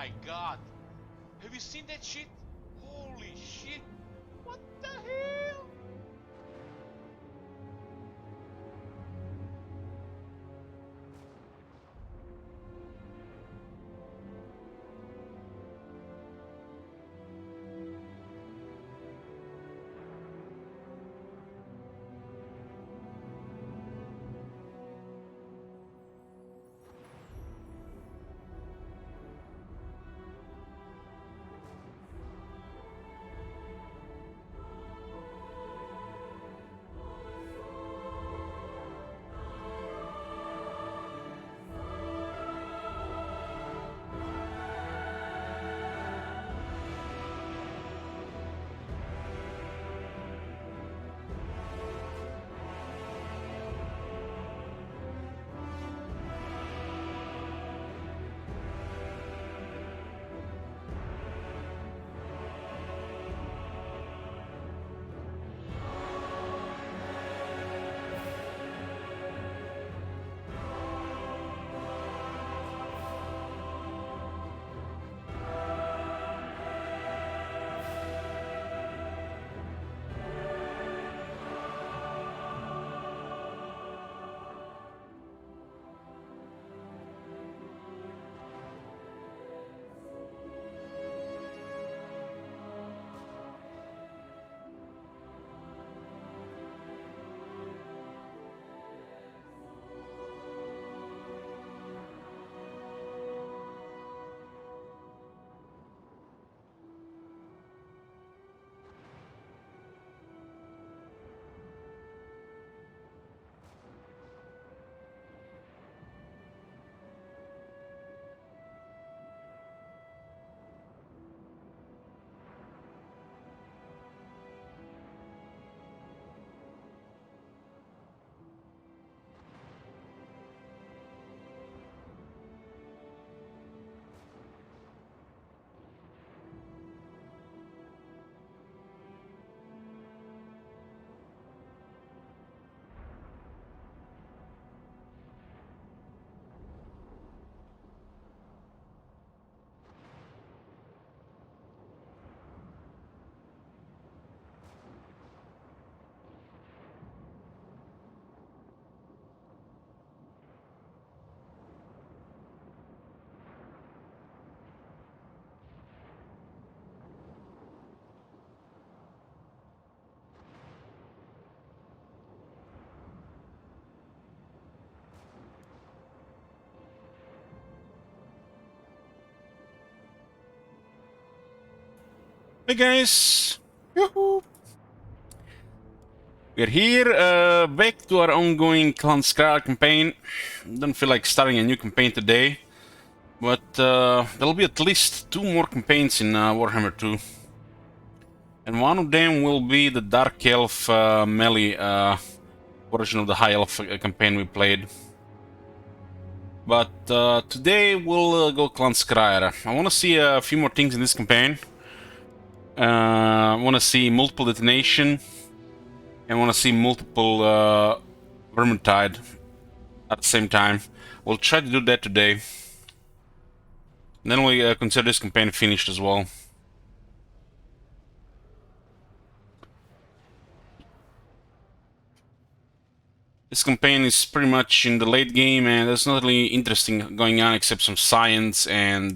my god! Have you seen that shit? Holy shit! What the hell? Hey guys! Yoo-hoo! We're here, back to our ongoing Skryre campaign. Don't feel like starting a new campaign today, but there'll be at least 2 more campaigns in Warhammer 2. And one of them will be the Dark Elf melee version of the High Elf campaign we played. But today we'll go Skryre. I want to see a few more things in this campaign. I want to see multiple detonation. I want to see multiple Vermintide at the same time. We'll try to do that today. And then we consider this campaign finished as well. This campaign is pretty much in the late game, and there's not really interesting going on except some science and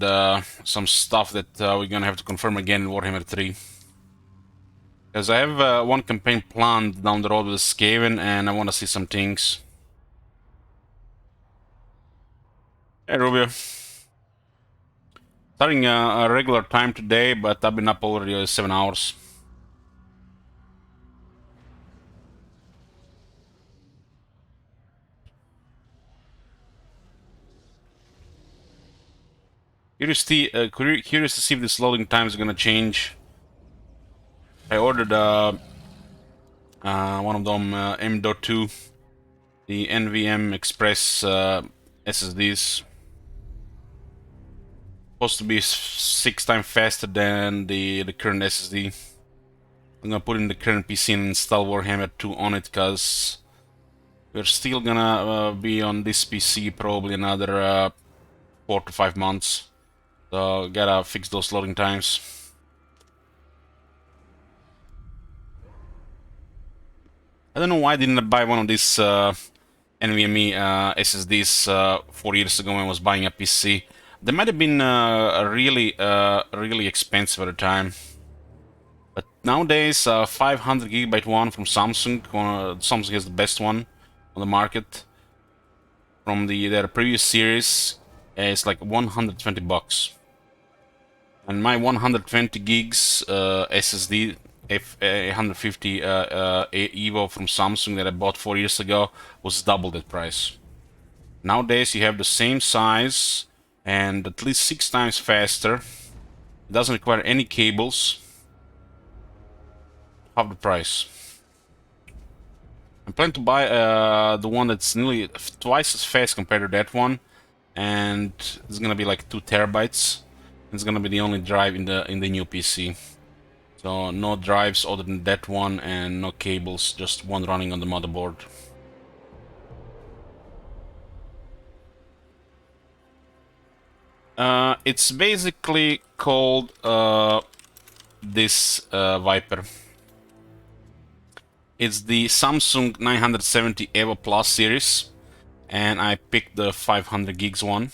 some stuff that we're gonna have to confirm again in Warhammer 3. Because I have one campaign planned down the road with Skaven, and I want to see some things. Hey Rubio. Starting a regular time today, but I've been up already 7 hours. Curious to see if this loading time is gonna change. I ordered one of them M.2, the NVM Express SSDs. Supposed to be 6 times faster than the current SSD. I'm gonna put in the current PC and install Warhammer 2 on it, cause we're still gonna be on this PC probably another 4 to 5 months. So gotta fix those loading times. I don't know why I didn't buy one of these NVMe SSDs 4 years ago when I was buying a PC. They might have been really expensive at the time. But nowadays, 500 gigabyte one from Samsung. Samsung has the best one on the market. From their previous series, it's like 120 bucks. And my 120 gigs SSD F150 Evo from Samsung that I bought 4 years ago was double that price. Nowadays you have the same size and at least 6 times faster. It doesn't require any cables. Half the price. I'm planning to buy the one that's nearly twice as fast compared to that one, and it's gonna be like 2 terabytes. It's gonna be the only drive in the new PC. So no drives other than that one and no cables, just one running on the motherboard. It's basically called this Viper. It's the Samsung 970 Evo Plus series, and I picked the 500 gigs one.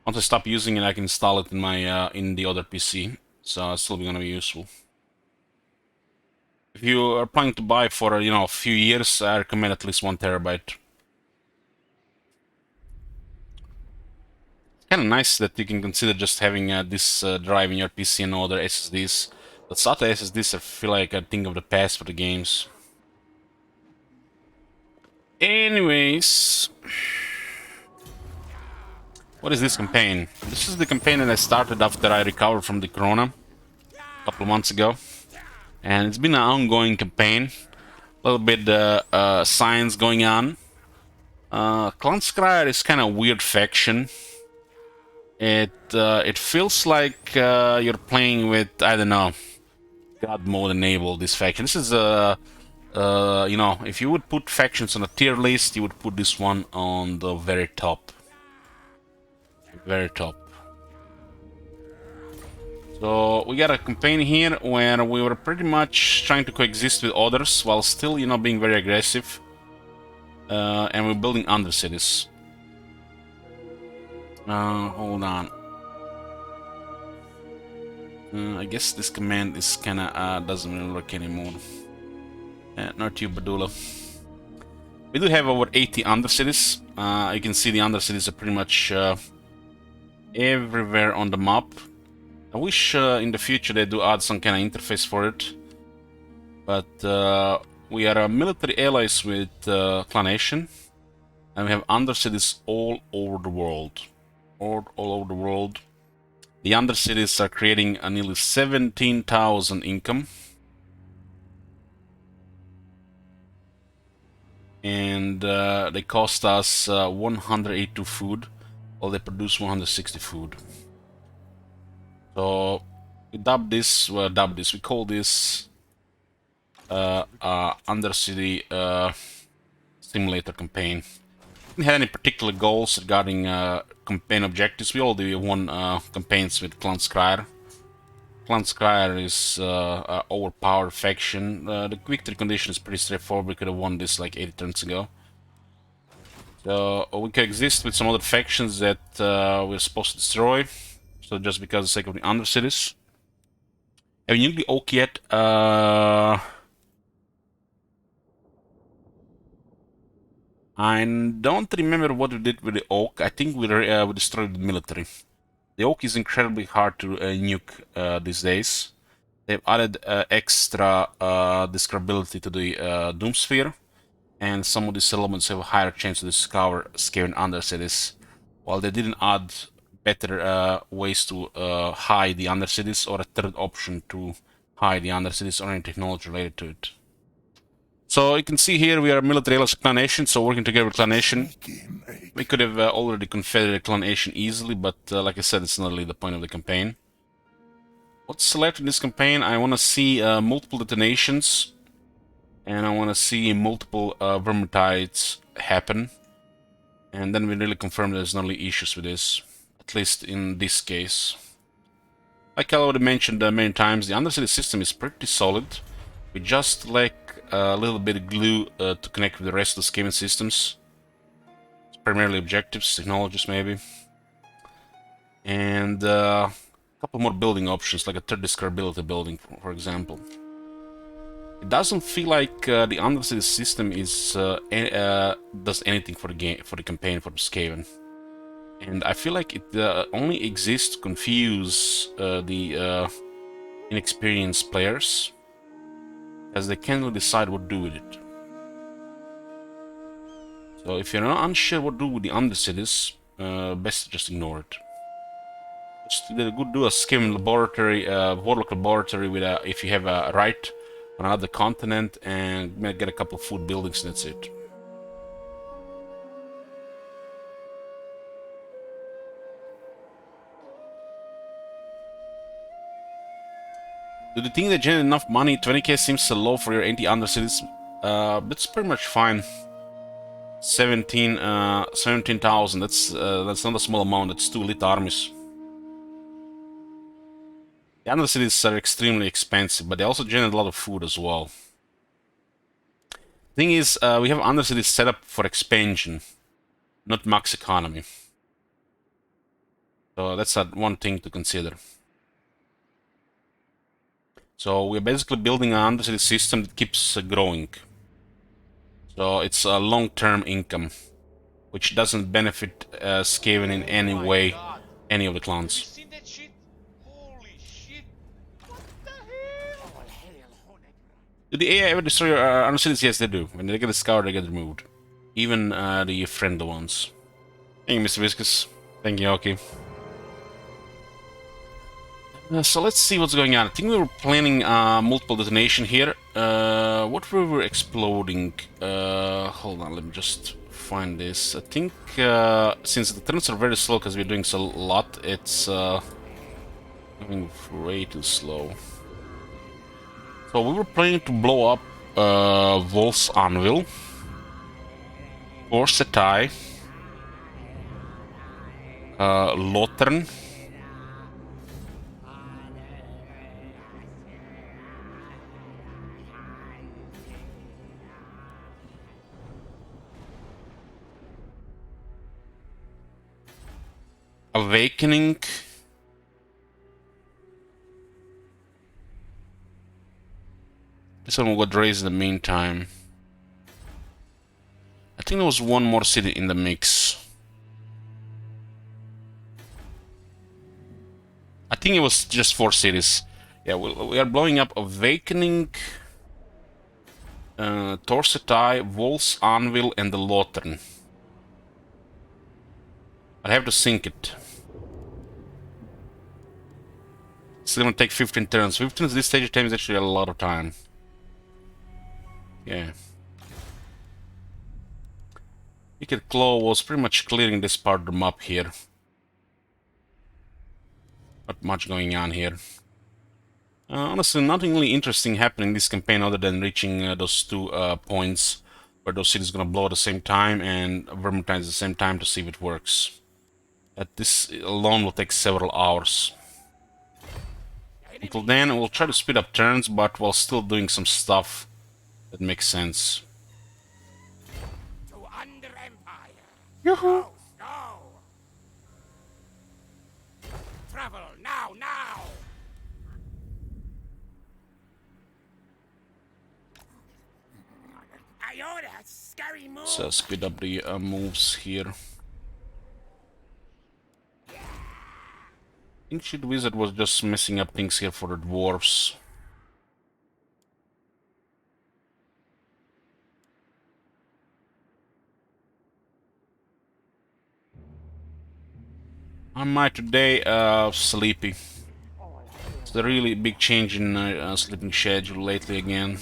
Once I stop using it, I can install it in my in the other PC, so it's still gonna be useful. If you are planning to buy for a few years, I recommend at least 1 terabyte. Kind of nice that you can consider just having this drive in your PC and no other SSDs. But SATA SSDs I feel like a thing of the past for the games. Anyways, what is this campaign? This is the campaign that I started after I recovered from the corona a couple of months ago. And it's been an ongoing campaign. A little bit science going on. Clan Skryre is kind of weird faction. It feels like you're playing with, I don't know, God mode enabled this faction. This is if you would put factions on a tier list, you would put this one on the very top. Very top. So we got a campaign here where we were pretty much trying to coexist with others while still, being very aggressive. And we're building undercities. Hold on. I guess this command is kinda doesn't really work anymore. Not you, Badula. We do have over 80 undercities. You can see the undercities are pretty much everywhere on the map. I wish in the future they do add some kind of interface for it. But we are military allies with Clanation. And we have undercities all over the world. All over the world. The undercities are creating a nearly 17,000 income. And they cost us 182 food, while they produce 160 food. So we we call this Undercity Simulator campaign. We didn't have any particular goals regarding campaign objectives. We already won campaigns with Clan Skryre. Clan Skryre is an overpowered faction. The victory condition is pretty straightforward. We could have won this like 80 turns ago. So we coexist with some other factions that we're supposed to destroy. So just because of the sake of the undercities. Have you used the oak yet? I don't remember what we did with the oak. I think we destroyed the military. The oak is incredibly hard to nuke these days. They've added extra discoverability to the Doomsphere, and some of these elements have a higher chance to discover scaring undercities, while they didn't add better ways to hide the undercities or a third option to hide the undercities or any technology related to it. So you can see here we are military allies of Clanation, so working together with Clanation. We could have already confederated Clanation easily, but like I said, it's not really the point of the campaign. What's left in this campaign? I want to see multiple detonations, and I want to see multiple vermitides happen, and then we really confirm there's not really issues with this, at least in this case. Like I already mentioned many times, the Undercity system is pretty solid. We just lack a little bit of glue to connect with the rest of the Skaven systems. It's primarily objectives, technologies maybe. And a couple more building options, like a third discoverability building, for example. It doesn't feel like the Undercity system is does anything for the game, for the campaign, for the Skaven. And I feel like it only exists to confuse the inexperienced players, as they can't really decide what to do with it. So if you're not unsure what to do with the Undercities, best to just ignore it. Just do a Skaven laboratory, warlock laboratory with if you have a right on another continent, and get a couple of food buildings, and that's it. Do you think they generate enough money? 20k seems so low for your anti-Undercities. That's pretty much fine. 17,000. That's not a small amount. That's 2 elite armies. The Undercities are extremely expensive, but they also generate a lot of food as well. Thing is, we have Undercities set up for expansion, not max economy. So that's one thing to consider. So we're basically building an Undercity system that keeps growing. So it's a long-term income, which doesn't benefit Skaven in any way, God. any of the Have you clans. seen that shit? Holy shit! What the hell? Do the AI ever destroy your Undercities? Yes, they do. When they get discovered, they get removed. Even the friendly ones. Thank you, Mr. Viscous. Thank you, Yoki. So let's see what's going on. I think we were planning multiple detonation here. What were we exploding? Hold on, let me just find this. I think since the turns are very slow because we're doing so a lot, it's moving way too slow. So we were planning to blow up Wolf's Anvil, Corsetai, Lothern, Awakening, this one got raised in the meantime. I think there was one more city in the mix. I think it was just 4 cities. Yeah, we are blowing up Awakening, Torsetai, Wolf's Anvil, and the Lothern. I have to sync it. It's gonna take 15 turns. 15 at this stage of time is actually a lot of time. Yeah. Wicked Claw was pretty much clearing this part of the map here. Not much going on here. Honestly, nothing really interesting happening in this campaign other than reaching those 2 points where those cities are gonna blow at the same time and Vermintide at the same time to see if it works. This alone will take several hours. Until then, we'll try to speed up turns, but while still doing some stuff that makes sense. To under Empire. Yoo-hoo! Go, go. Travel now, now. Iota, scary move. So speed up the moves here. Ancient Wizard was just messing up things here for the dwarves. I might today sleepy. It's a really big change in sleeping schedule lately again.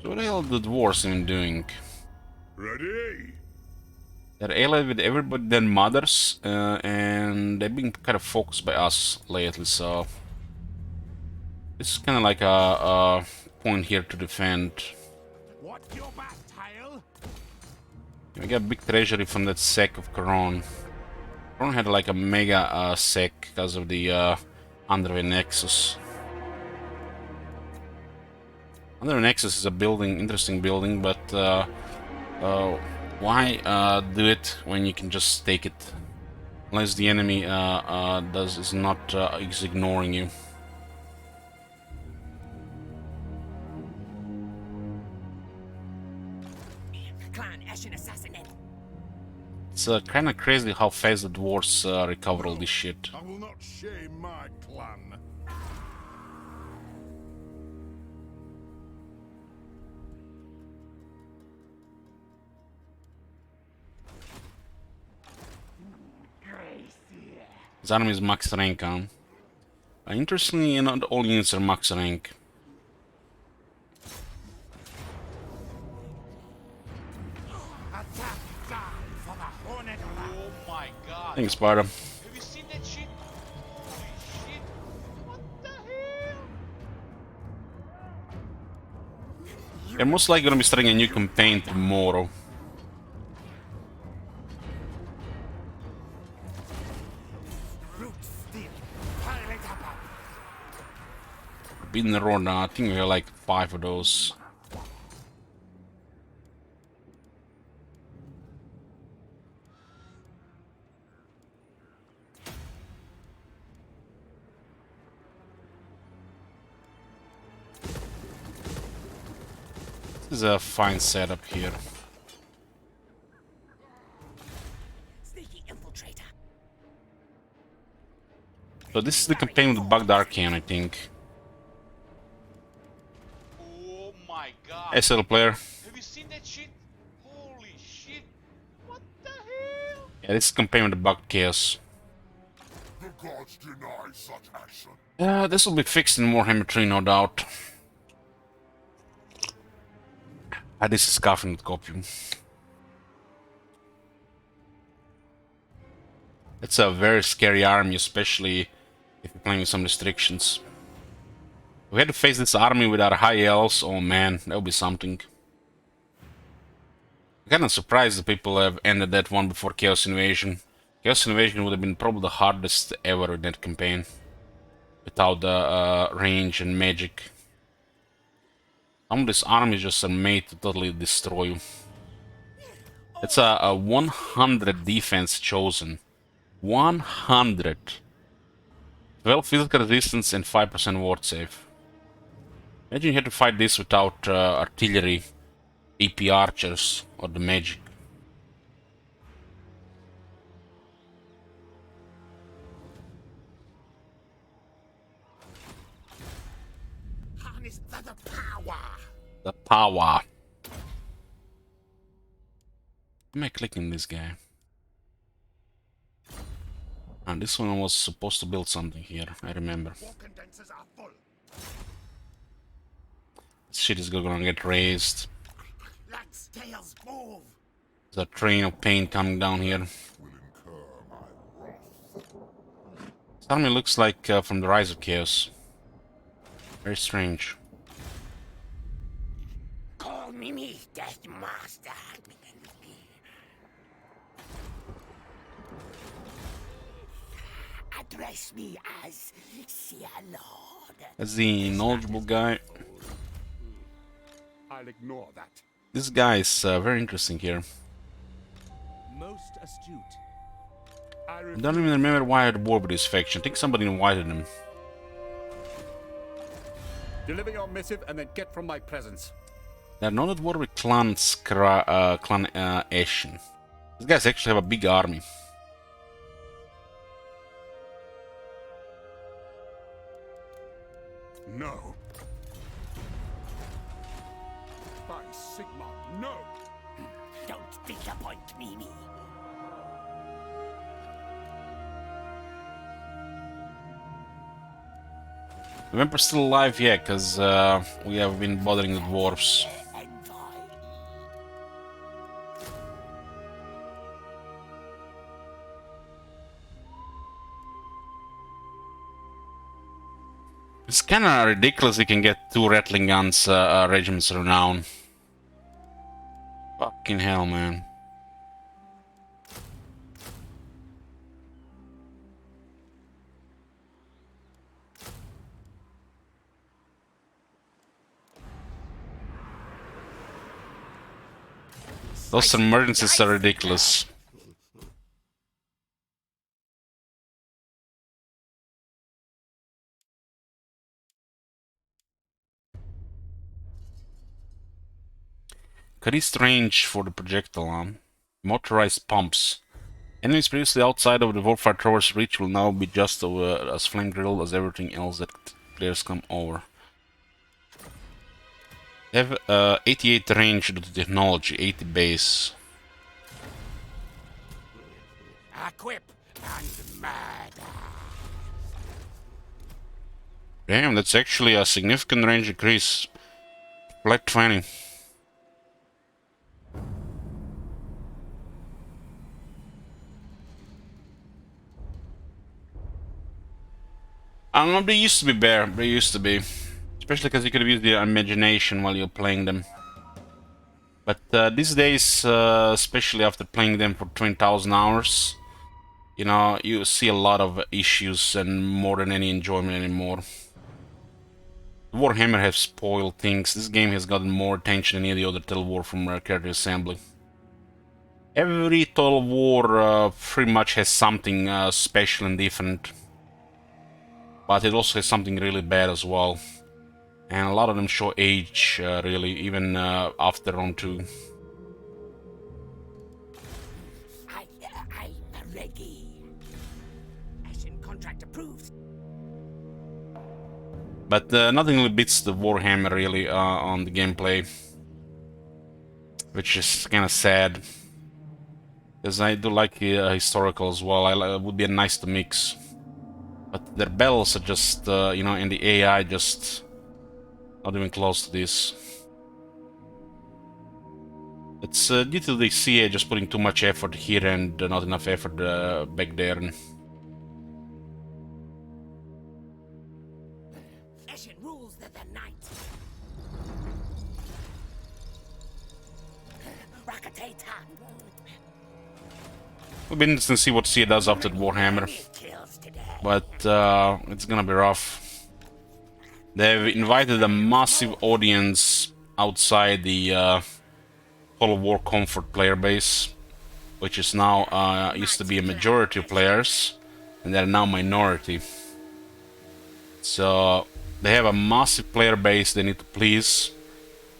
So what the hell are the dwarves even doing? Ready? They're allied with everybody than mothers, and they've been kind of focused by us lately, so This is kind of like a point here to defend. What your back, Tile? We got big treasury from that sec of Coron. Coron had like a mega sec because of the Underway Nexus. Underway Nexus is a building, interesting building, but why do it when you can just take it? Unless the enemy is not is ignoring you. Clan Ashen assassinate. It's kind of crazy how fast the dwarves recover all this shit. I will not shame my clan. His army is max rank, huh? Interestingly, not all units are max rank. Attack down for the Hornet Rat. Oh my god. Thanks, Sparta. Have you seen that shit? Holy shit. What the hell? They're most likely gonna be starting a new campaign tomorrow. Root steel. Pile it up. Beating the roar now. I think we have like 5 of those. This is a fine setup here. Sneaky infiltrator. So this is the campaign with the Bugged Arcane, I think. Oh my god. SL player. Have you seen that shit? Holy shit. What the hell? Yeah, this is the campaign with the Bugged Chaos. The gods deny such action. This will be fixed in Warhammer 3, no doubt. This is Scaffing with Copium. It's a very scary army, especially if you're playing with some restrictions. We had to face this army with our high elves. Oh man, that would be something. I'm kind of surprised that people have ended that one before Chaos Invasion. Chaos Invasion would have been probably the hardest ever in that campaign. Without the range and magic. Some of these armies just are made to totally destroy you. It's a 100 defense chosen. 100. 12 physical resistance and 5% ward save. Imagine you had to fight this without artillery, AP archers, or the magic. Harness the power. The power. Am I clicking this guy? And this one was supposed to build something here, I remember. War condensers are full. This shit is gonna get raised. Let's tails move. There's a train of pain coming down here. Will incur my wrath. This army looks like from the Rise of Chaos. Very strange. Call me Death Master. Address me as Seer Lord. That's the knowledgeable guy. I'll ignore that. This guy is very interesting here. Most astute. I don't even remember why I had war with this faction. I think somebody invited him. Deliver your missive and then get from my presence. They're not at war with Clan Skryre, Clan Ashen. These guys actually have a big army. No. By Sigma, no! Don't disappoint me. Remember's still alive, yeah, because we have been bothering the dwarves. It's kind of ridiculous you can get 2 Rattling Guns regiments renown. Fucking hell, man. Those emergencies are ridiculous. Increased range for the projectile arm. Motorized pumps. Enemies previously outside of the warfare tower's reach will now be just as flame grilled as everything else that players come over. They have 88 range due to technology, 80 base. Equip and murder. Damn, that's actually a significant range increase. Flat 20. I don't know, they used to be better. They used to be. Especially because you could use the imagination while you're playing them. But these days, especially after playing them for 20,000 hours, you know, you see a lot of issues and more than any enjoyment anymore. Warhammer has spoiled things. This game has gotten more attention than any other Total War from Character Assembly. Every Total War pretty much has something special and different. But it also has something really bad as well. And a lot of them show age, really, even after round 2. I'm ready. Ashen contract approved. But nothing really beats the Warhammer, really, on the gameplay. Which is kind of sad. Because I do like historical as well. It would be nice to mix. But their battles are just, you know, and the AI just not even close to this. It's due to the CA just putting too much effort here and not enough effort back there. Ashen rules the night. Rocketator. It'll be interesting to see what CA does after the Warhammer. But it's gonna be rough. They've invited a massive audience outside the Total War Comfort player base, which is now used to be a majority of players, and they're now minority. So they have a massive player base they need to please,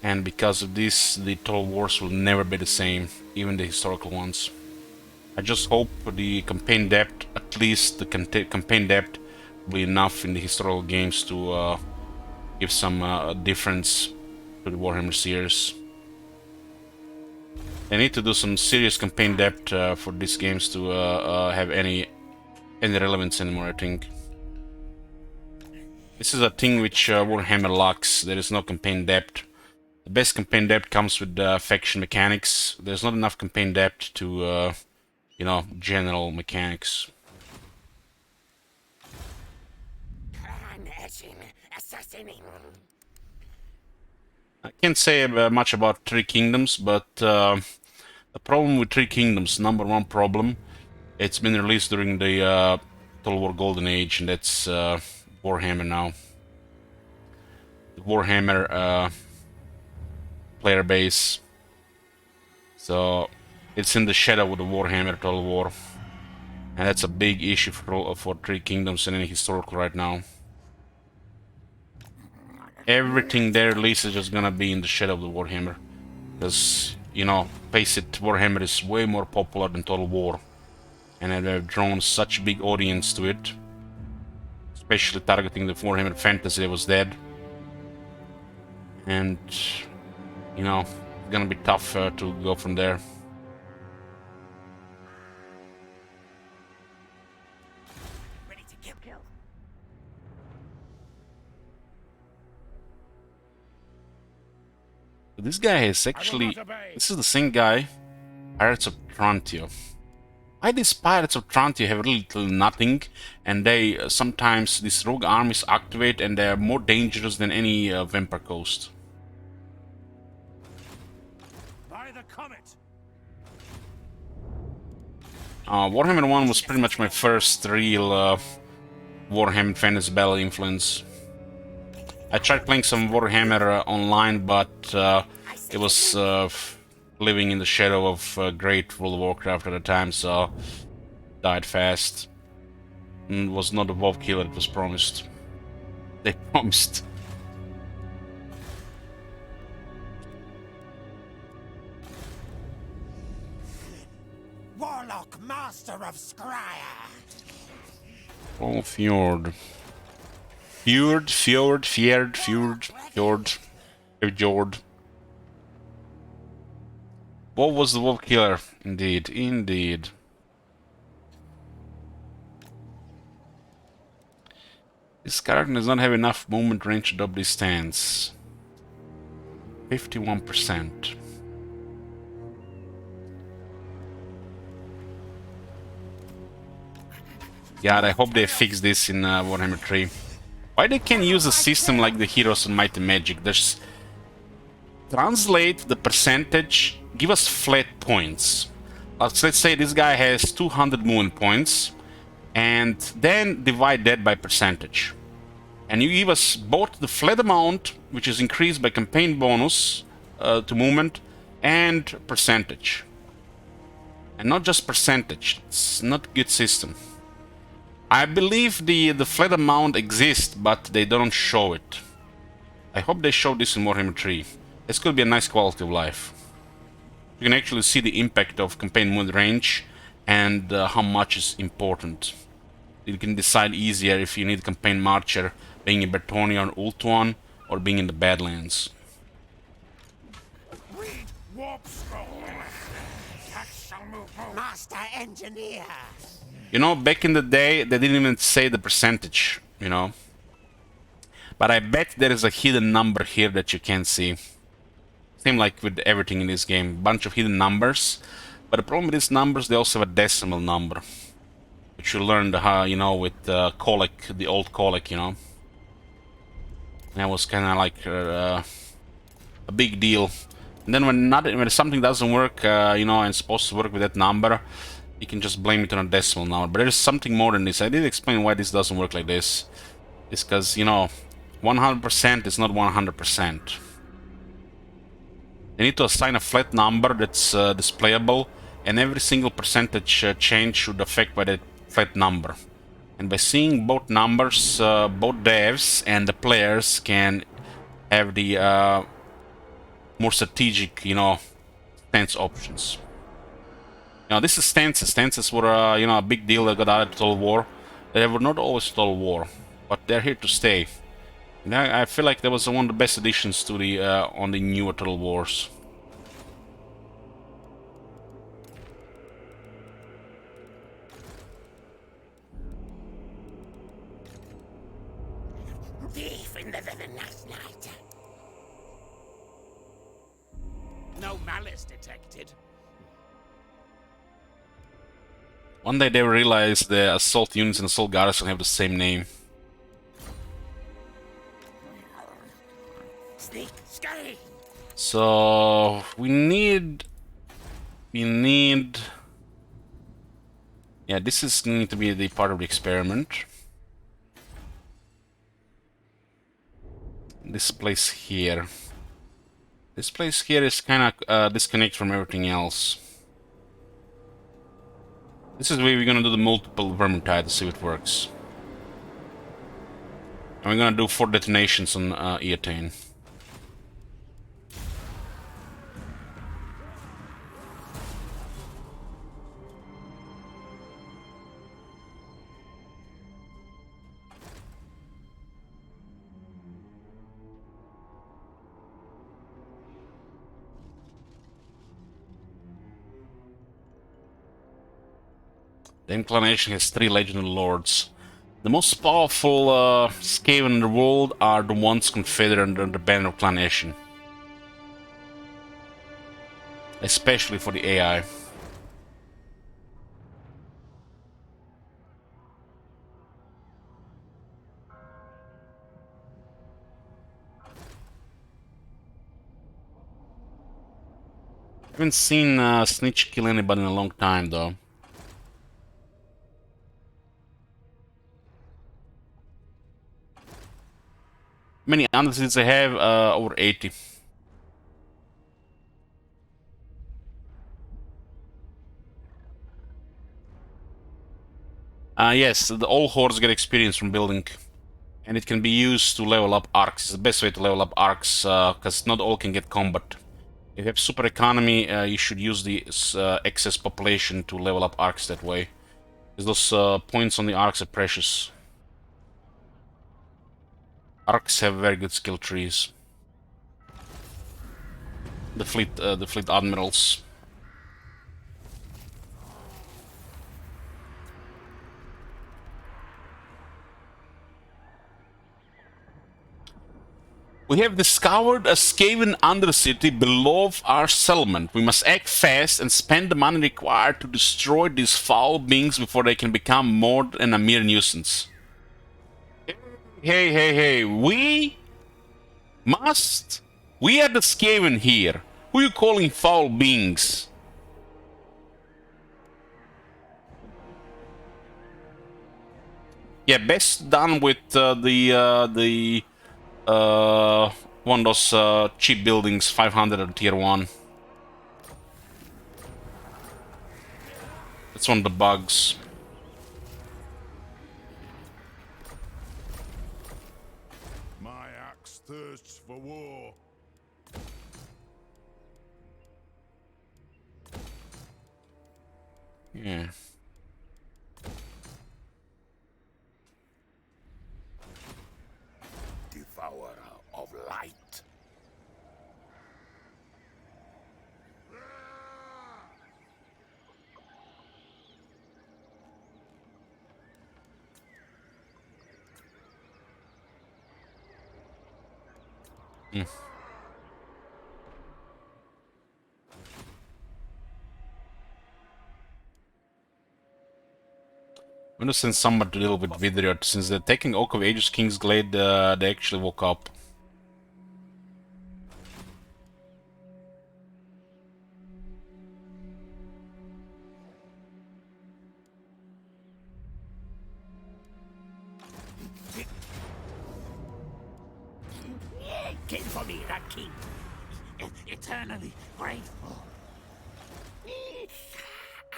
and because of this, the Total Wars will never be the same, even the historical ones. I just hope the campaign depth, at least the campaign depth, will be enough in the historical games to give some difference to the Warhammer series. They need to do some serious campaign depth for these games to have any relevance anymore, I think. This is a thing which Warhammer lacks. There is no campaign depth. The best campaign depth comes with faction mechanics. There's not enough campaign depth to you know, general mechanics. I can't say much about Three Kingdoms, but the problem with Three Kingdoms, number one problem, it's been released during the Total War Golden Age, and that's Warhammer now. The Warhammer player base. So it's in the shadow of the Warhammer Total War, and that's a big issue for Three Kingdoms and any historical right now. Everything they release is just gonna be in the shadow of the Warhammer, because, you know, face it, Warhammer is way more popular than Total War, and they've drawn such a big audience to it, especially targeting the Warhammer Fantasy that was dead, and, you know, it's gonna be tough to go from there. This guy is actually... This is the same guy, Pirates of Trantio. Why these pirates of Trantia have little nothing, and they sometimes these rogue armies activate, and they are more dangerous than any Vampire Coast. By the comet. Warhammer 1 was pretty much my first real Warhammer Fantasy Battle influence. I tried playing some Warhammer online, but it was living in the shadow of great World of Warcraft at the time, so died fast. And was not the WoW killer it was promised. They promised. Warlock Master of Skryre. Oh, Fjord. Fjord. What was the WoW killer? Indeed, indeed. This character does not have enough movement range to double his stance. 51%. God, I hope they fix this in Warhammer 3. Why they can't use a system like the Heroes and Might and Magic? Just translate the percentage, give us flat points. Let's say this guy has 200 movement points, and then divide that by percentage. And you give us both the flat amount, which is increased by campaign bonus to movement, and percentage. And not just percentage. It's not a good system. I believe the flat amount exists, but they don't show it. I hope they show this in Warhammer 3. This could be a nice quality of life. You can actually see the impact of campaign movement range and how much is important. You can decide easier if you need campaign marcher being in Bertonia or Ultuan or being in the Badlands. Read warp scroll. Master Engineer. You know, back in the day, they didn't even say the percentage, you know. But I bet there is a hidden number here that you can't see. Same like with everything in this game. Bunch of hidden numbers. But the problem with these numbers, they also have a decimal number. Which you learned, you know, with Colic, the old Colic, you know. That was kind of like a big deal. And then when something doesn't work, you know, and it's supposed to work with that number, you can just blame it on a decimal number. But there's something more than this. I did explain why this doesn't work like this. It's because, you know, 100% is not 100%. They need to assign a flat number that's displayable, and every single percentage change should affect by that flat number. And by seeing both numbers, both devs and the players can have the more strategic, you know, stance options. Now, this is stances. Stances were, you know, a big deal that got out of Total War. They were not always Total War, but they're here to stay. And I feel like that was one of the best additions to the on the newer Total Wars. Thief in the night. No malice detected. One day they will realize the assault units and assault garrison have the same name. Sneak, scurry. So we need. Yeah, this is going to be the part of the experiment. This place here. This place here is kind of disconnected from everything else. This is where we're gonna do the multiple Vermintide to see if it works. And we're gonna do 4 detonations on Eatane. The Inclination has 3 legendary lords. The most powerful Skaven in the world are the ones confederate under the banner of Clanation. Especially for the AI. Haven't seen Snitch kill anybody in a long time, though. Many underseeds I have? Over 80. Yes, all hordes get experience from building. And it can be used to level up arcs. It's the best way to level up arcs, because not all can get combat. If you have super economy, you should use the excess population to level up arcs that way. Because those points on the arcs are precious. Arcs have very good skill trees. The fleet admirals. We have discovered a Skaven undercity below our settlement. We must act fast and spend the money required to destroy these foul beings before they can become more than a mere nuisance. Hey, we must? We are the Skaven here. Who are you calling foul beings? Yeah, best done with one of those cheap buildings, 500 or tier 1. That's one of the bugs. My axe thirsts for war. Yeah. Devourer of light. Mm. I'm gonna send someone to deal with Vidriot. Since they're taking Oak of Ages King's Glade, they actually woke up. Kill for me, Rat King. Eternally grateful.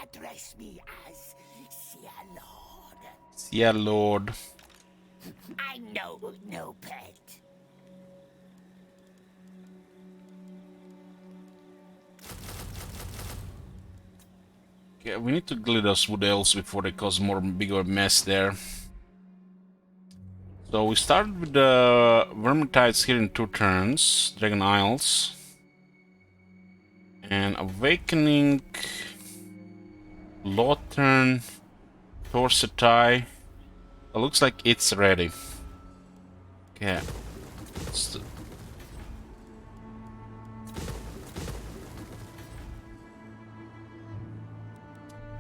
Address me as Sir Lord. Yeah, Lord. I know no pet. Okay, we need to glue those wood elves before they cause more bigger mess there. So we started with the Vermintides here in 2 turns, Dragon Isles. And Awakening, Lothern, Torsetai. It looks like it's ready. Okay.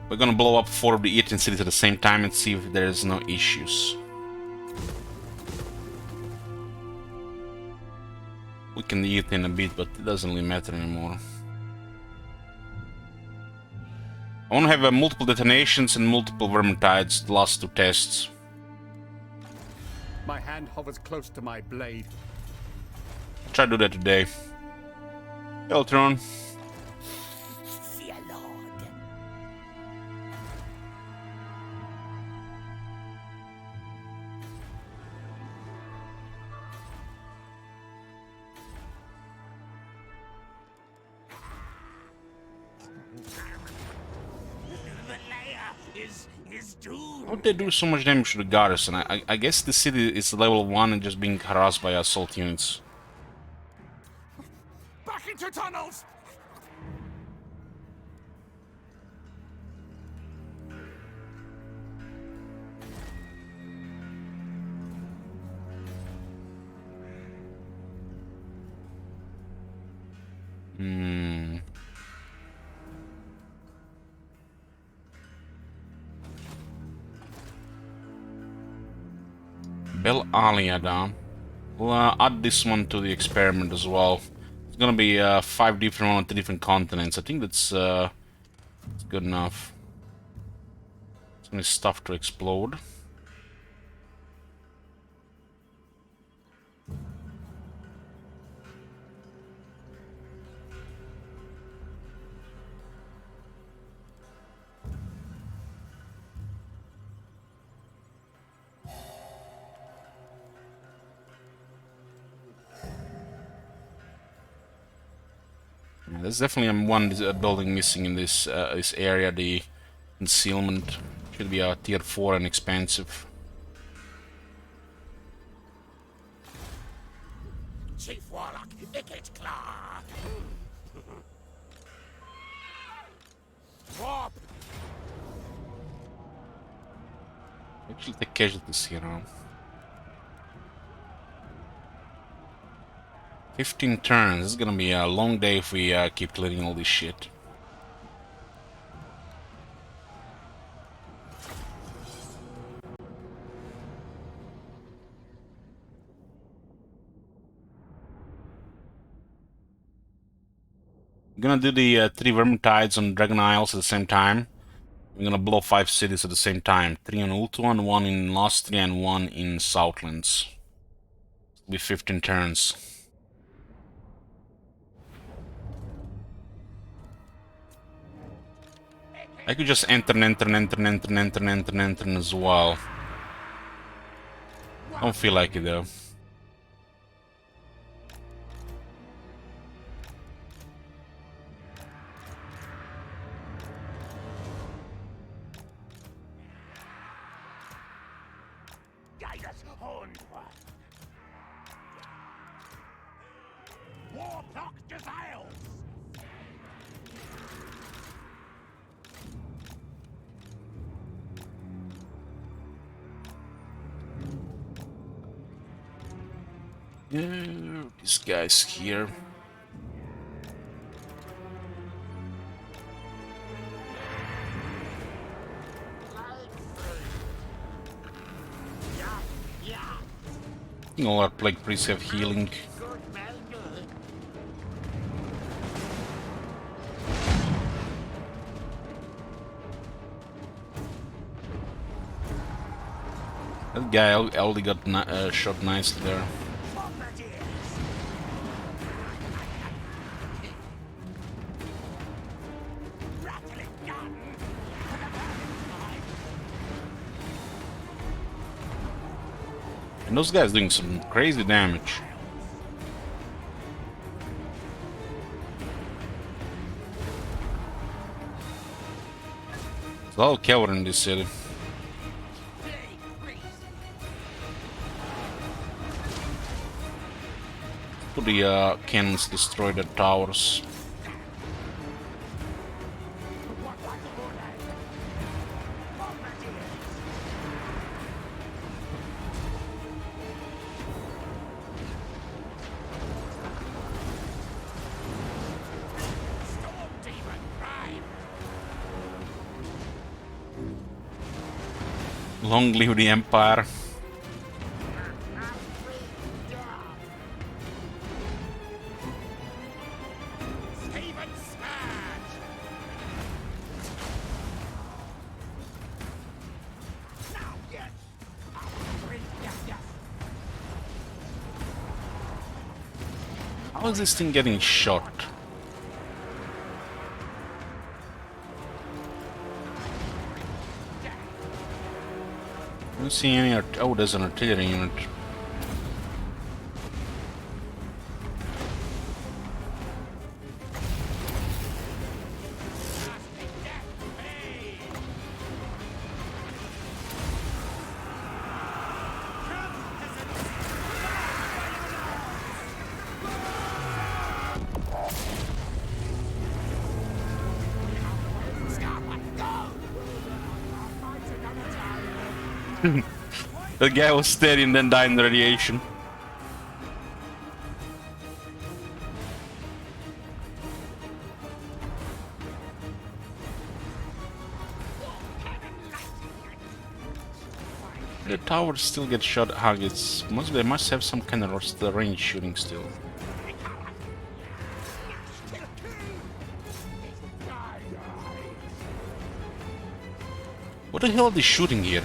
We're gonna blow up 4 of the Eastern cities at the same time and see if there's no issues. We can eat in a bit, but it doesn't really matter anymore. I want to have multiple detonations and multiple Vermintides, the last 2 tests. My hand hovers close to my blade. I'll try to do that today. Eltron. Sir Lord. The lair is doomed. How'd they do so much damage to the garrison? I guess the city is level 1 and just being harassed by assault units. Back into tunnels. Hmm. Bel Aliada. We'll add this one to the experiment as well. It's gonna be 5 different on 3 different continents. I think that's good enough. It's gonna be stuff to explode. Yeah, there's definitely one building missing in this area. The concealment should be a tier 4 and expensive. Chief Warlock, Icket Claw. Warp. Actually, take casualties here now. 15 turns. This is gonna be a long day if we keep clearing all this shit. I'm gonna do the 3 Vermintides on Dragon Isles at the same time. I'm gonna blow 5 cities at the same time. 3 on Ultuan, 1 in Lostria, and 1 in Southlands. It'll be 15 turns. I could just enter as well. I don't feel like it though. Guide us onward. Warlock Desires. Yeah, this guy's here. All our plague priests have healing. That guy already got shot nicely there. And those guys doing some crazy damage. There's a lot of cavalry in this city. Put the cannons destroy the towers. Long live the Empire. How is this thing getting shot? I don't see any oh, there's an artillery unit. The guy was steady and then died in the radiation. The towers still get shot. They must have some kind of range shooting still. What the hell are they shooting here?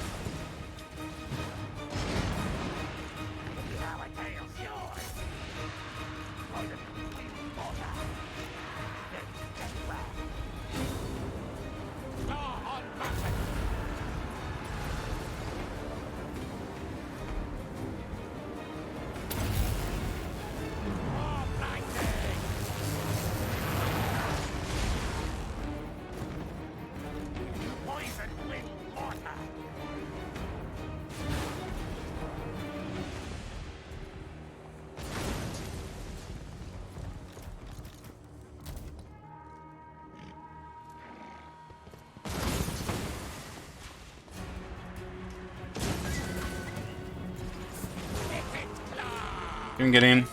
You can get in.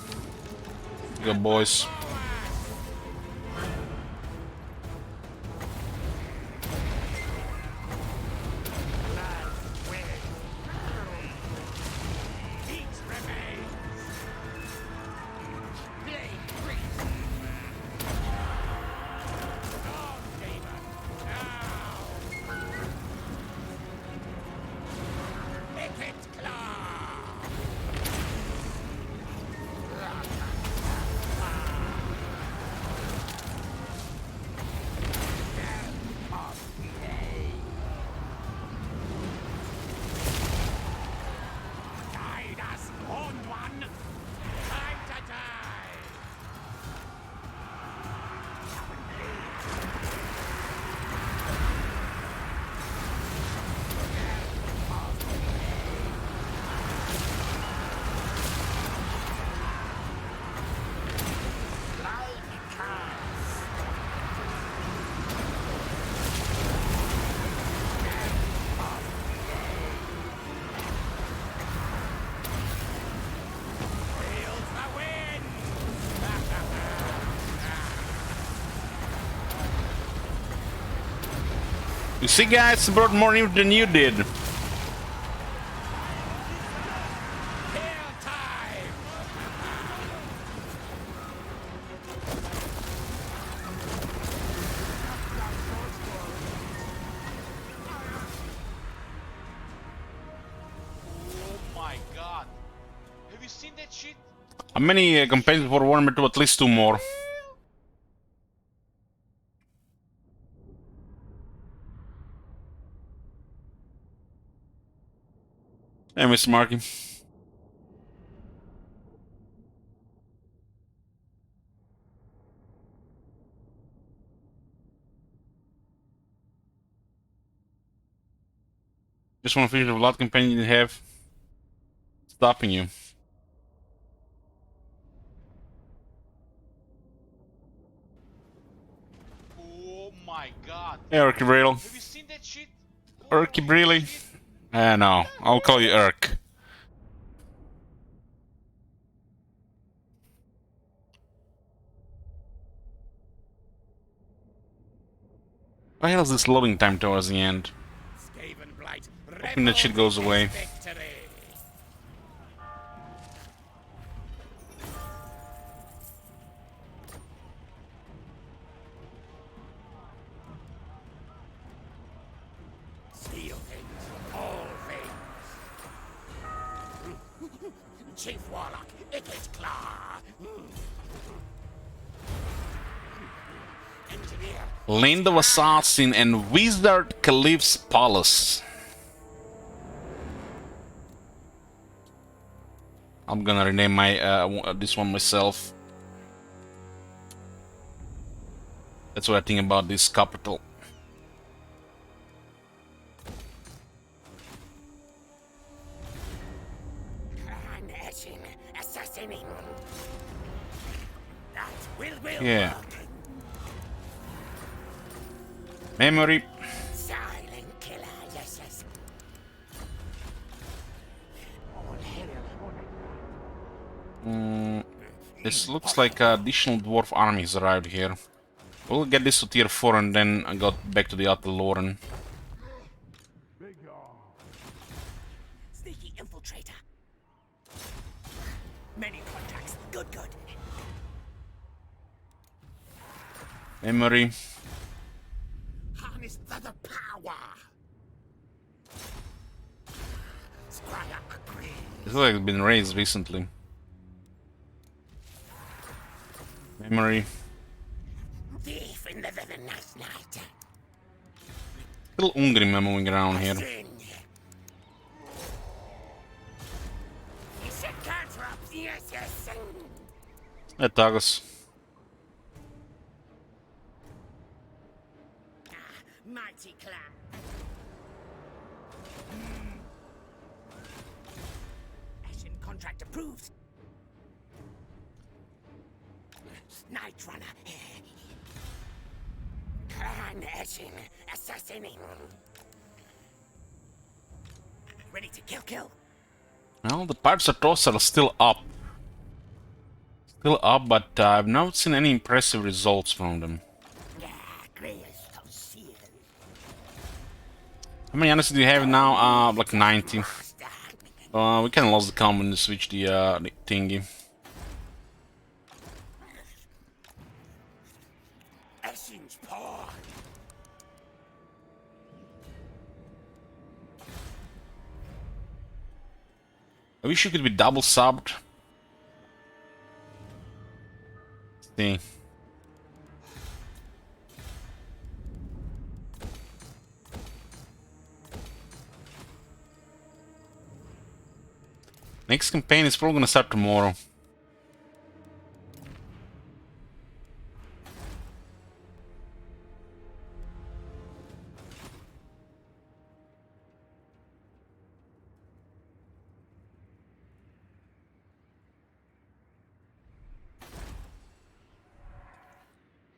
Good boys. You see, guys, brought more news than you did. Oh my god. Have you seen that shit? How many campaigns for Warhammer 2? At least 2 more. Hey, Mr. Marky. Just want to finish the Vlad campaign you have stopping you. Oh my god. Hey, Urky Bradle. Have you seen that shit? Urky Holy Bradley? shit. No, I'll call you Urk. Why hell is this loading time towards the end? Hoping that shit goes away. Chief Warlock, Icket's Claw. Engineer. Land of Assassin and Wizard Caliph's Palace. I'm gonna rename my this one myself. That's what I think about this capital. Assassinating. That will Yeah. work. Memory. Silent killer, yes. This looks like additional dwarf armies arrived here. We'll get this to tier 4 and then I got back to the Outer Loren. Sneaky infiltrator. Many contacts. Good. Memory. Harness the power. Skryre agrees. This looks like it's been raised recently. Memory. Thief in the villainous night. Little Ungrim moving around here. Sin. It's a cantrip, the assassin. Hey, Tagus. Mighty clan. Ashen contract approved. Night Runner. Clan Ashen assassinating. Ready to kill. Well, the pirates of Toss are still up. Still up, but I've not seen any impressive results from them. Yeah, Grey's so serious. How many honestly do you have now? Like 90. We kinda lost the count when you switched the thingy. Ashen's paw. I wish you could be double subbed. See. Next campaign is probably gonna start tomorrow.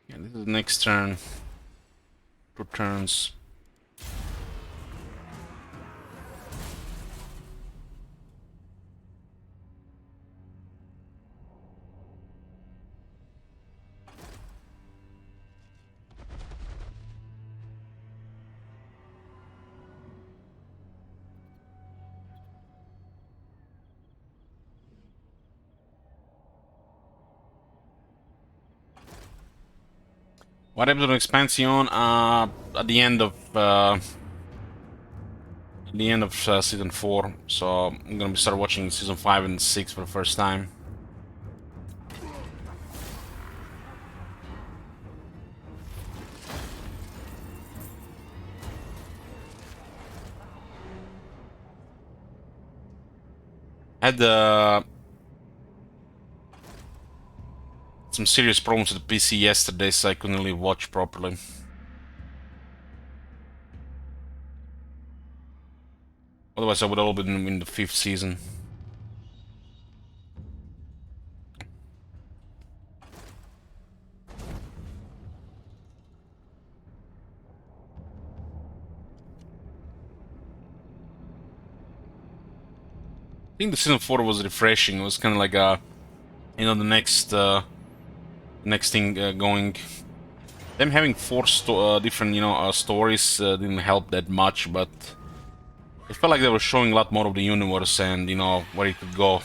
Yeah, this is next turn. 2 turns. What episode of Expansion? At the end of season 4. So I'm gonna start watching season 5 and 6 for the first time. Had some serious problems with the PC yesterday, so I couldn't really watch properly. Otherwise, I would have been in the 5th season. I think the season 4 was refreshing. It was kind of like the next thing going. Them having 4 different stories didn't help that much, but it felt like they were showing a lot more of the universe and where it could go.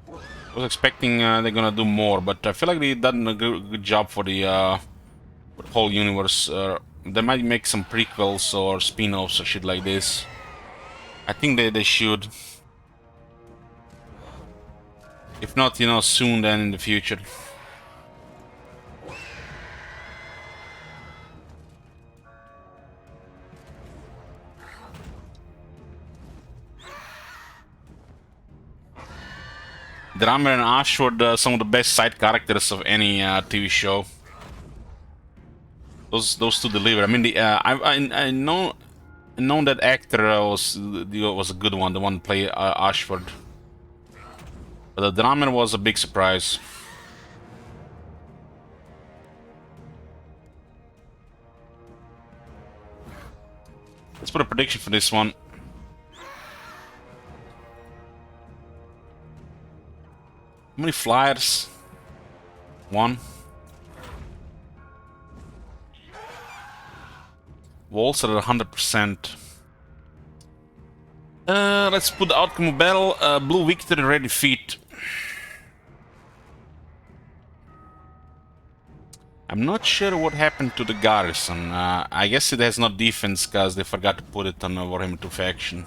I was expecting they're gonna do more, but I feel like they done a good job for the whole universe. They might make some prequels or spin-offs or shit like this. I think they should. If not, soon, then in the future. Drummer and Ash were some of the best side characters of any TV show. Those two deliver. I mean, I know that actor was a good one, the one who played Ashford. But the drummer was a big surprise. Let's put a prediction for this one. How many flyers? 1. Walls are at 100%. Let's put the outcome of battle. Blue victory, red defeat. I'm not sure what happened to the garrison. I guess it has no defense because they forgot to put it on the Warhammer 2 faction.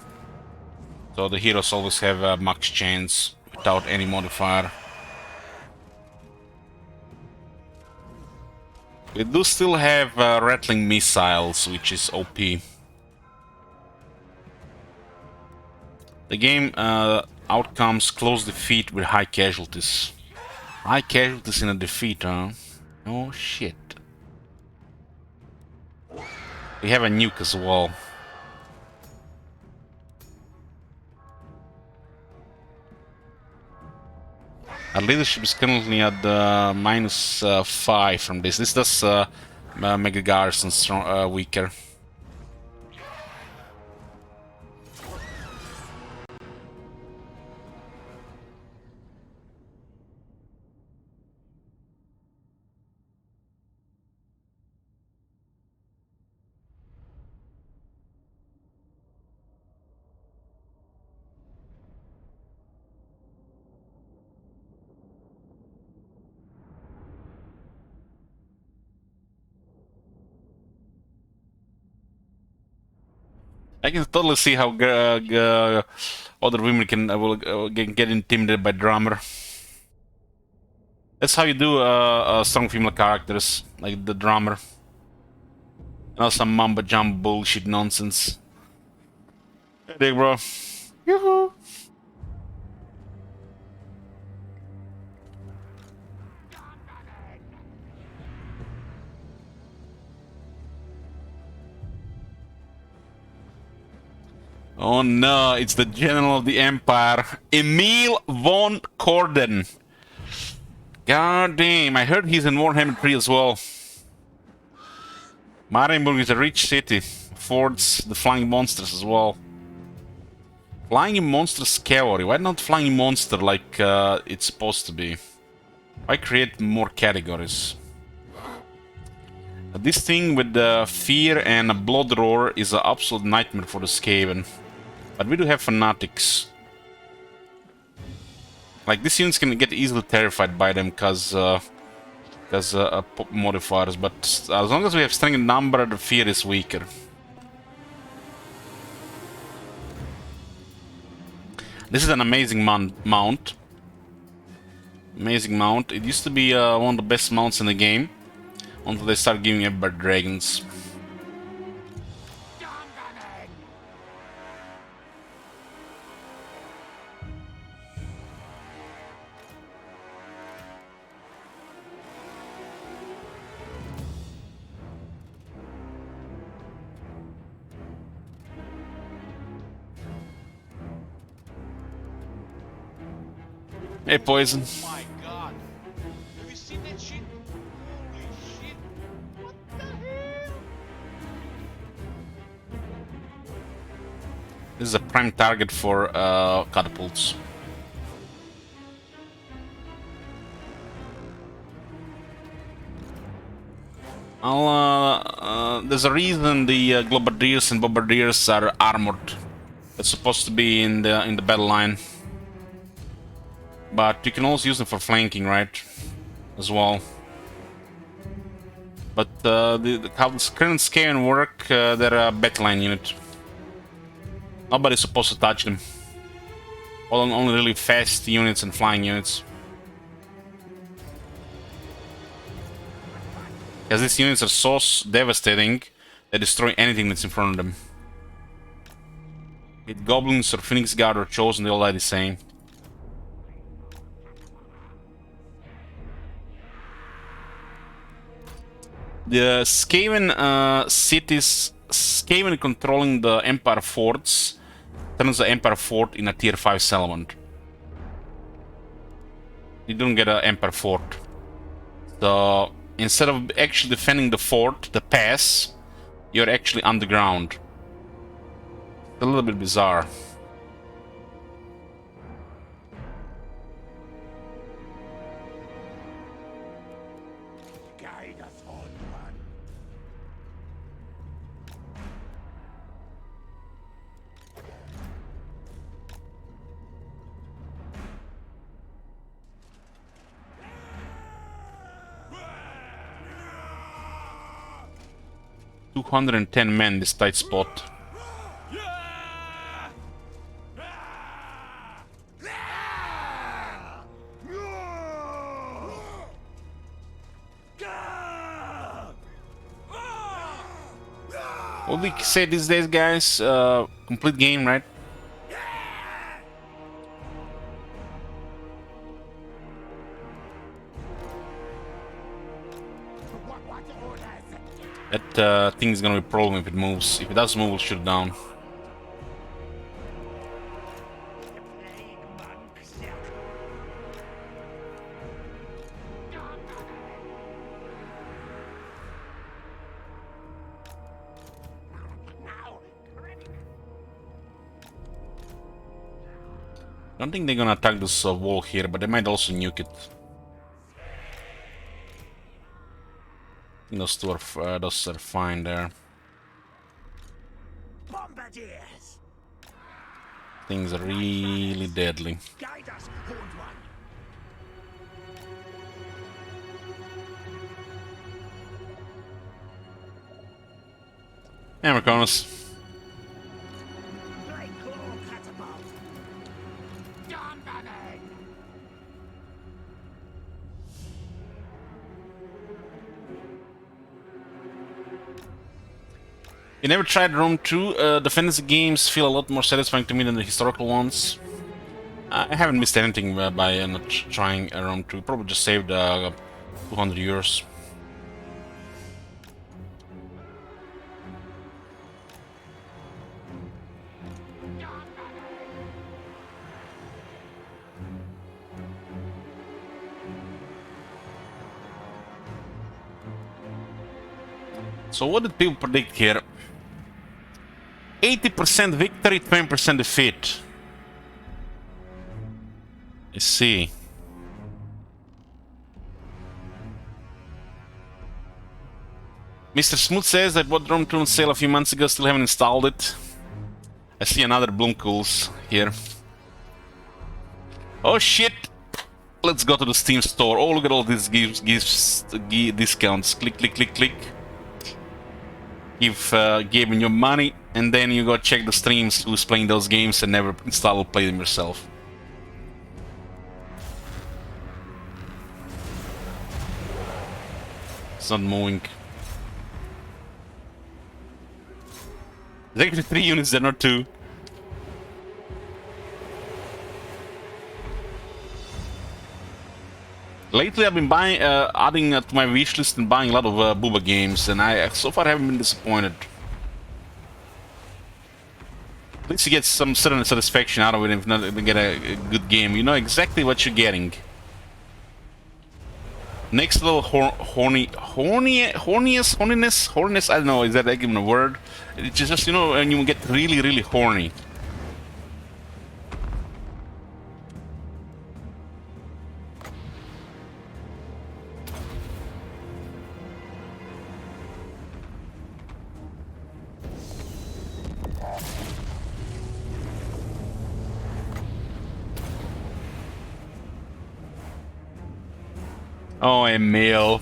So the heroes always have a max chance without any modifier. We do still have rattling missiles, which is OP. The game outcomes close defeat with high casualties. High casualties in a defeat, huh? Oh shit. We have a nuke as well. Our leadership is currently at -5 from this. This does Mega Garrison weaker. I can totally see how other women can will get intimidated by drummer. That's how you do strong female characters, like the drummer. Not some mumbo jumbo bullshit nonsense. Hey, dig, bro. Yoo-hoo. Oh no, it's the General of the Empire, Emil von Corden. God damn, I heard he's in Warhammer 3 as well. Marienburg is a rich city, affords the flying monsters as well. Flying monsters cavalry, why not flying monster like it's supposed to be? Why create more categories? This thing with the fear and a blood roar is an absolute nightmare for the Skaven. But we do have fanatics. Like, these units can get easily terrified by them because modifiers, but as long as we have strength in number, the fear is weaker. This is an amazing mount. Amazing mount. It used to be one of the best mounts in the game until they start giving everybody dragons. Hey, Poison. Oh my god. Have you seen that shit? Holy shit. What the hell? This is a prime target for catapults. There's a reason the Globadiers and Bombardiers are armored. It's supposed to be in the battle line. But you can also use them for flanking, right? As well. But how the current Skaven work, they're a battleline unit. Nobody's supposed to touch them. Only really fast units and flying units. Because these units are so devastating, they destroy anything that's in front of them. Be it Goblins or Phoenix Guard or Chosen, they all die the same. The Skaven cities, Skaven controlling the Empire forts, turns the Empire fort in a tier 5 settlement. You don't get an Empire fort. So instead of actually defending the fort, the pass, you're actually underground. It's a little bit bizarre. Guide us onward. $210 men, this tight spot. What we say these days, guys? Complete game, right? That thing is gonna be a problem if it moves. If it does move, we'll shoot it down. I don't think they're gonna attack this wall here, but they might also nuke it. Those are fine there. Bombardiers! Things are really deadly. Guide us, Horned One! Americanus. Blade Claw Catapult! Gunbanning! You never tried Rome 2? The fantasy games feel a lot more satisfying to me than the historical ones. I haven't missed anything by not trying Rome 2. Probably just saved 200 years. So what did people predict here? 80% victory, 20% defeat. Let's see. Mr. Smooth says that bought Rome 2 on sale a few months ago, still haven't installed it. I see another Bloomcools here. Oh shit! Let's go to the Steam store. Oh, look at all these discounts. Click, click, click, click. Give me your money, and then you go check the streams who's playing those games and never install or play them yourself. It's not moving. There's actually 3 units there, not 2. Lately, I've been buying, adding to my wish list and buying a lot of Booba games, and I so far haven't been disappointed. At least you get some certain satisfaction out of it if not to get a good game. You know exactly what you're getting. Next little horniness, I don't know, is that even a word? It's just, you know, when you get really, really horny. Oh, Emil.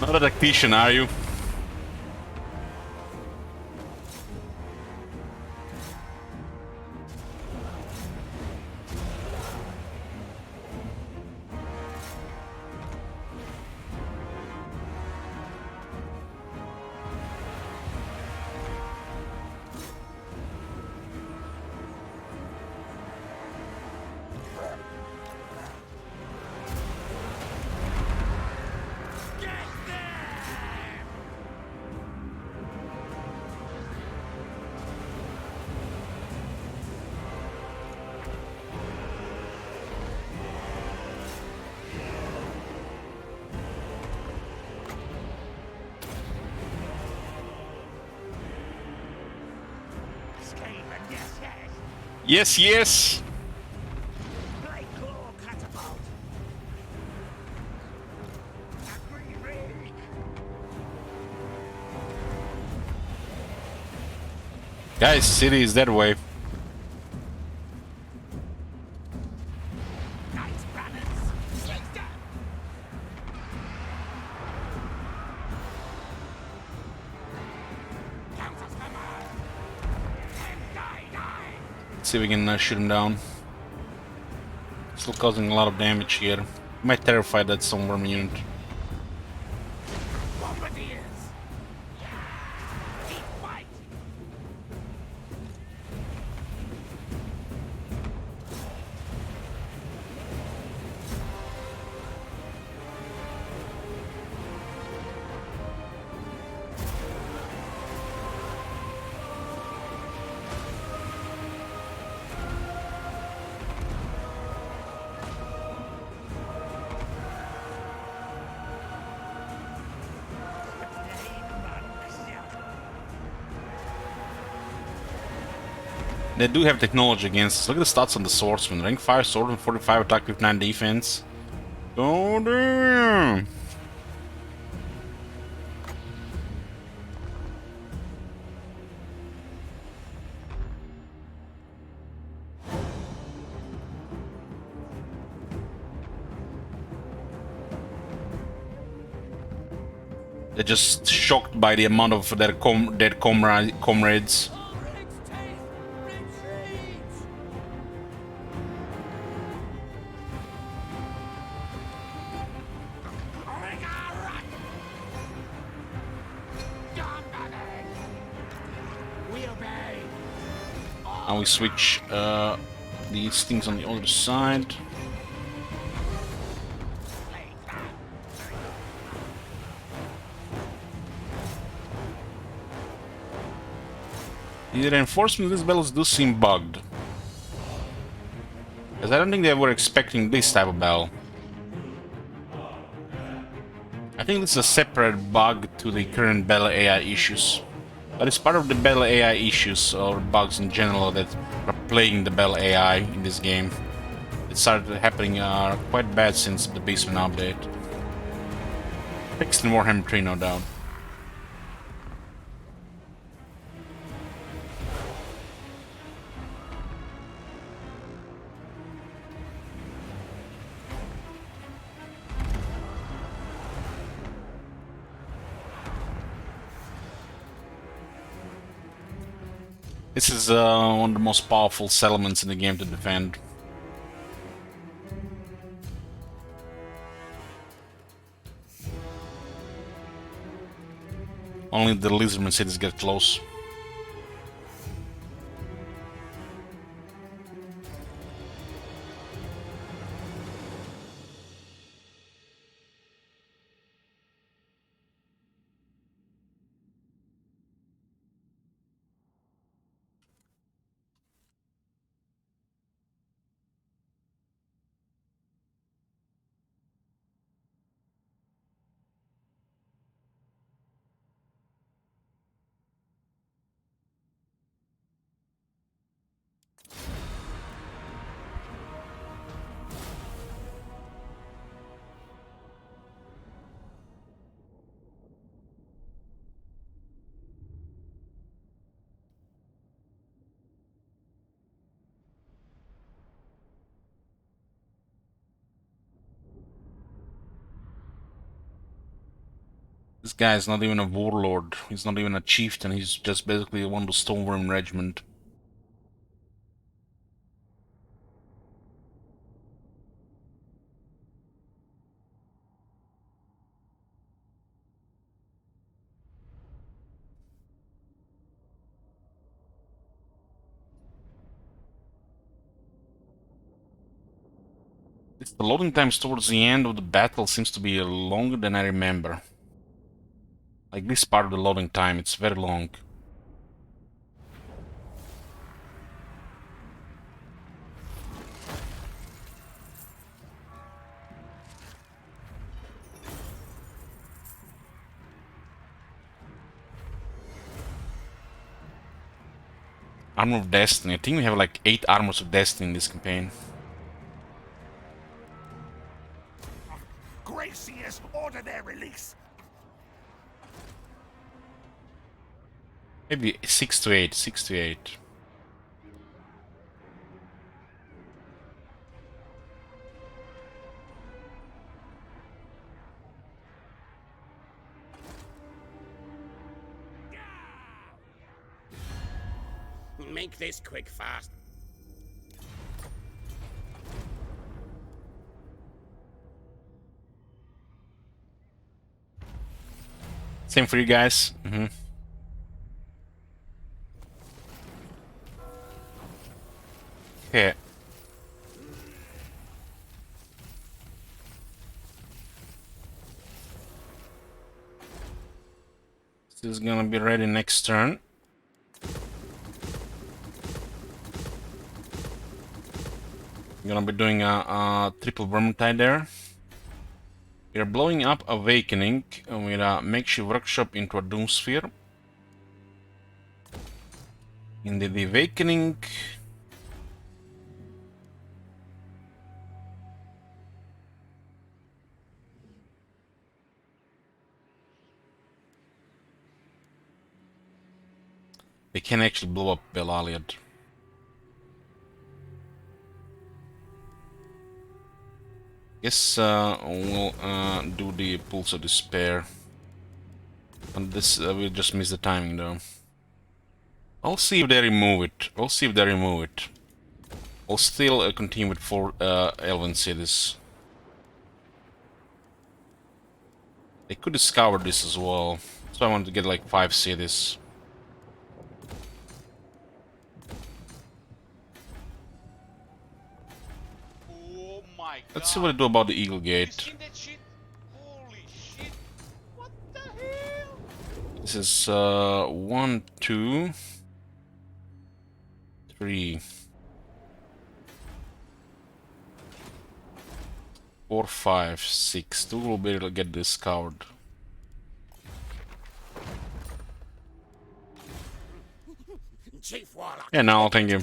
Not a tactician, are you? Yes, yes! Blade Claw Catapult! Agree. Guys, city is that way. Nice balance! Slice down! Counters hammer! And die! See if we can shoot him down. Still causing a lot of damage here. Might terrify that Stormworm unit. Bombardiers! They do have technology against us. Look at the stats on the swordsman. Rank 5 swordsman, 45 attack, 59 defense. Oh damn! They're just shocked by the amount of their dead comrades. And we switch these things on the other side. The reinforcements of these battles do seem bugged. Because I don't think they were expecting this type of battle. I think this is a separate bug to the current battle AI issues. But it's part of the battle AI issues, or bugs in general, that are plaguing the battle AI in this game. It started happening quite bad since the basement update. Fixed in Warhammer 3, no doubt. This is one of the most powerful settlements in the game to defend. Only the lizardman cities get close. This guy is not even a warlord, he's not even a chieftain, he's just basically one of the Stoneworm Regiment. The loading times towards the end of the battle seems to be longer than I remember. Like this part of the loading time, it's very long. Armor of Destiny. I think we have like 8 Armors of Destiny in this campaign. Gracious, order their release. Maybe 6 to 8, 6 to 8. Make this quick fast. Same for you guys. Okay. This is gonna be ready next turn. I'm gonna be doing a triple Vermintide there. We are blowing up Awakening with a makeshift workshop into a Doomsphere. In the Awakening. They can actually blow up Belaliad. Guess we'll do the Pulse of Despair. And this we'll just miss the timing though. I'll see if they remove it. I'll see if they remove it. I'll still continue with 4 Elven cities. They could discover this as well. So I want to get like 5 cities. Oh my god. Let's see what they do about the Eagle Have you Gate. seen that shit? Holy shit. What the hell? This is 1, 2, 3, 4, 5, 6. 2 will be able to get discovered. Chief Warlock. Yeah, no, thank you.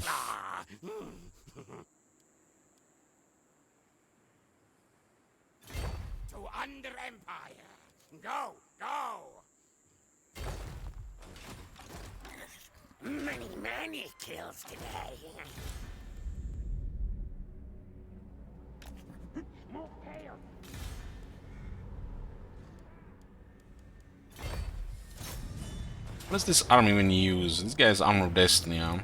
To Under Empire. Go, go. Many kills today. More chaos. What's this army when you use? This guy's Armor of Destiny, huh?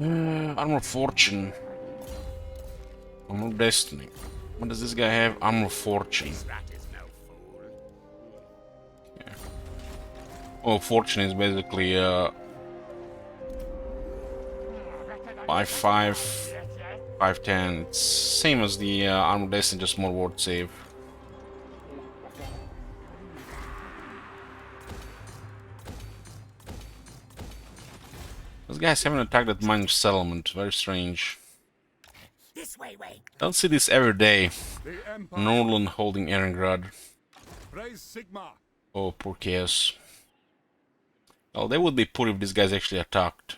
Armor of Fortune. Armor of Destiny. What does this guy have? Armor of Fortune. Rat is no fool. Oh, Fortune is basically 5/5, 5/10. It's same as the Armor of Destiny, just more ward save. Those guys haven't attacked that minor settlement. Very strange. This way, way. Don't see this every day. The Empire. Norland holding Erengrad. Praise Sigma. Oh, poor Chaos. Well, they would be poor if these guys actually attacked.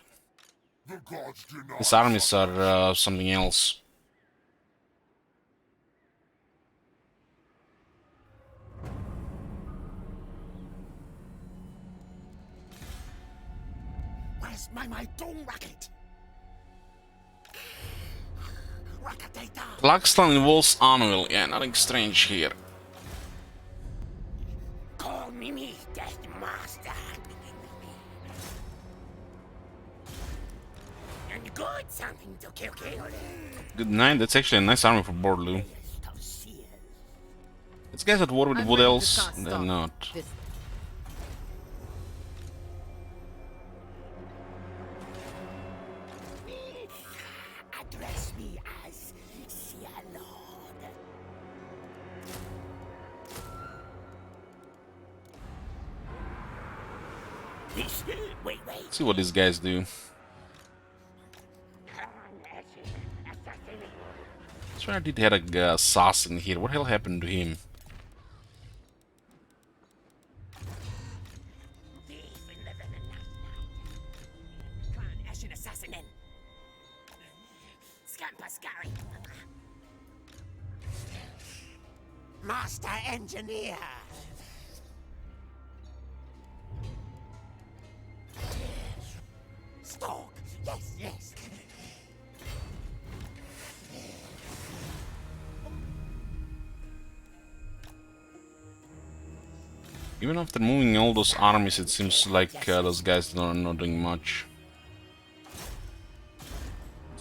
The gods deny These armies are something else. Where's my dome rocket? Rocket data. Laxton involves Anvil. Yeah, nothing strange here. Call me Death Master. And good something to kill. Good night. That's actually a nice army for Borlu. These guys at war with I'm Wood ready to Elves? cast They're off not. this- Address me as Sia Lord. Wait. See what these guys do. I swear I did have a assassin here. What the hell happened to him? Master Engineer. Stalk. Yes. Even after moving all those armies, it seems like those guys are not doing much.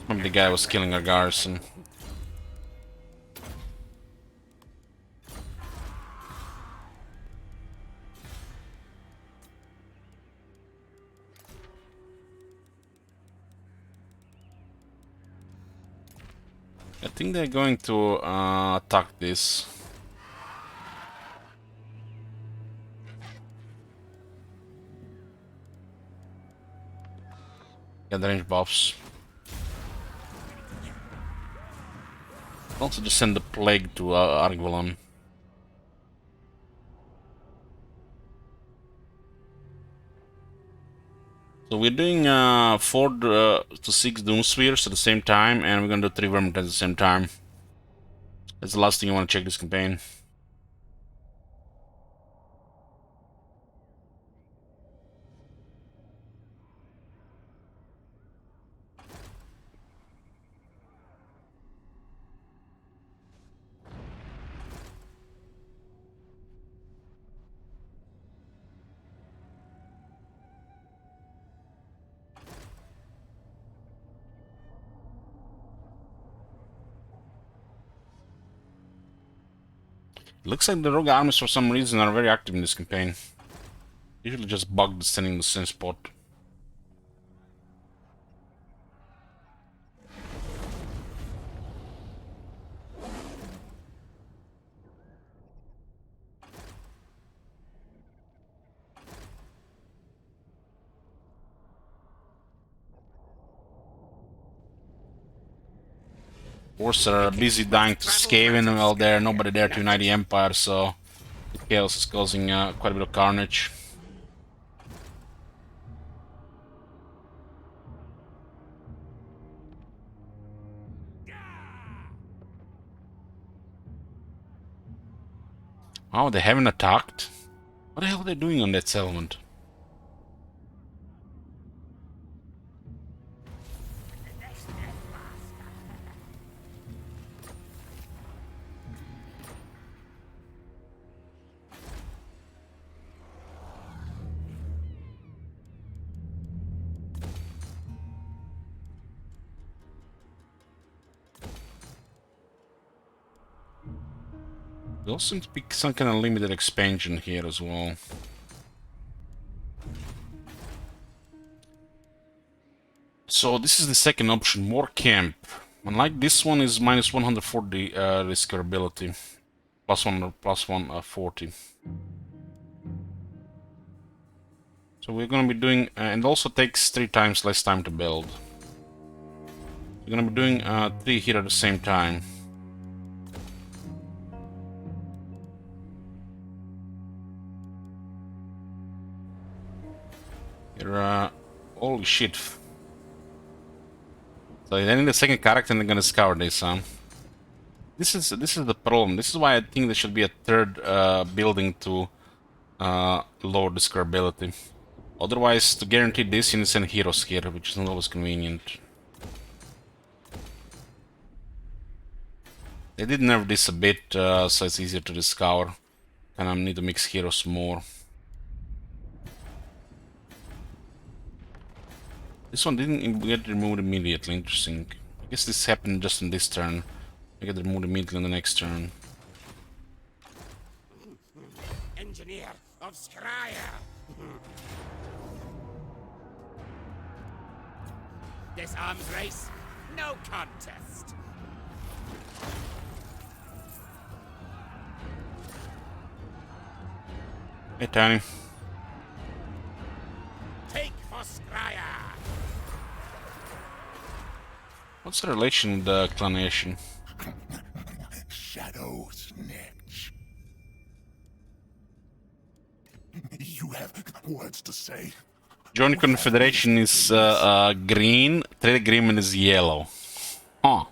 Maybe the guy was killing our garrison. I think they're going to attack this. Get the range buffs. Also just send the plague to Argvalon. So we're doing 4 to 6 Doom Spheres at the same time, and we're gonna do 3 Vermintide at the same time. That's the last thing you want to check this campaign. Looks like the rogue armies for some reason are very active in this campaign. Usually just bugged standing in the same spot. Forces are busy dying to Skaven, and well, there nobody there to unite the Empire, so the chaos is causing quite a bit of carnage. Oh, they haven't attacked? What the hell are they doing on that settlement? There also seems to be some kind of limited expansion here as well. So this is the second option, more camp. Unlike this one is minus 140 risk ability. Plus 140. So we're gonna be doing, and also takes 3 times less time to build. We're gonna be doing 3 here at the same time. Here, holy shit. So then in the second character they're gonna scour this, huh? This is the problem. This is why I think there should be a third building to lower the scarability. Otherwise, to guarantee this, you need to send heroes here, which is not always convenient. They did nerf this a bit, so it's easier to discover. And I need to mix heroes more. This one didn't get removed immediately, interesting. I guess this happened just in this turn. I get removed immediately on the next turn. Engineer of Skryre. This arms race, no contest. Hey, Tiny. Take for Skryre. What's the relation with the clanation? Shadows next. You have words to say. Join Confederation is green, trade agreement is yellow. Huh.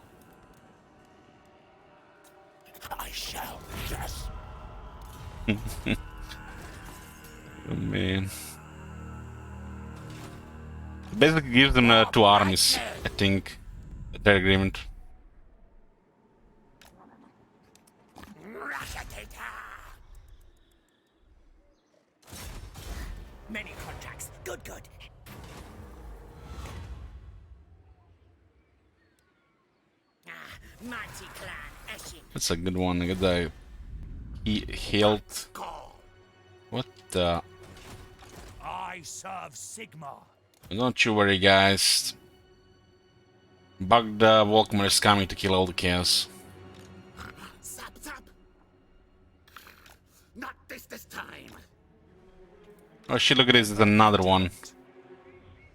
I shall, yes. Oh, man. It basically gives them 2 armies, I think. Trade agreement. Many contracts. Good. Mighty clan Eshin. That's a good one. I get the health. What the? I serve Sigma. Don't you worry, guys. Bugged Volkmar is coming to kill all the chaos. Zap. Not this time. Oh shit, look at this, there's another one.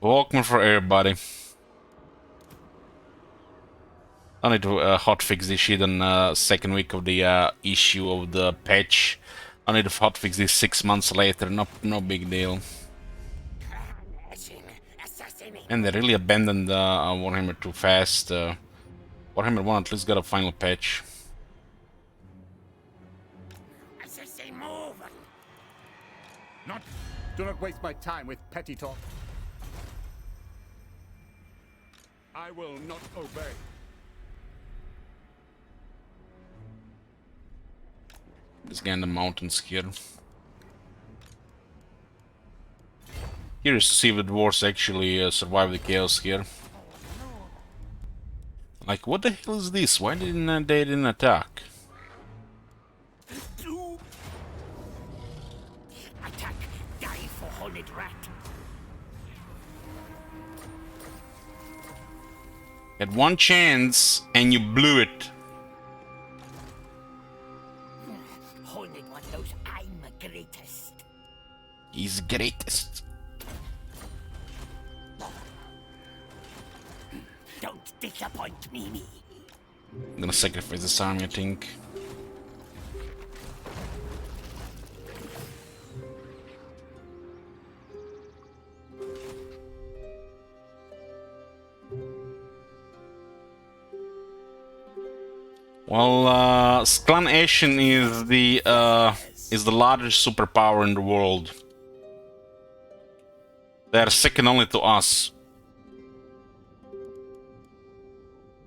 Volkmar for everybody. I need to hotfix this shit on second week of the issue of the patch. I need to hotfix this 6 months later, no big deal. Eshin And they really abandoned Warhammer too fast. Warhammer 1 at least got a final patch. I say move. Not. Do not waste my time with petty talk. I will not obey. This guy in the mountains here. Curious to see if the dwarves actually survive the chaos here. Like, what the hell is this? Why didn't they didn't attack? Attack. Die for horned rat. Had one chance and you blew it. Horned one knows I'm greatest. He's greatest. Don't disappoint me. I'm gonna sacrifice this army, I think. Well, Clan Ashen is the largest superpower in the world. They are second only to us.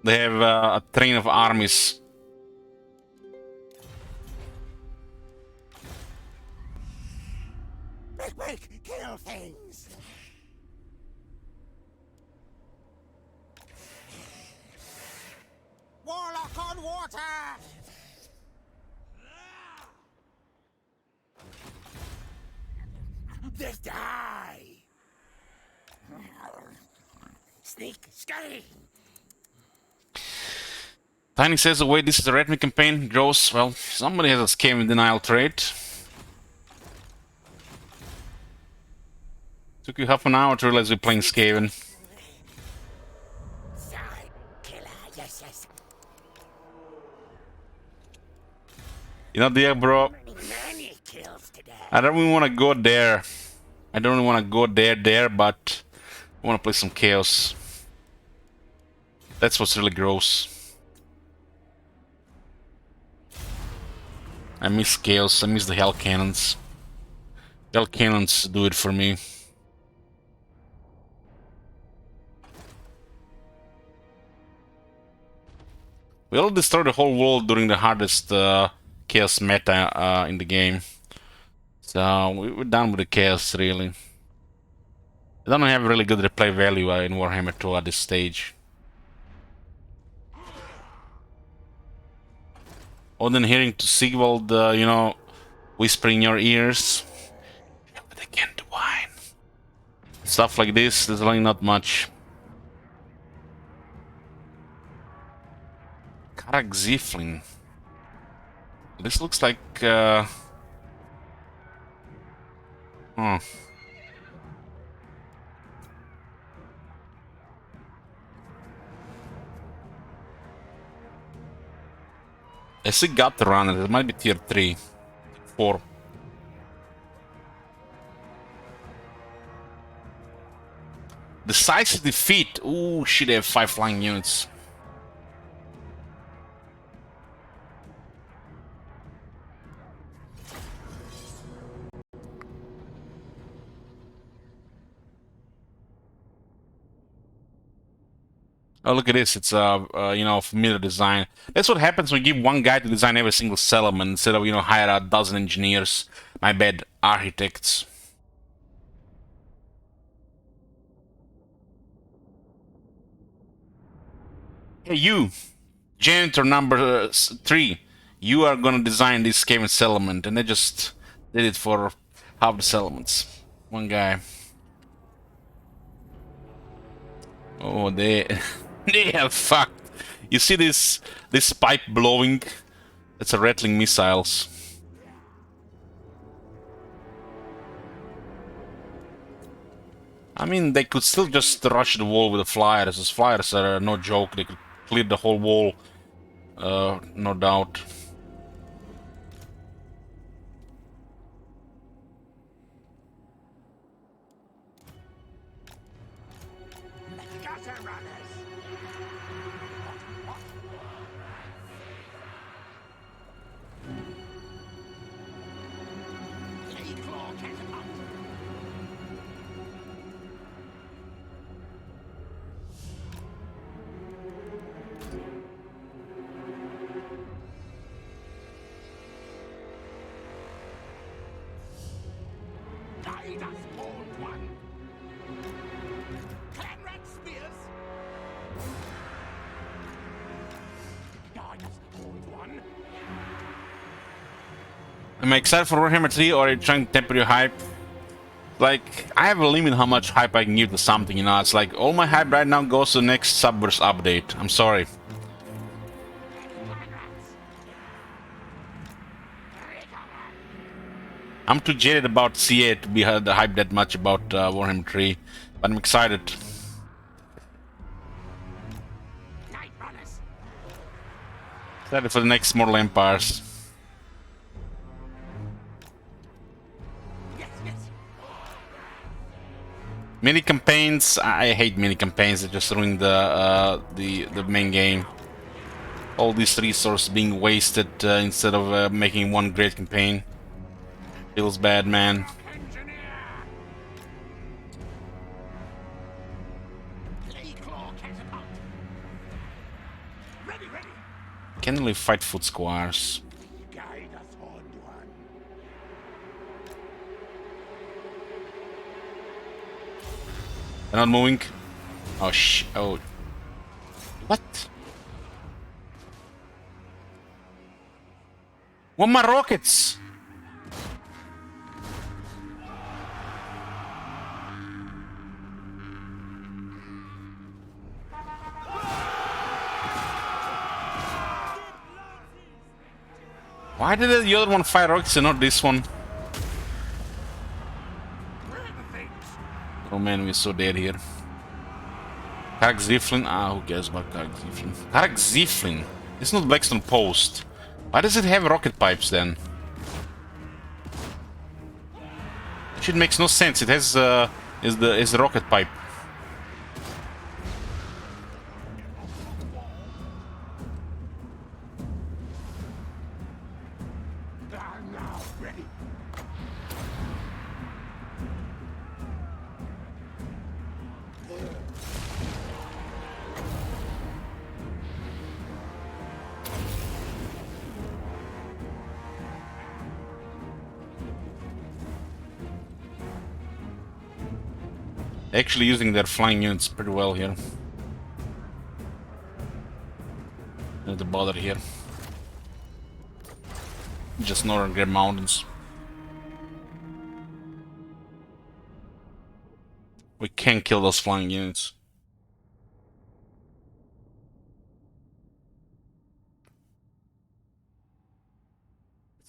They have a train of armies. Quick, kill things. Warlock on water. Just die. Sneak, scurry. Tiny says the way this is a Redmi campaign grows, well, somebody has a scam in denial trait. Took you half an hour to realize we're playing Skaven. Side killer, yes. You know, dear bro, Many kills today. I don't even want to go there. I don't really want to go there, but I want to play some Chaos. That's what's really gross. I miss Chaos, I miss the Hell Cannons. Hell Cannons do it for me. We all destroyed the whole world during the hardest Chaos meta in the game. So we're done with the Chaos, really. I don't have really good replay value in Warhammer 2 at this stage. Other than hearing to Sigvald, you know, whisper in your ears. But I can't whine. Stuff like this, there's really not much. Karak Ziflin. This looks like... Oh. I see got the runner, it might be tier 3, 4. Decisive defeat. Ooh, shit, they have 5 flying units. Oh, look at this. It's you know, familiar design. That's what happens when you give one guy to design every single settlement instead of, you know, hire a dozen engineers. My bad, architects. Hey, you, janitor number 3. You are gonna design this Skaven settlement, and they just did it for half the settlements. One guy. Oh, they they have fucked. You see this pipe blowing? That's a rattling missiles. I mean, they could still just rush the wall with the flyers. Those flyers are no joke. They could clear the whole wall, no doubt. Am I excited for Warhammer 3 or are you trying to temper your hype? Like, I have a limit how much hype I can give to something, you know? It's like, all my hype right now goes to the next Subverse update. I'm sorry. I'm too jaded about CA to be hyped that much about Warhammer 3, but I'm excited. Excited for the next Mortal Empires. Mini campaigns, I hate mini campaigns. They just ruin the main game. All these resources being wasted instead of making one great campaign. Feels bad, man. Can't really fight foot squires. They're not moving. Oh oh. What? What my rockets? Why did the other one fire rockets and not this one? Oh man, we're so dead here. Karak Ziflin? Ah, who cares about Karak Ziflin? Karak Ziflin? It's not Blackstone Post. Why does it have rocket pipes then? Shit makes no sense. It has is the rocket pipe. Actually using their flying units pretty well here. Not to bother here. Just Northern Grey Mountains. We can kill those flying units.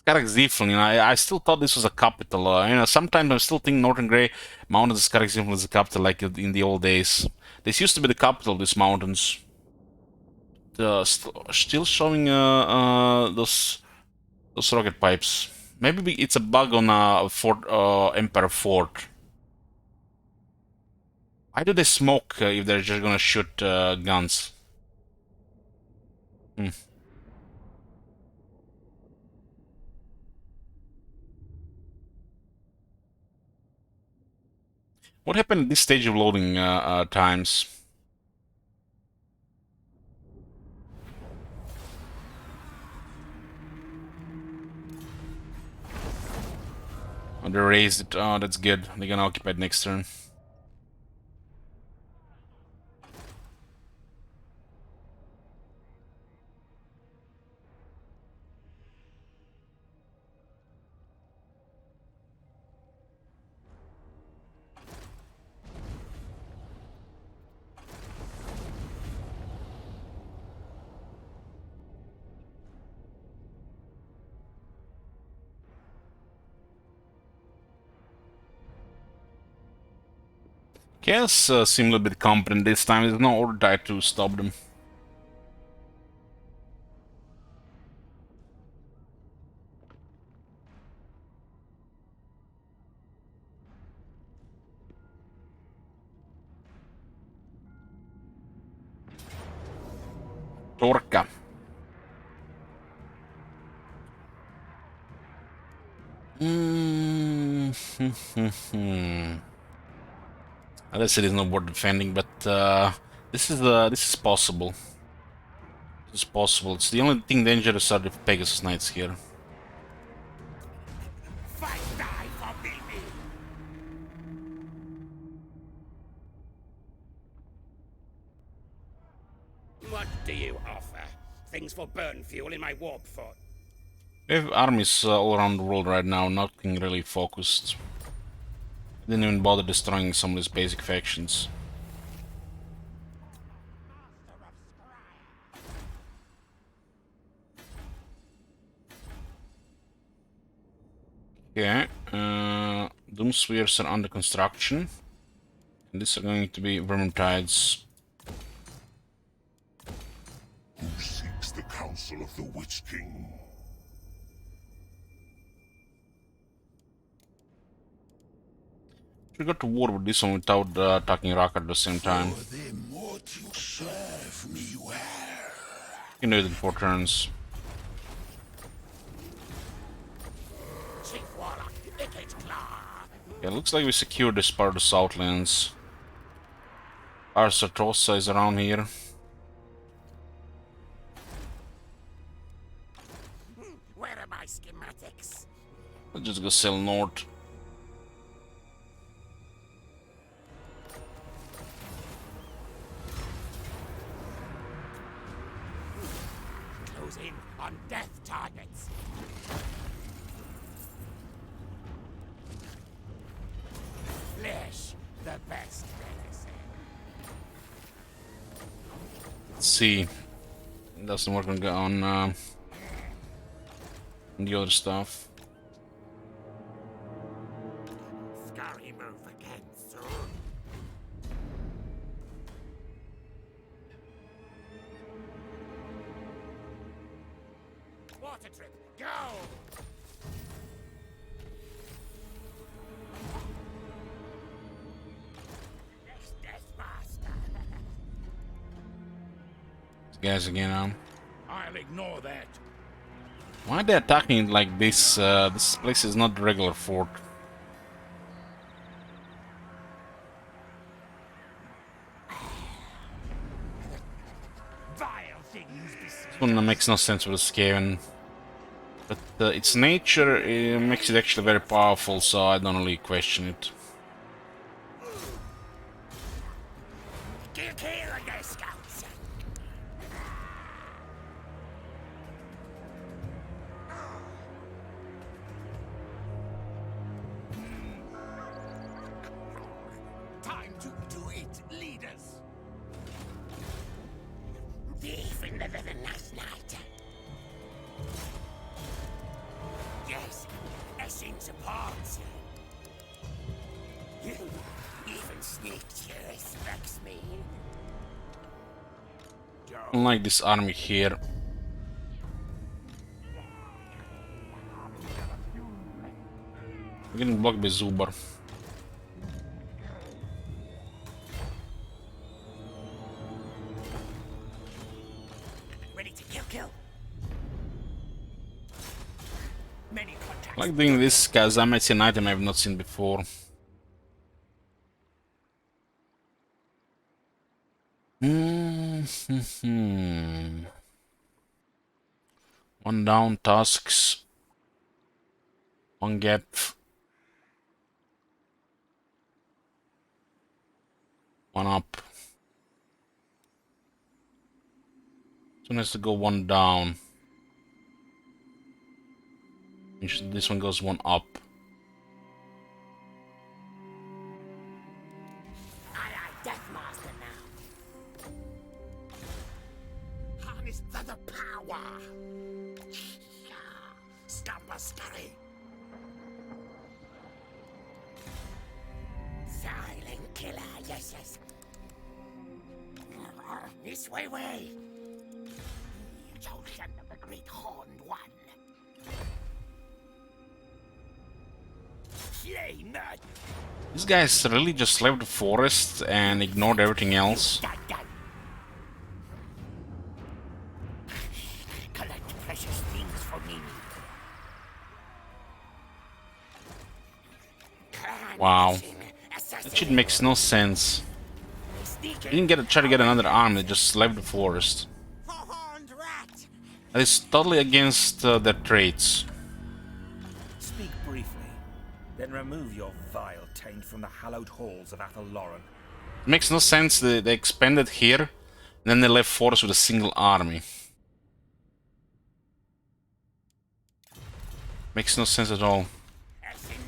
Karak Ziflin, you know, I still thought this was a capital. You know, sometimes I still think Northern Grey Mountains, Karak Ziflin is a capital, like in the old days. This used to be the capital of these mountains. Still showing those rocket pipes. Maybe it's a bug on Empire Fort. Why do they smoke if they're just gonna shoot guns? Hmm. What happened at this stage of loading times? Oh, they raised it. Oh, that's good. They're gonna occupy it next turn. Chaos seem a little bit competent this time. There's no order die to stop them. Torka. Other city is not worth defending, but this is possible. This is possible. It's the only thing dangerous are the Pegasus Knights here. Fight die for me. What do you offer? Things for burn fuel in my warp fort. We have armies all around the world right now, nothing really focused. Didn't even bother destroying some of these basic factions. Okay, Doom Spheres are under construction. And these are going to be Vermintides. Who seeks the counsel of the Witch King? Should go to war with this one without attacking Rock at the same time. For them what you serve me well. You can do it in 4 turns. Yeah, looks like we secured this part of the Southlands. Our Sartosa is around here. Where are my schematics? Let's just go sail north. Close in on death targets. Flesh, the best medicine. Let's see. It doesn't work on the other stuff. Skryre move again soon. Water trip, go! Next death master. These guys again. I'll ignore that. Why are they attacking like this? This place is not a regular fort. Vile things This one makes no sense with the Skaven. But its nature makes it actually very powerful, so I don't really question it. Kill their scouts. Time to do it, leaders. Even better than last night. Yes, Essing supports you. Even Sneak respects me. Unlike this army here. We're getting blocked by Zubar. Ready to kill. Many contacts. I like doing this because I might see an item I've not seen before. One down, tasks. One gap. One up. This one has to go one down. This one goes one up. Deathmaster now. Harness the power. Scamper Skryre. Silent killer, yes. This way. Chosen of the great horned one. These guys really just left the forest and ignored everything else. Collect precious things for me. Wow. That shit makes no sense. They didn't try to get another arm, they just left the forest. That is totally against their traits. Speak briefly, then remove your vile taint from the hallowed halls of Athel Lauren. It makes no sense that they expanded here, and then they left forest with a single army. Makes no sense at all.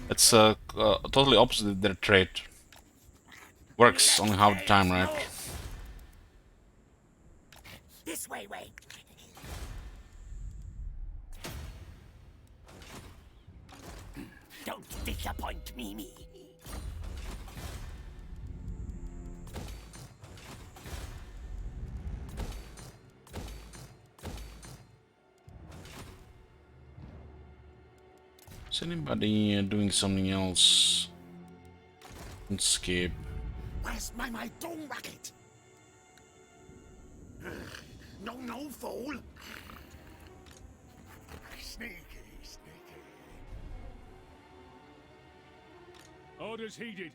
It's totally opposite of their trait. Works only half the time, right? This way. Don't disappoint Mimi. Is anybody doing something else? Escape. Where's my doom racket? No, fool. Sneaky. Orders heeded.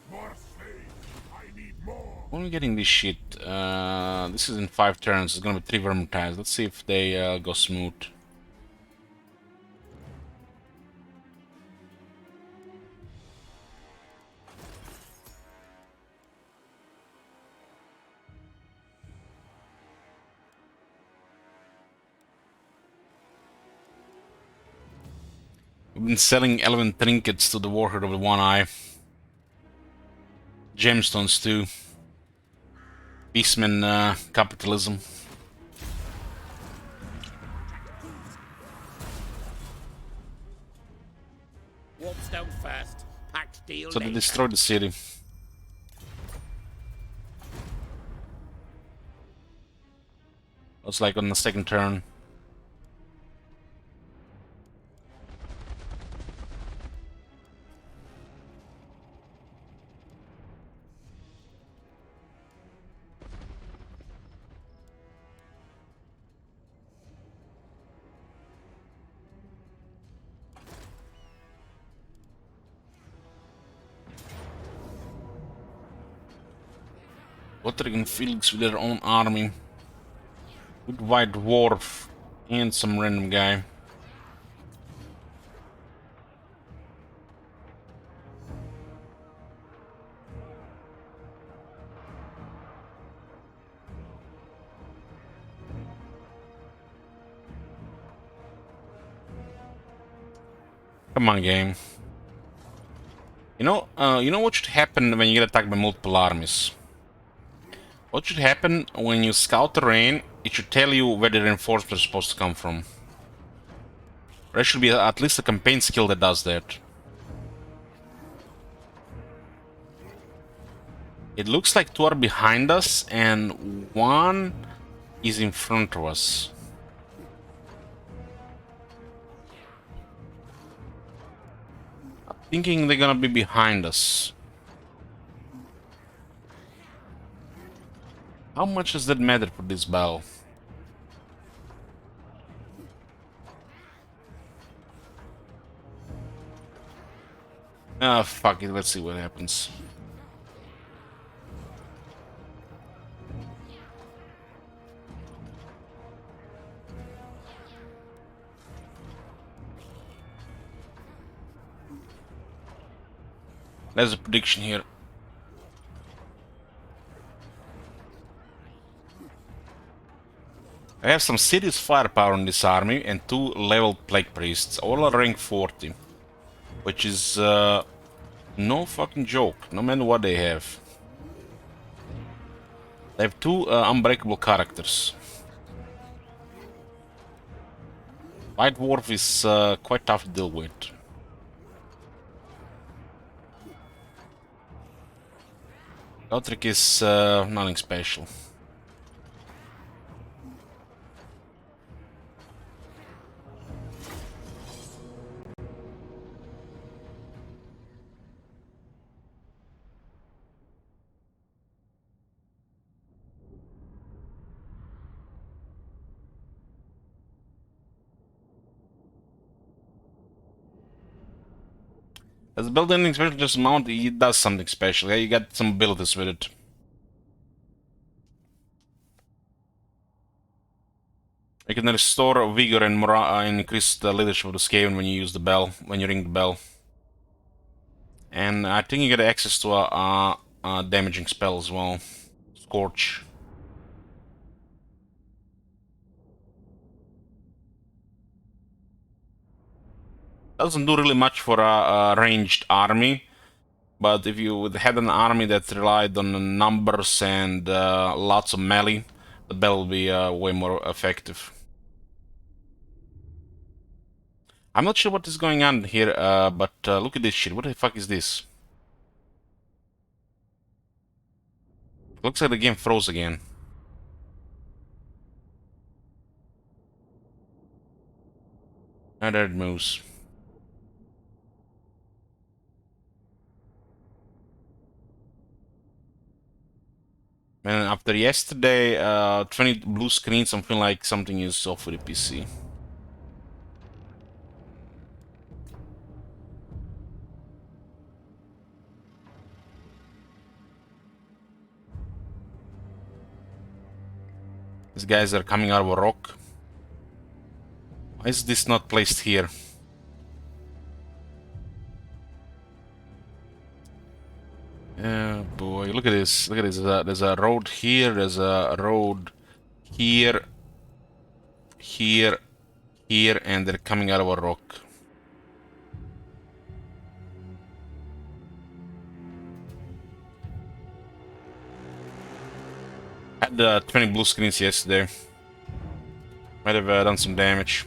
More slaves. I need more. When are we getting this shit? This is in 5 turns. It's gonna be 3 Vermintide. Let's see if they go smooth. We've been selling elven trinkets to the warhead of the One Eye. Gemstones too. Beastman capitalism. Warpstone first. Packed deal So they later. destroyed the city. That's like on the second turn. Watering fields with their own army. With White Dwarf and some random guy. Come on, game. You know what should happen when you get attacked by multiple armies? What should happen when you scout terrain? It should tell you where the reinforcements are supposed to come from. There should be at least a campaign skill that does that. It looks like 2 are behind us and 1 is in front of us. I'm thinking they're gonna be behind us. How much does that matter for this battle? Ah, fuck it, let's see what happens. There's a prediction here. I have some serious firepower in this army and 2 level plague priests, all are rank 40. Which is no fucking joke, no matter what they have. They have 2 unbreakable characters. White Dwarf is quite tough to deal with. Gotrek is nothing special. As a build anything special, just mount, it does something special. Yeah, you got some abilities with it. You can restore vigor and morale and increase the leadership of the Skaven when you use the bell, when you ring the bell. And I think you get access to a damaging spell as well. Scorch. Doesn't do really much for a ranged army, but if you would had an army that relied on numbers and lots of melee, the bell will be way more effective. I'm not sure what is going on here, but look at this shit. What the fuck is this? Looks like the game froze again. And there it moves. And after yesterday, 20 blue screens, I'm feeling like something is off with the PC. These guys are coming out of a rock. Why is this not placed here? Boy, look at this. Look at this. There's a road here. There's a road here, here, here, and they're coming out of a rock. Had 20 blue screens yesterday. Might have done some damage.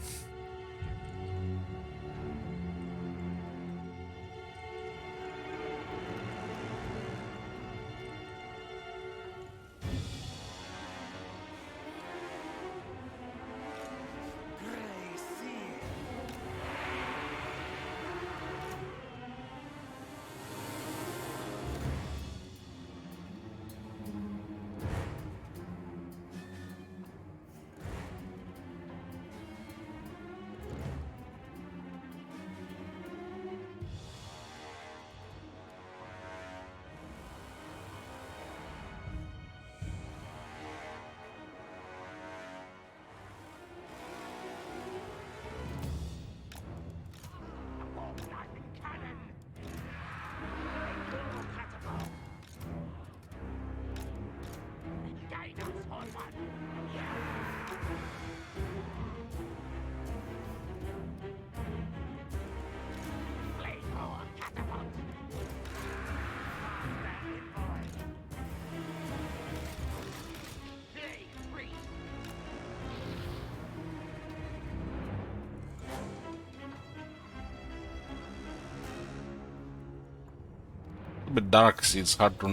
A bit dark, see, it's hard to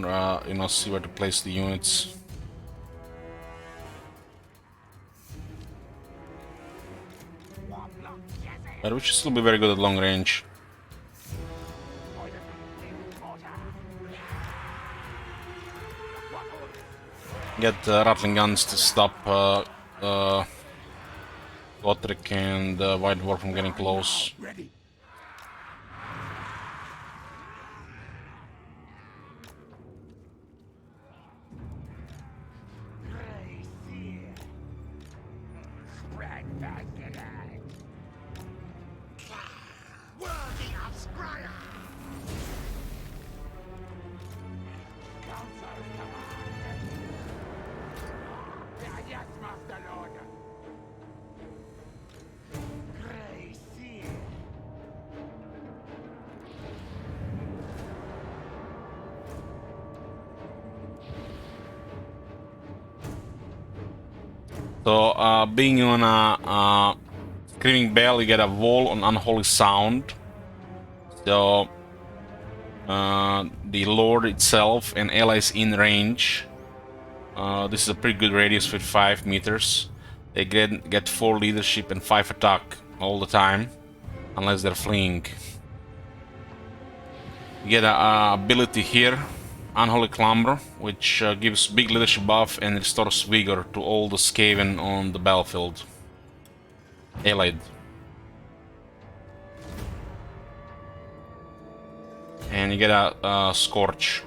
you know, see where to place the units. But we should still be very good at long range. Get rattling guns to stop Gotrek and White Dwarf from getting close. Ready. Worthy of Skryre! Yes, Master Lord. Gracie. So, being on a Screaming Bell, you get a wall on Unholy Sound. So, the Lord itself and allies in range. This is a pretty good radius, 55 meters. They get 4 leadership and 5 attack all the time, unless they're fleeing. You get a ability here, Unholy Clamber, which gives big leadership buff and restores vigor to all the Skaven on the battlefield. Allied. And you get a Scorch.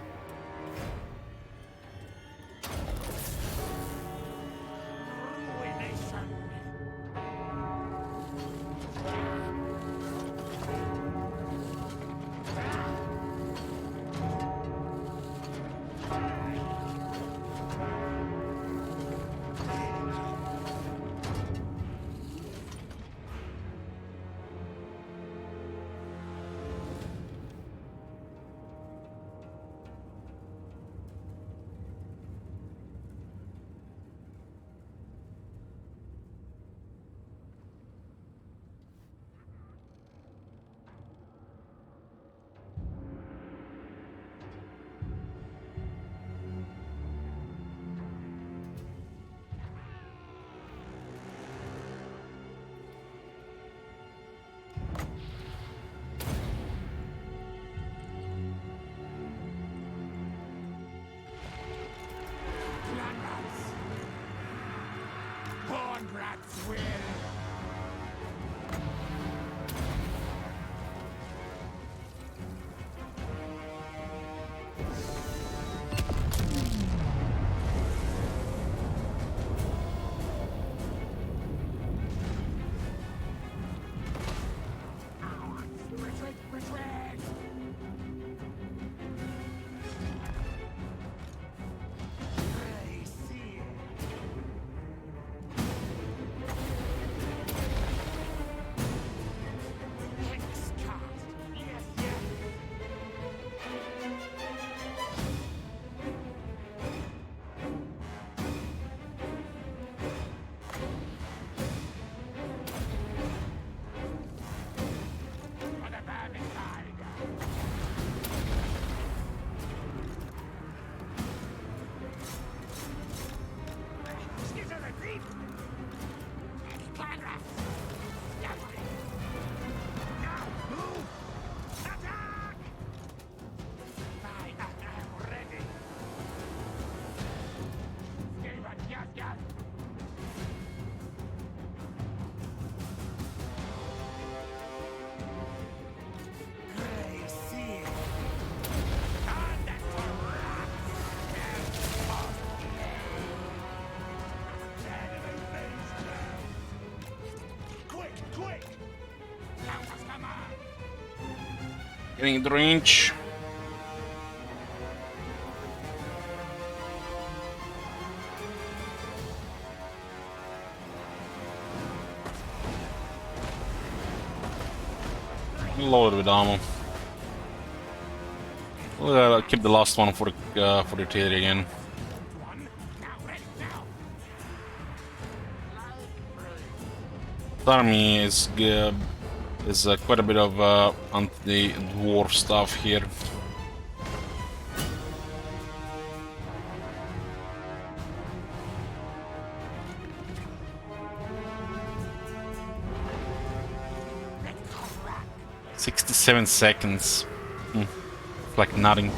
Getting the range. Loaded with ammo. We'll keep the last one for the artillery again. The army is quite a bit of anti-dwarf stuff here. "67 seconds. Like nothing."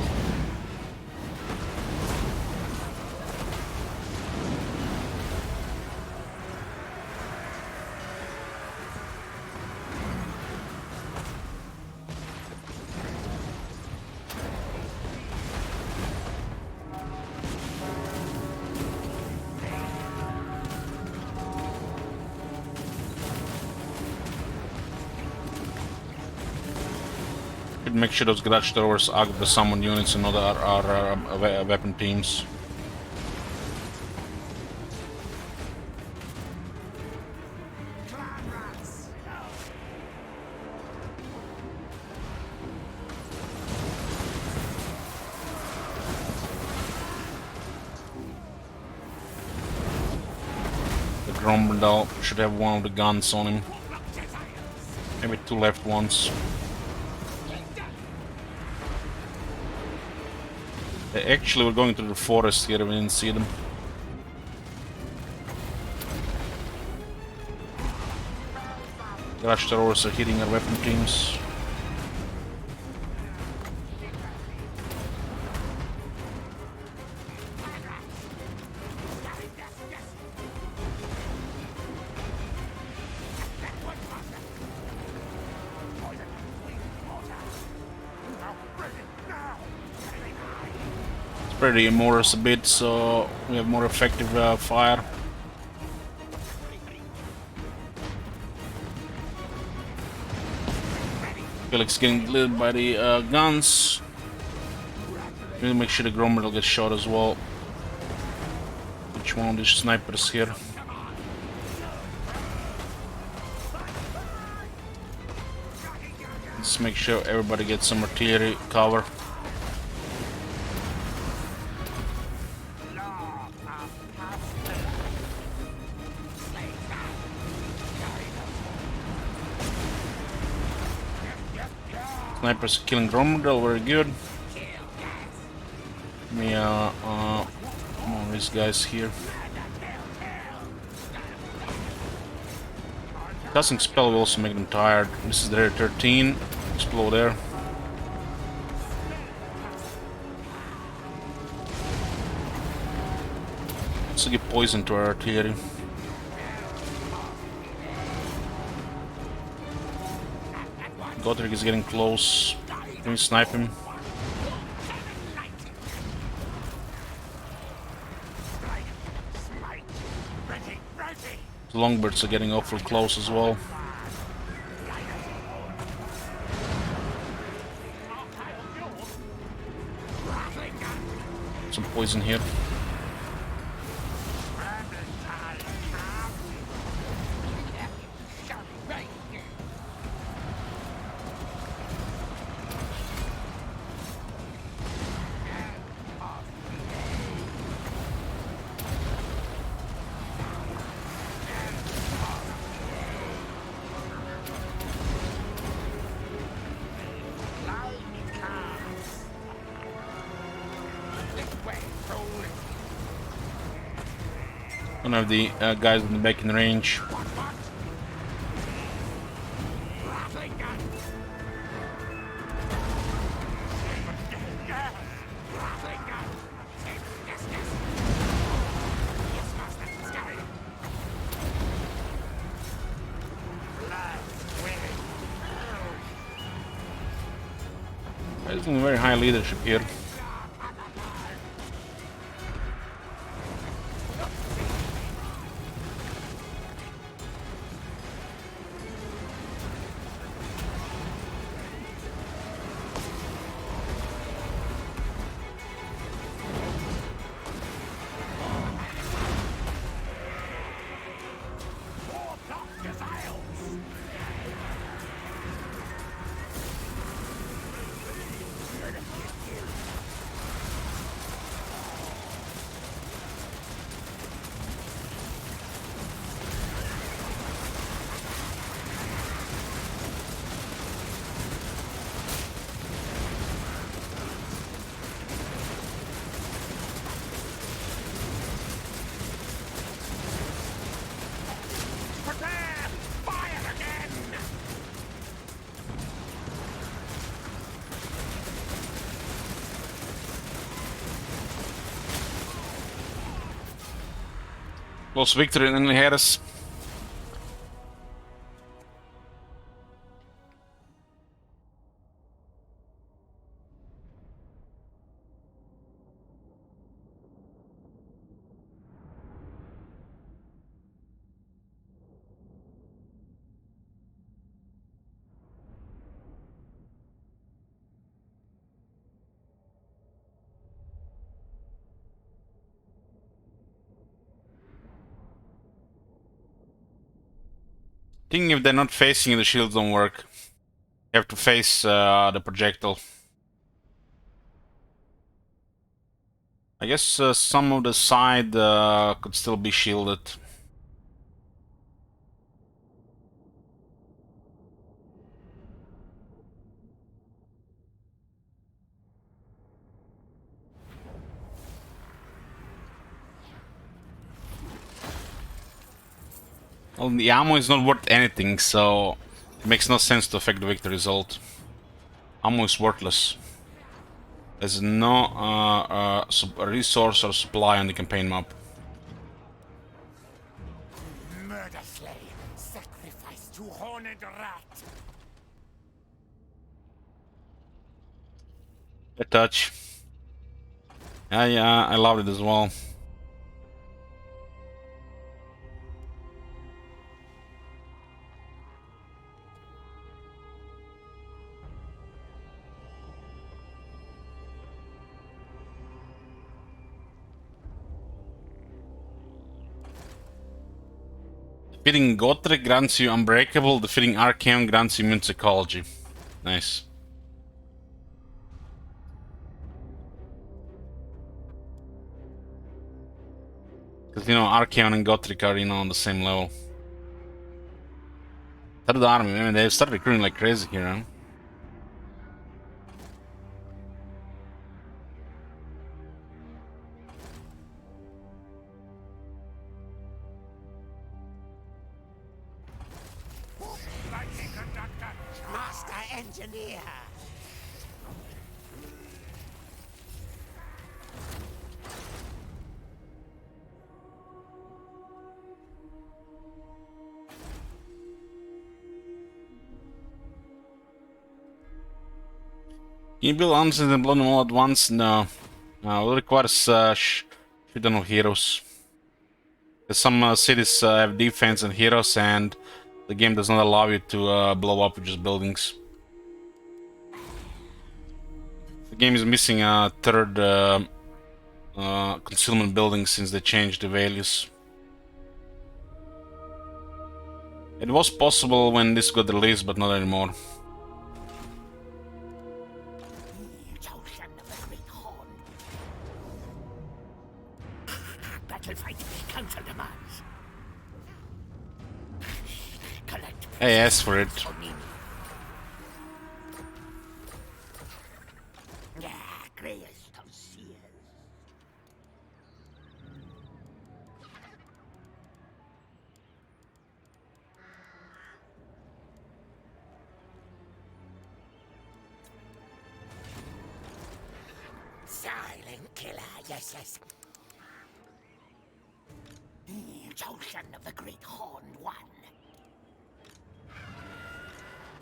Make sure those garage throwers are the summoned units and not our weapon teams. The Grombrandal should have one of the guns on him. Maybe two left ones. Actually, we're going through the forest here, we didn't see them. Garage throwers are hitting our weapon teams. Pretty more us a bit, so we have more effective fire. Felix getting lit by the guns. We'll make sure the Grommer will get shot as well. Which one of these snipers here? Let's make sure everybody gets some artillery cover. Snipers killing Gromdel, very good. Me, more of these guys here. Casting spell will also make them tired. This is their 13. Explode there. Also give poison to our artillery. Godric is getting close. Can we snipe him? The Longbirds are getting awful close as well. Some poison here. One of the guys in the back in range. There's some very high leadership here. Lost victory in Harris. I think if they're not facing you, the shields don't work. You have to face the projectile. I guess some of the side could still be shielded. Well, the ammo is not worth anything, so it makes no sense to affect the victory result. Ammo is worthless. There's no resource or supply on the campaign map. Murder slay, sacrifice to horned rat. A touch. Yeah, I loved it as well. Defeating Gotrek grants you Unbreakable, defeating Archaeon grants you Immune Psychology. Nice. Because, you know, Archaeon and Gotrek are, you know, on the same level. Third army, I mean, they've started recruiting like crazy here, huh? Master engineer. Can you build honestly and blow them all at once? No. No, it requires shit ton of heroes. Some cities have defense and heroes, and the game does not allow you to blow up with just buildings. The game is missing a third concealment building since they changed the values. It was possible when this got released, but not anymore. Chosen of the Great Horn. Battle fight. Council demands. Collect. Hey, ask for it. Yeah, greatest of seers. Silent killer, yes. Chosen of the Great Horned One.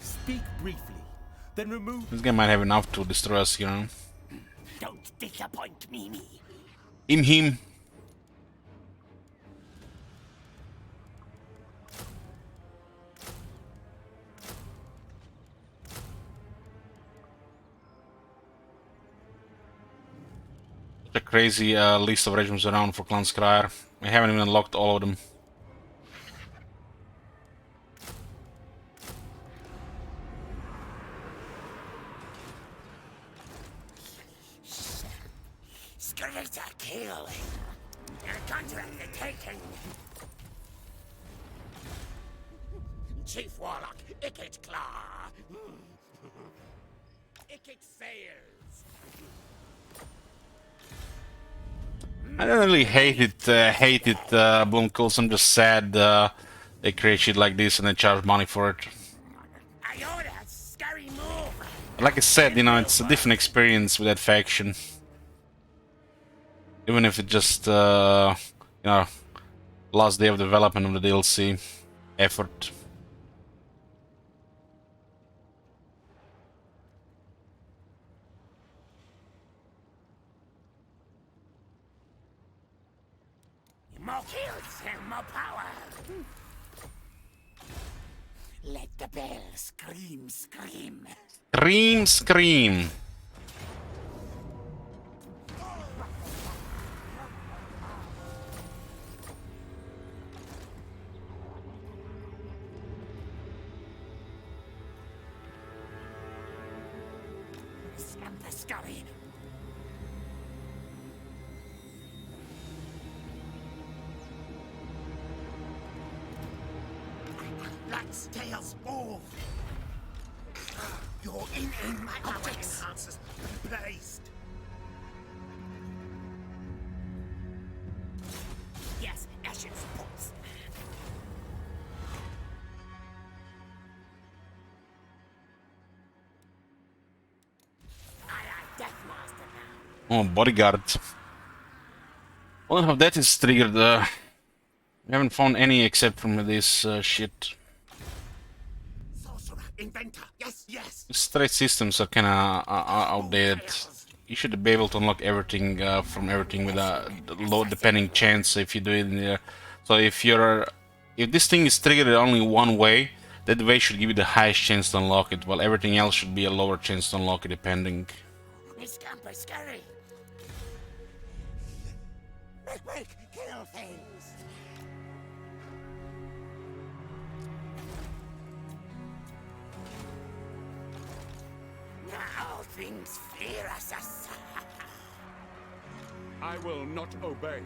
Speak briefly, then remove. This game might have enough to destroy us, you know. Don't disappoint me. Him. Such a crazy list of regimes around for Clan Skryre. I haven't even unlocked all of them. Skryre kill. Contract taken. Chief Warlock, Icket Claw. Icket fails. I don't really hate it, Bloomkills. I'm just sad they create shit like this and they charge money for it. I order scurry move. Like I said, you know, it's a different experience with that faction. Even if it just, you know, last day of development of the DLC effort. More kills and more power. Let the bell scream. Scream! Scam the scurry. Let's tails move. You're in my objects. Enhancers placed. Yes, Ashen supports. I am Deathmaster now. Oh, bodyguard. Wonder how that is triggered. We haven't found any except from this shit. Sorcerer, inventor. Yes. These trade systems are kinda outdated. You should be able to unlock everything from everything with a low depending chance if you do it in there. So if this thing is triggered only one way, that way should give you the highest chance to unlock it, while everything else should be a lower chance to unlock it depending. Miss Camper Scurry. Quick, kill things. Now things fear us. I will not obey.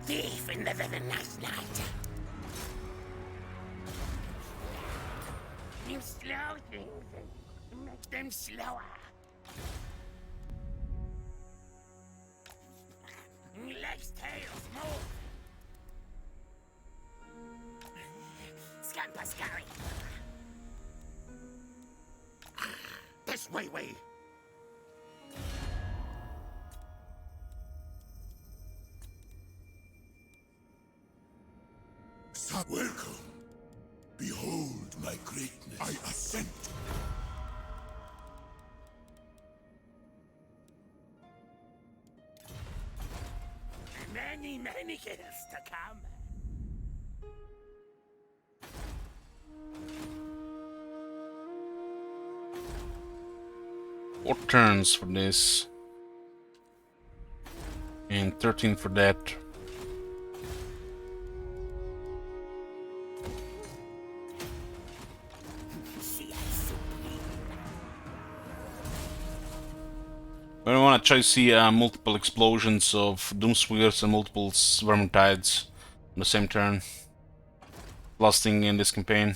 Thief in the villainous night. You slow things and make them slower. Legs, tails, move. Scamper Scurry. This way. Welcome. Behold my greatness. I assent. many kills to come. Four turns for this. And 13 for that. I want to try to see multiple explosions of Doomswingers and multiple Vermintides on the same turn. Last thing in this campaign.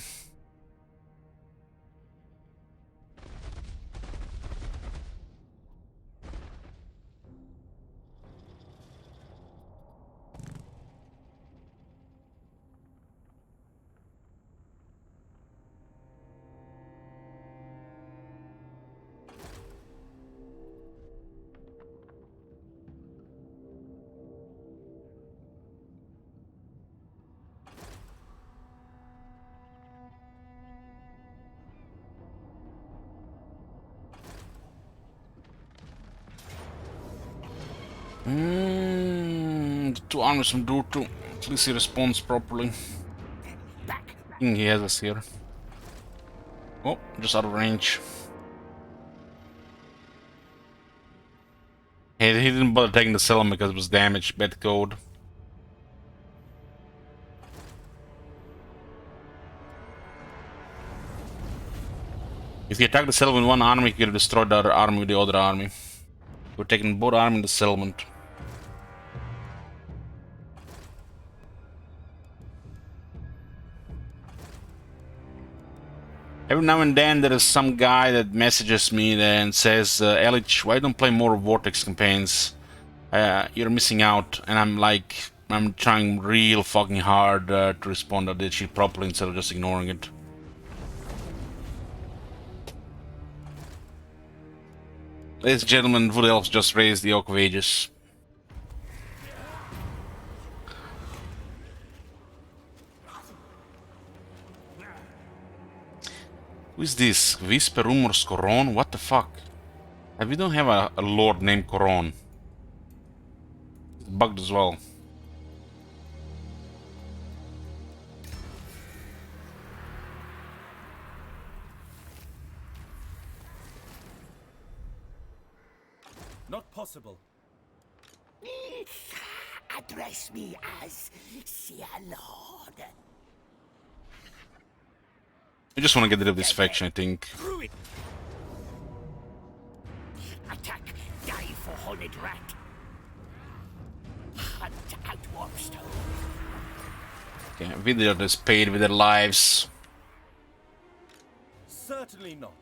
The two armies from Durtu. At least he responds properly. I think he has us here. Oh, just out of range. Hey, he didn't bother taking the settlement because it was damaged. Bad code. If he attacked the settlement with one army, he could have destroyed the other army with the other army. We're taking both army and the settlement. Every now and then there is some guy that messages me and says, Elich, why don't play more Vortex campaigns? You're missing out. And I'm like, I'm trying real fucking hard to respond to this shit properly instead of just ignoring it. Ladies and gentlemen, Wood Elves just raised the Oak of Ages. Who is this? Whisper Rumors Coron? What the fuck? We don't have a lord named Coron. It's bugged as well. Not possible. Address me as Sir Lord. I just want to get rid of this faction, I think. Attack, die for Horned Rat. Hunt out Warpstone. Okay, Vidya is paid with their lives. Certainly not.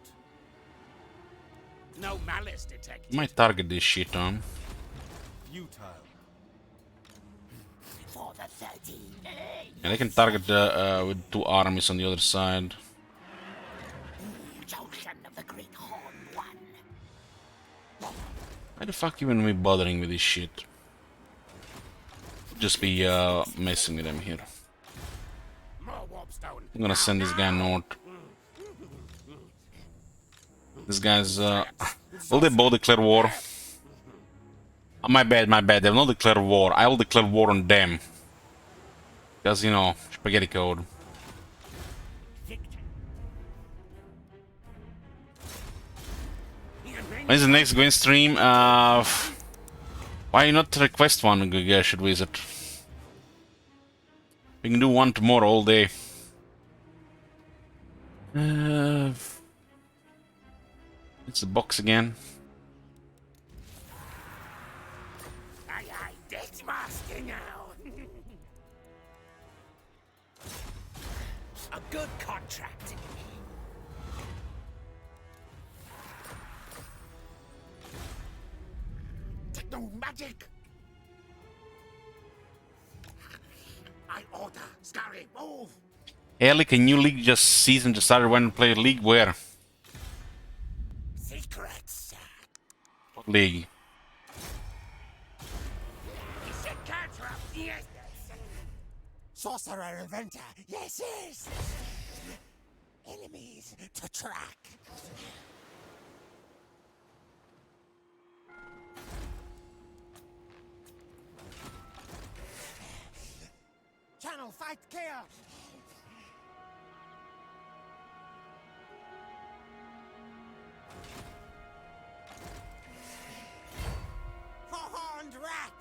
No malice detected. Might target this shit on. Futile. For the 30. And they can target with two armies on the other side. Junction of the Great Horn One. Why the fuck even are we bothering with this shit? Just be messing with them here. More Warpstone. I'm gonna send this guy north. This guy's will they both declare war? My bad, they will not declare war. I will declare war on them. Because, you know, spaghetti code. When is the next Gwyn stream? Why not request one, Should Wizard? We can do one tomorrow all day. It's the box again. Aye, aye, Death Master now. A good contract. Techno magic. I order Skryre, move. Hey, like a new league season just started. When to play a league? Where? Secrets. What league? Yes. Sorcerer Inventor. Yes, yes. Enemies to track. right kill. Horned rat.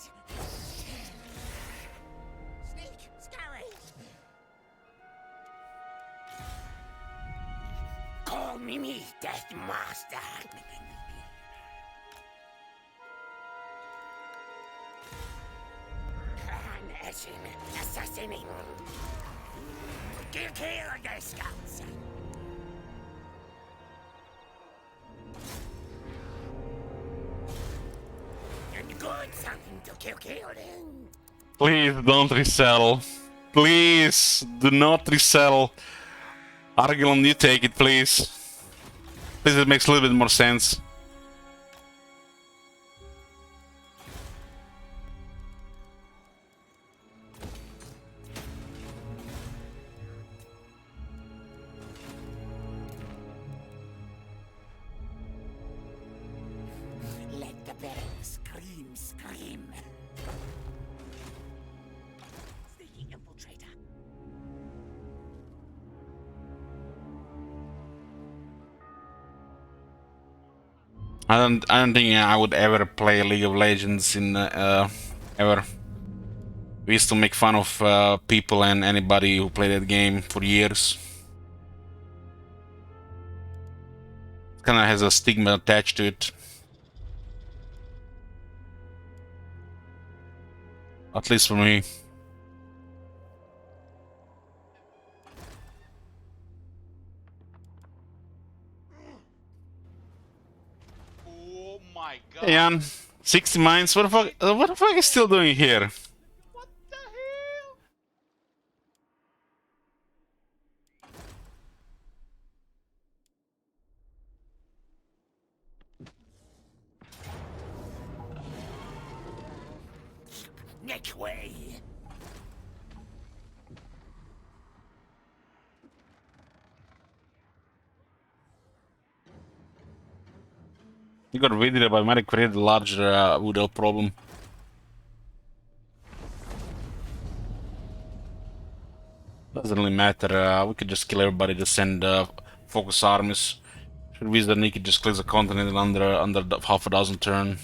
Sneak, Skryre. Call me Death Master. Assassinating. Kill the scouts. And good something to kill them. Please don't resell. Please do not resell. Argilon, you take it, please. Please, it makes a little bit more sense. Let the bear scream. Sneaky infiltrator. I don't think I would ever play League of Legends in ever. We used to make fun of people and anybody who played that game for years. It kind of has a stigma attached to it. At least for me. Oh my god. Hey, Jan, 60 mines. What the fuck is still doing here? What the hell? Next way. You got video, but might have created a larger Udel problem. Doesn't really matter. We could just kill everybody. Just send focus armies. Should Wizard Nikki just clears the continent in under half a dozen turn.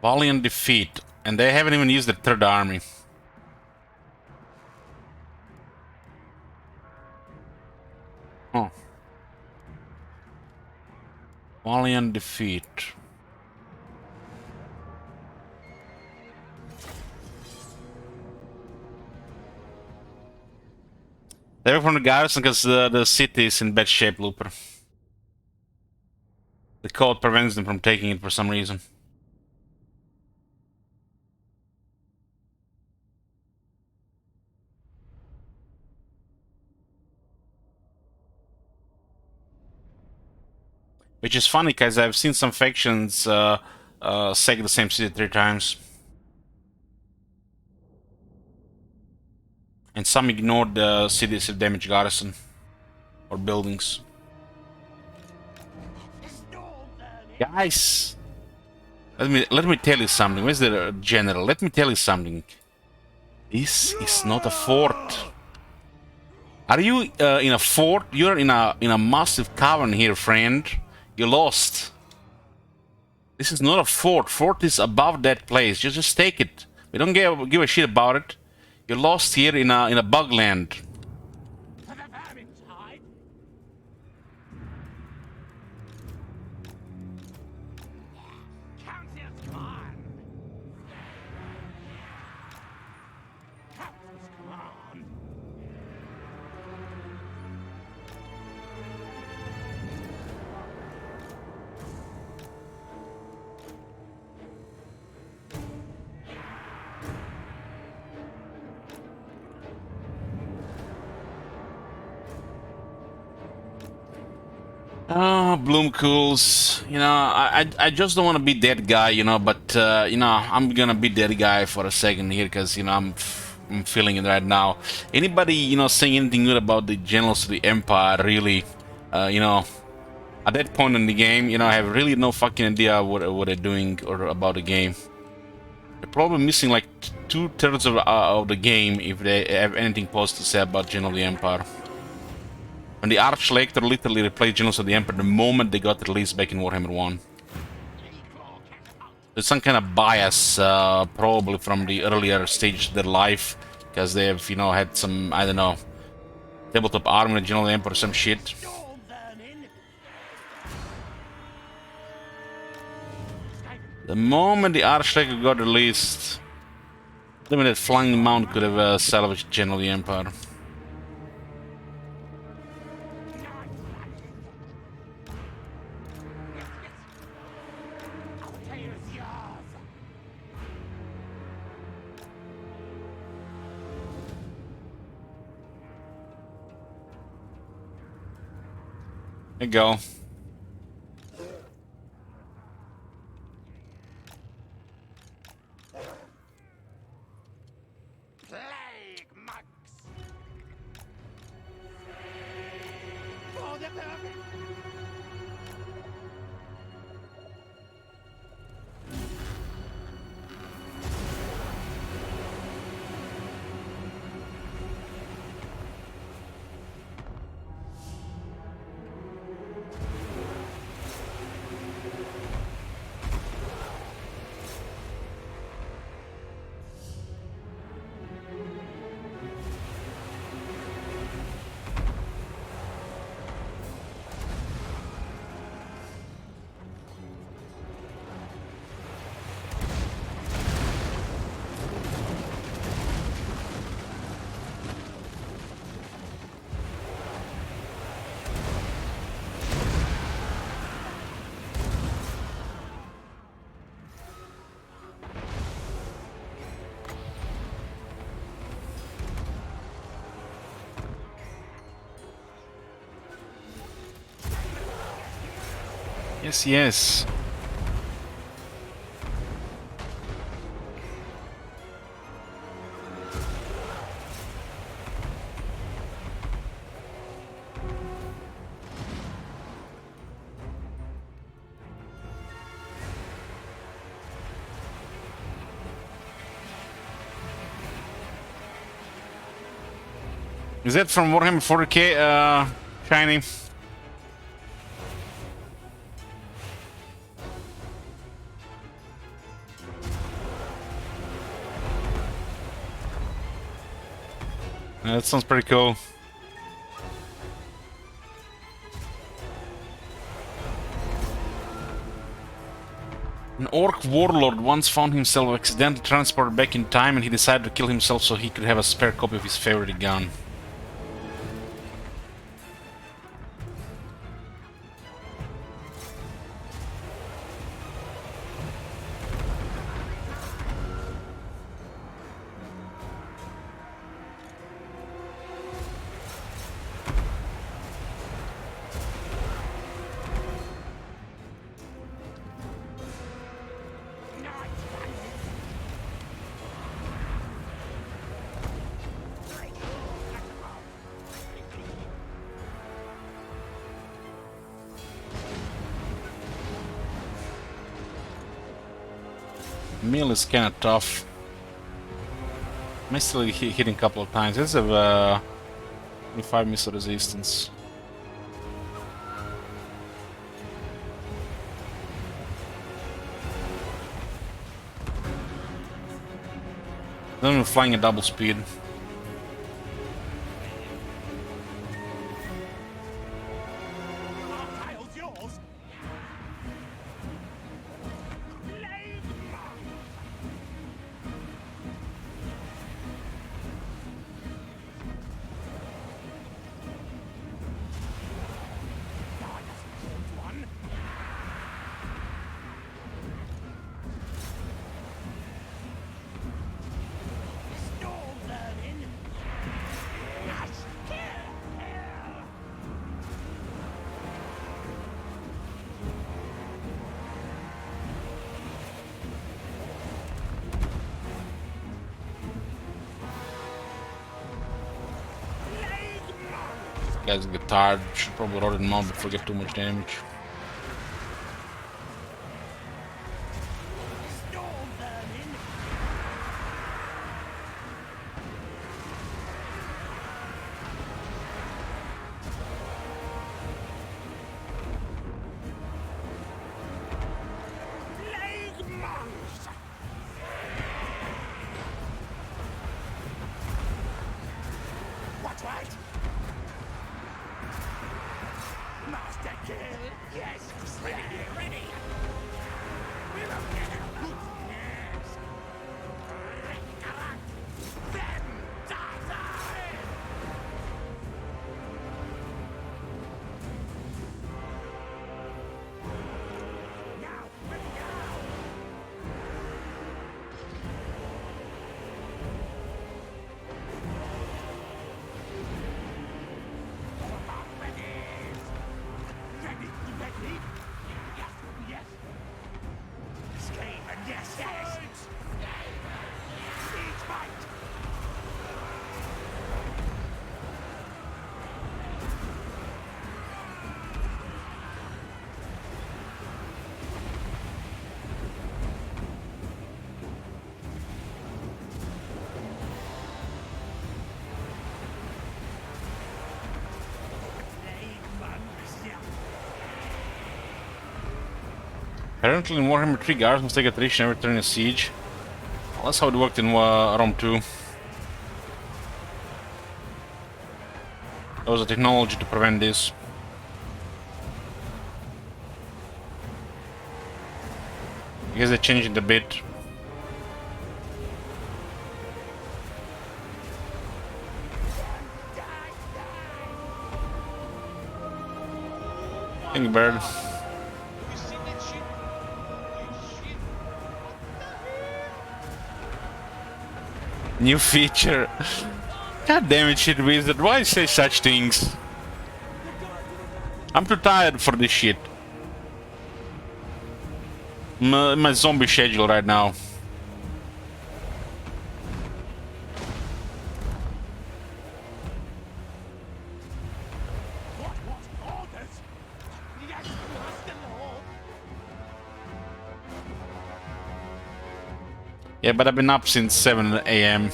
Valiant defeat, and they haven't even used their third army. Oh. Valiant defeat. They're from the garrison because the city is in bad shape, Looper. The code prevents them from taking it for some reason. Which is funny, because I've seen some factions sack the same city 3 times. And some ignored the city's damaged garrison. Or buildings. Guys! Let me tell you something. Where's the general? Let me tell you something. This is not a fort. Are you in a fort? You're in a massive cavern here, friend. You lost. This is not a fort. Fort is above that place. Just take it. We don't give a shit about it. You lost here in a bug land. Oh, Bloom cools. You know, I just don't want to be that guy, you know, but, you know, I'm gonna be that guy for a second here, because, you know, I'm feeling it right now. Anybody, you know, saying anything good about the generals of the Empire, really, you know, at that point in the game, you know, I have really no fucking idea what they're doing or about the game. They're probably missing like 2/3 of the game if they have anything positive to say about General of the Empire. And the Archlector literally replaced Generals of the Empire the moment they got released back in Warhammer 1. There's some kind of bias, probably from the earlier stage of their life, because they have, you know, had some, I don't know, tabletop armor in General of the Empire or some shit. The moment the Archlector got released, limited flying mount could have salvaged General of the Empire. There you go. Yes, yes. Is that from Warhammer 40k, Shiny? That sounds pretty cool. An orc warlord once found himself accidentally transported back in time, and he decided to kill himself so he could have a spare copy of his favorite gun. Meal is kinda tough. I'm still hitting a couple of times. Let's have 25 missile resistance. Then we're flying at double speed. Guys get tired, should probably roll it in mount before we get too much damage. Apparently in Warhammer 3, guards must take attrition every turn in siege. Well, that's how it worked in Rome 2. There was a technology to prevent this. I guess they changed it a bit. Thank you, Bird. Have you seen that shit? Holy shit. New feature. God damn it, shit wizard. Why say such things? I'm too tired for this shit. My zombie schedule right now. Yeah, but I've been up since 7 a.m.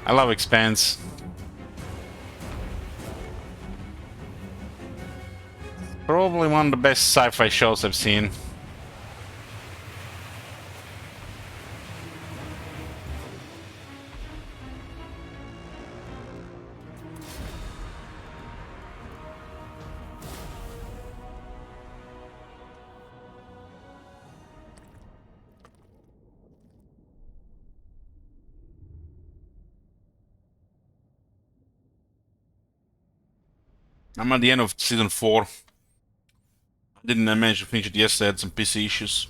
I love Expanse. Probably one of the best sci-fi shows I've seen. I'm at the end of season 4. I didn't manage to finish it yesterday, I had some PC issues.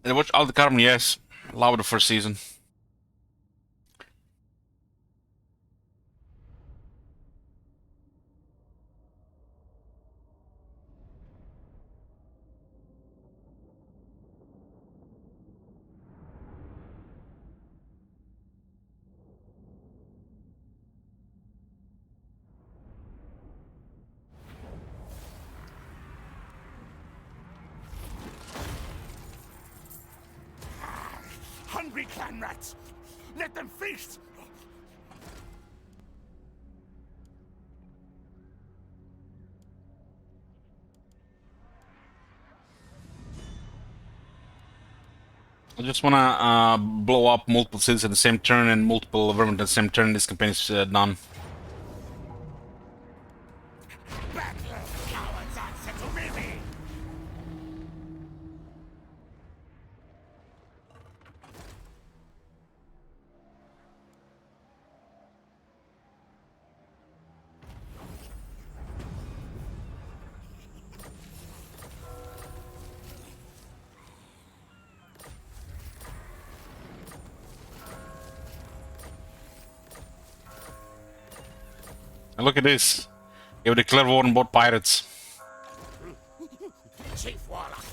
I watched Altered Carbon, yes. Love the first season. Hungry clan rats! Let them feast! I just wanna blow up multiple cities at the same turn and multiple vermin at the same turn. This campaign is done. Cowards answer to me! And look at this. You have declared war on both pirates. Chief Warlock!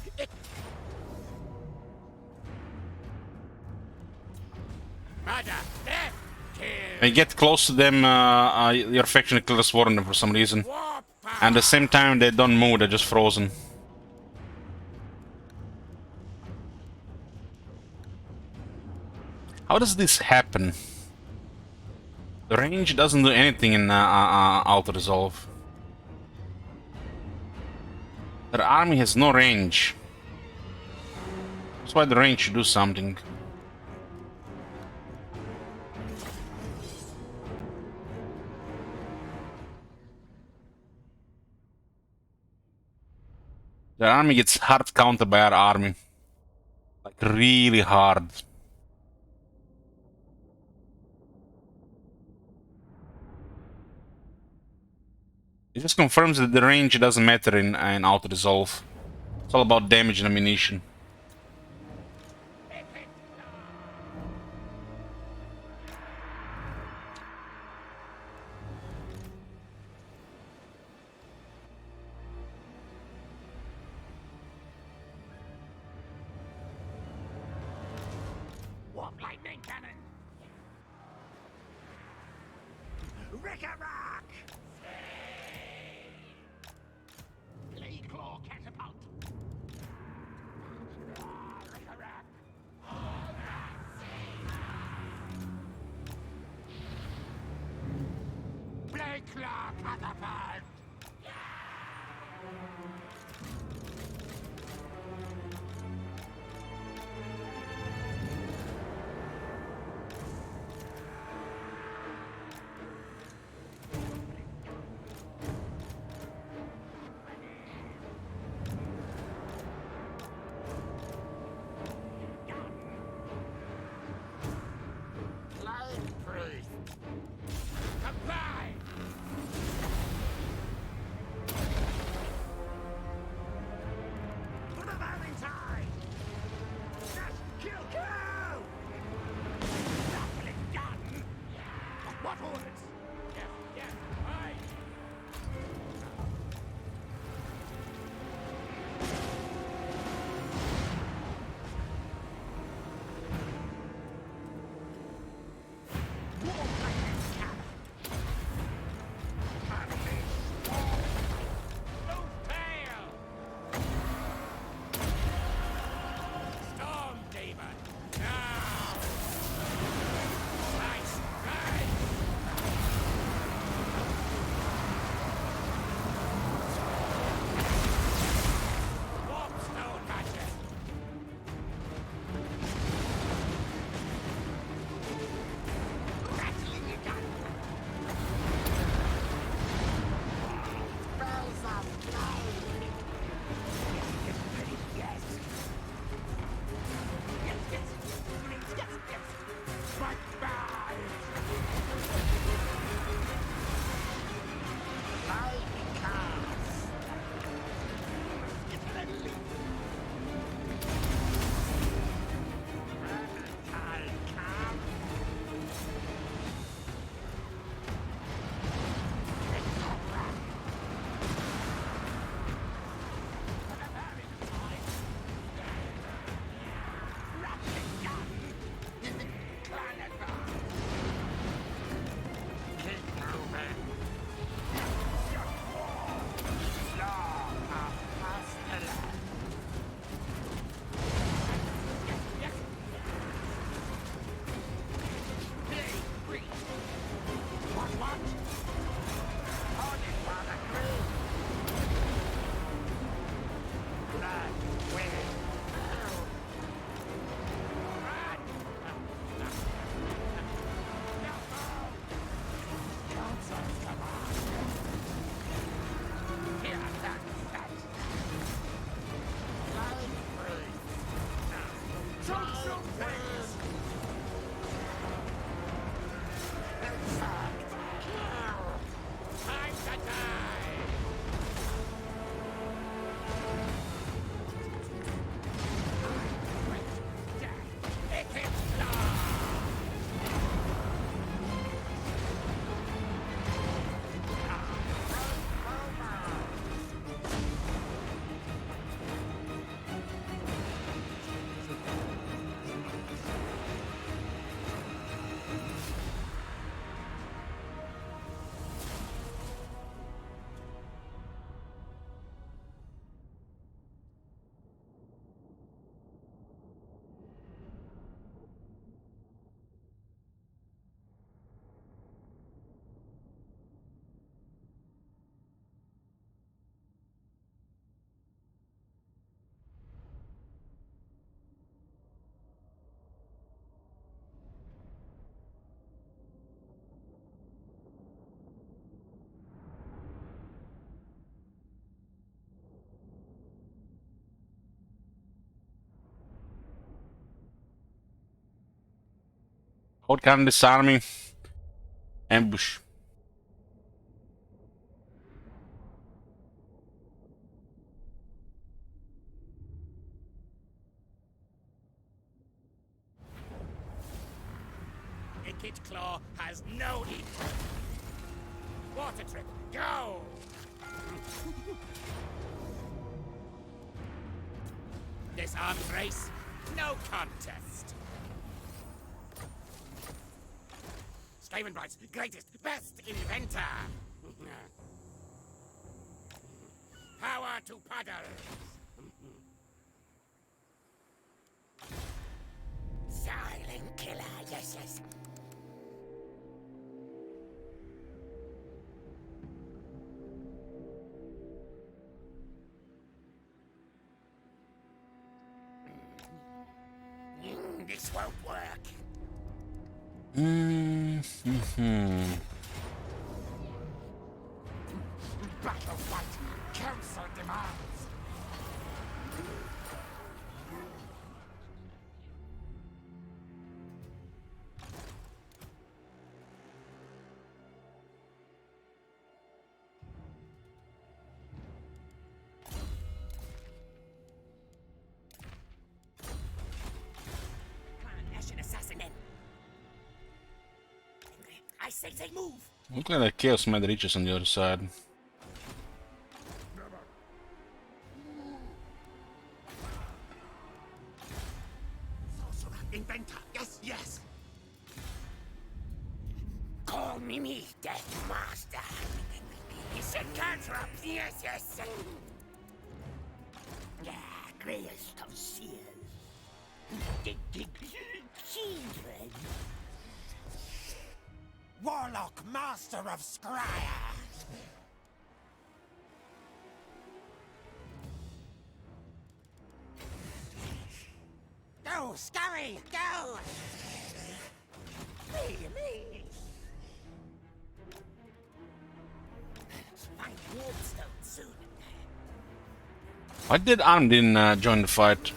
Murder! Death! Kill! When you get close to them, your faction declares war on them for some reason. Warp power! And at the same time, they don't move, they're just frozen. How does this happen? The range doesn't do anything in Auto Resolve. Their army has no range. That's why the range should do something. Their army gets hard countered by our army. Like, really hard. It just confirms that the range doesn't matter in Auto Resolve. It's all about damage and ammunition. Warp lightning cannon! Rick-a-rock! claw catapult! Comply! For the Valentine! Just kill! Kill! Grappling gun! What orders? Yes, yes, aye! Outgun disarming. Ambush. Wicked Claw has no equal. Water trip, go! This arms race, no contest. Skavenbright's greatest, best inventor. Power to puddles. Silent killer, yes, yes. This won't work. Battle fight. Council demands. Ashen assassin. I say they move. Look like that Chaos Med reaches on the other side. Sorcerer, inventor. Yes, yes. Call me Death Master. Set cantrips. Yes, yes. Yeah, greatest of seers. Children. Warlock, master of Skryre. Go, Skryre, go! Me. Find Wardstone soon. Why did Arm didn't join the fight?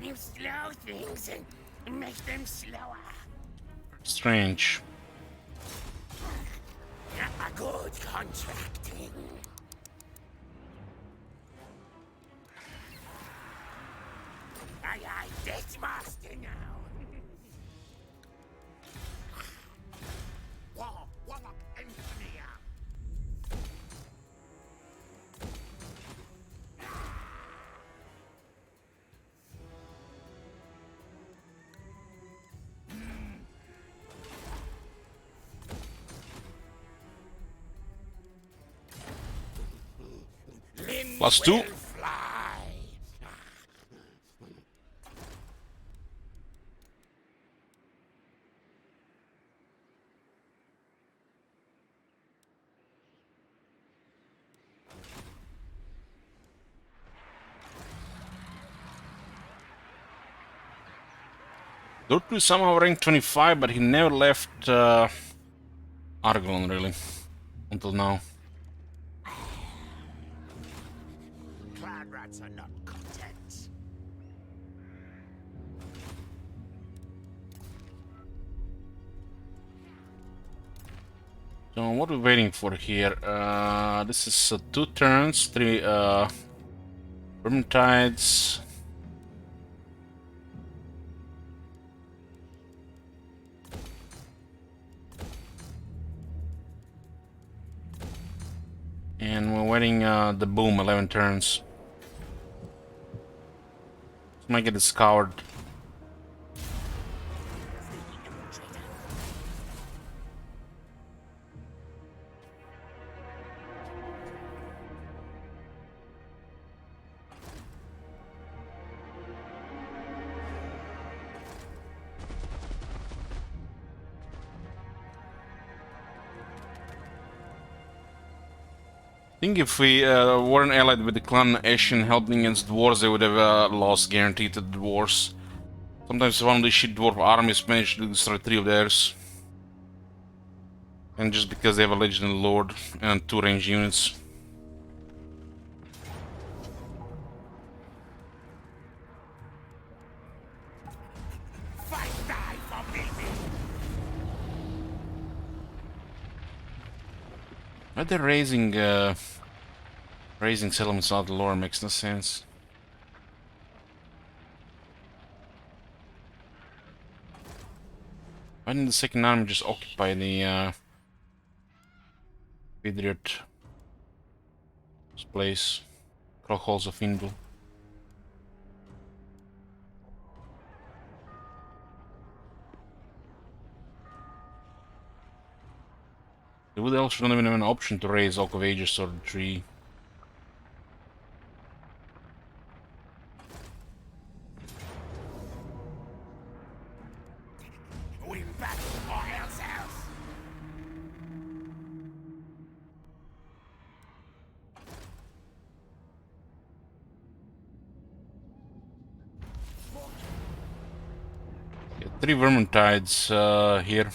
You slow things and make them slower. Strange. A good contracting. I Death Master now. Warlock Engineer. +2. Will fly. Dortmund somehow ranked 25, but he never left Argon really until now. Clan rats are not content. So what are we waiting for here? This is 2 turns, 3 Vermintides. And we're waiting the boom, 11 turns. Let's make it scoured. I think if we weren't allied with the clan Ashen helping against dwarves, they would have lost guaranteed to the dwarves. Sometimes one of these shit dwarf armies managed to destroy 3 of theirs. And just because they have a legendary lord and 2 ranged units. Fight die for me. Why they're raising settlements out of the lore makes no sense. Why didn't the second army just occupy the Vidriot place? Halls of Indul. The Wood Elves don't even have an option to raise Oak of Ages or the tree. We battle or else. 3 Vermintides here.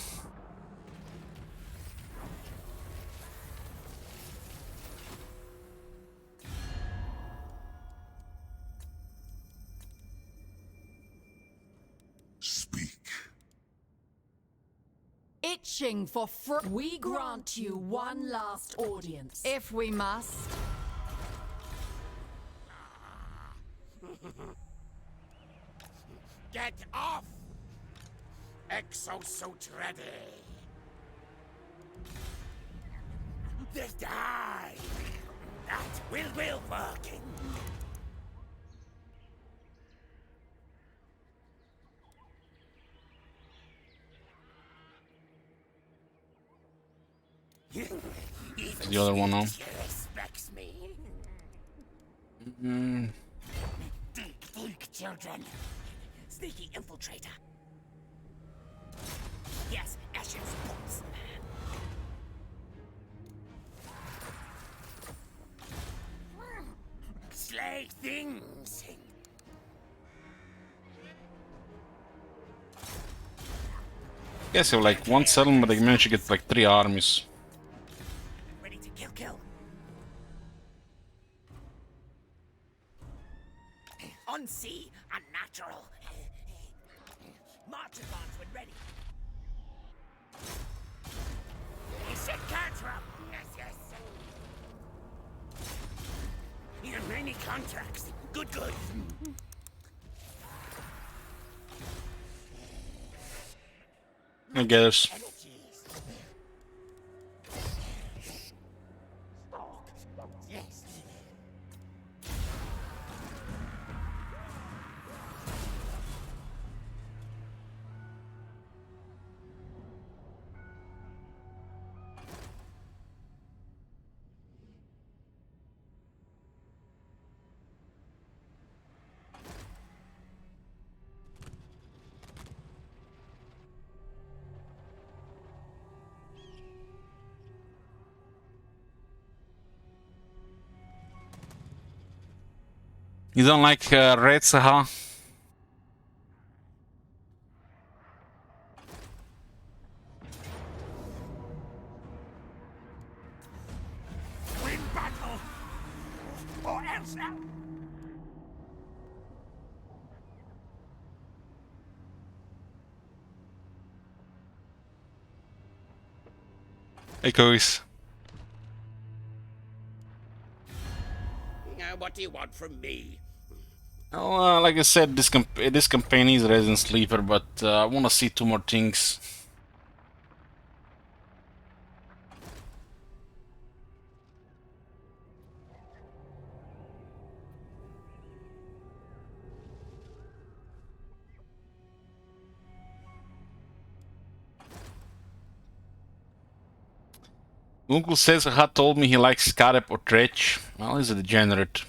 Speak. Itching for we grant you one last audience, if we must. Get off! Exosuit ready! This die! That will be working! The other one now. Respects me. Think, children. Sneaky infiltrator. Yes, Ashen's books. Slay things. Guess you have like 1 settlement, but they managed to get like 3 armies. Ready to kill. On sea, unnatural. Marching bonds when ready. Set Catra. Yes. Many contracts. Good. I guess. Yes. You don't like reds, huh? Win battle, or else out. Hey, Cois. What do you want from me? Well, like I said, this campaign is Resident Sleeper, but I want to see 2 more things. Uncle says Hat told me he likes Skryre or Tretch. Well, he's a degenerate.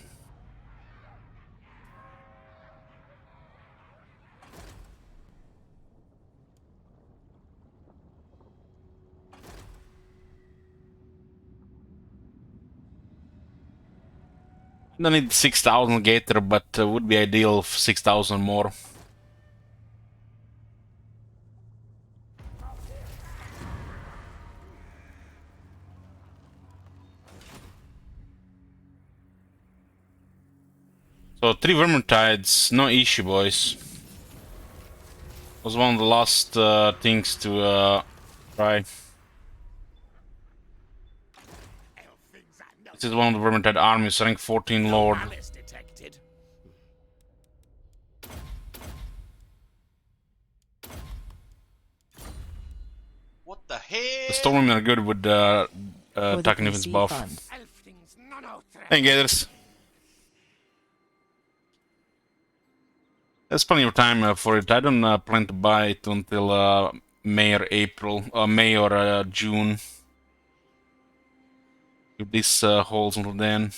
Don't need 6,000 Gator, but would be ideal if 6,000 more. So 3 Vermintides, no issue, boys. Was one of the last things to try. This is one of the Vermintide armies, rank 14 Lord. Detected. What the hell? The Stormmen are good with attacking defense buff. Elflings, no threat. Hey, Gators. There's plenty of time for it. I don't plan to buy it until May or April, May or June. If this holds until then.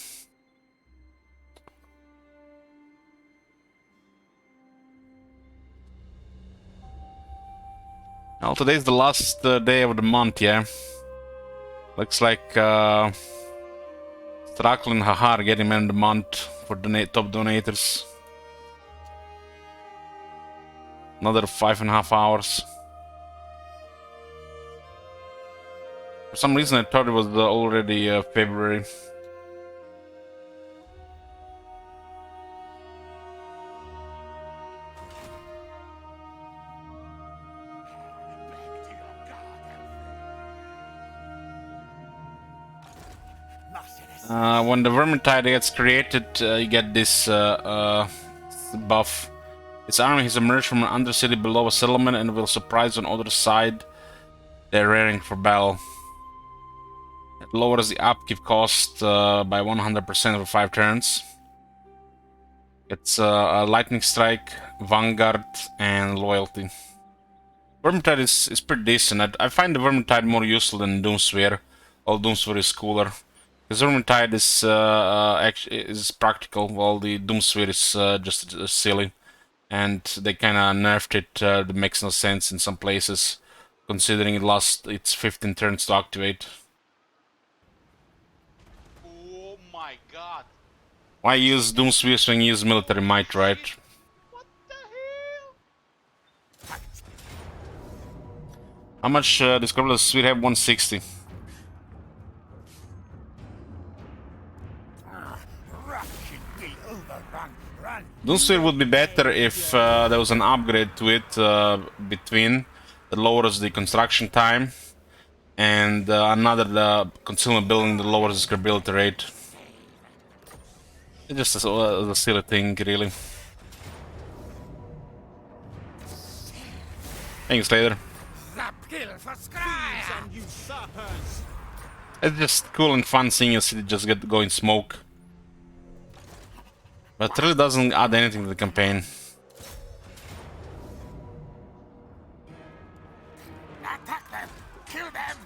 Well, today's the last day of the month, yeah. Looks like Strakl and Hahar getting man of the month for top donators. Another 5.5 hours. For some reason I thought it was already February. When the Vermintide gets created, you get this buff. Its army has emerged from an undercity below a settlement and will surprise on other side. They're raring for battle. It lowers the upkeep cost by 100% over 5 turns. It's a Lightning Strike, Vanguard, and Loyalty. Vermintide is pretty decent. I find the Vermintide more useful than Doomsphere, although Doomsphere is cooler. Because Vermintide is practical, while the Doomsphere is just silly. And they kinda nerfed it, that makes no sense in some places, considering it lost its 15 turns to activate. Oh my god. Why use Doomsphere when you use Military Might, right? What the hell? How much does Sphere have? 160. Doomsphere would be better if there was an upgrade to it between that lowers the construction time, and another concealment building that lowers the scalability rate. It's just a silly thing, really. Thanks, later. The pill for Skryre! It's just cool and fun seeing a city just go in smoke. But it really doesn't add anything to the campaign. Attack them! Kill them!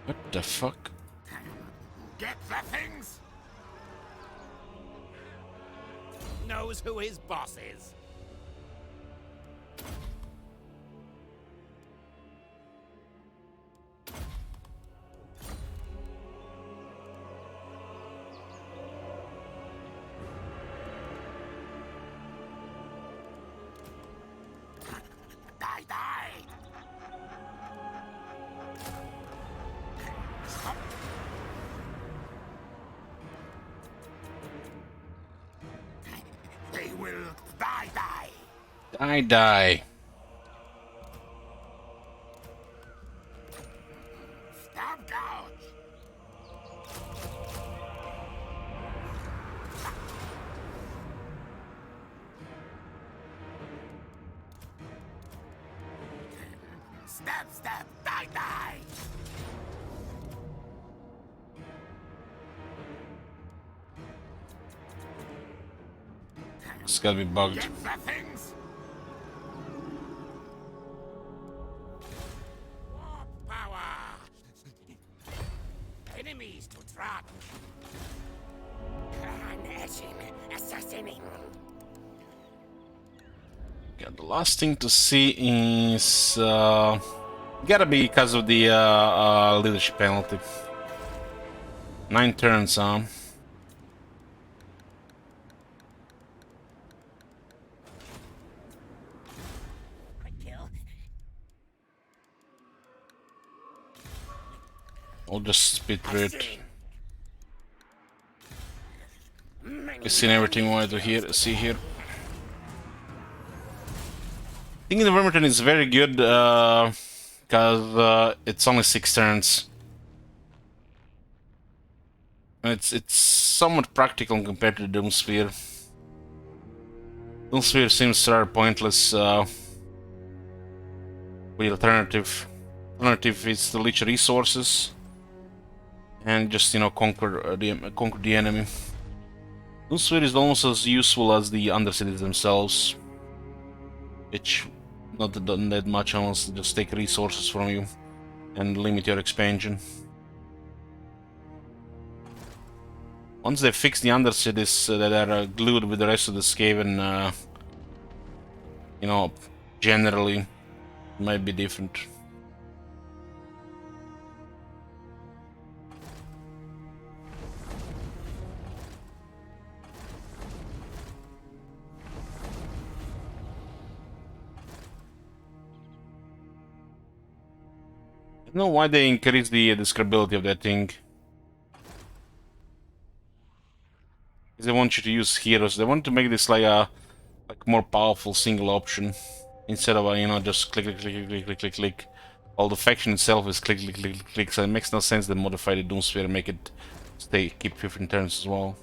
What the fuck? Get the things! Knows who his boss is. Die, die! They will die, die! Die. Stab gouge! Stab, stab, die, die! It's gotta be bugged. Get the things! More power! Enemies to trap! Unetching, assassinating! Yeah, the last thing to see is gotta be because of the leadership penalty. 9 turns, Kill. I'll just speed through it. We've seen everything we wanted to see here. I think the Vermintide is very good because it's only 6 turns. And it's somewhat practical compared to Doomsphere. Doomsphere seems rather pointless. The alternative is to leech resources and just, you know, conquer the enemy. Doomsphere is almost as useful as the Undercities themselves, which not done that much unless they just take resources from you and limit your expansion. Once they fix the undercities that are glued with the rest of the Skaven, you know, generally, it might be different. I don't know why they increase the describability of that thing. They want you to use heroes. They want to make this like a more powerful single option instead of you know, just click click click click click click click. While the faction itself is click click click click click, so it makes no sense to modify the Doomsphere and make it keep 15 turns as well.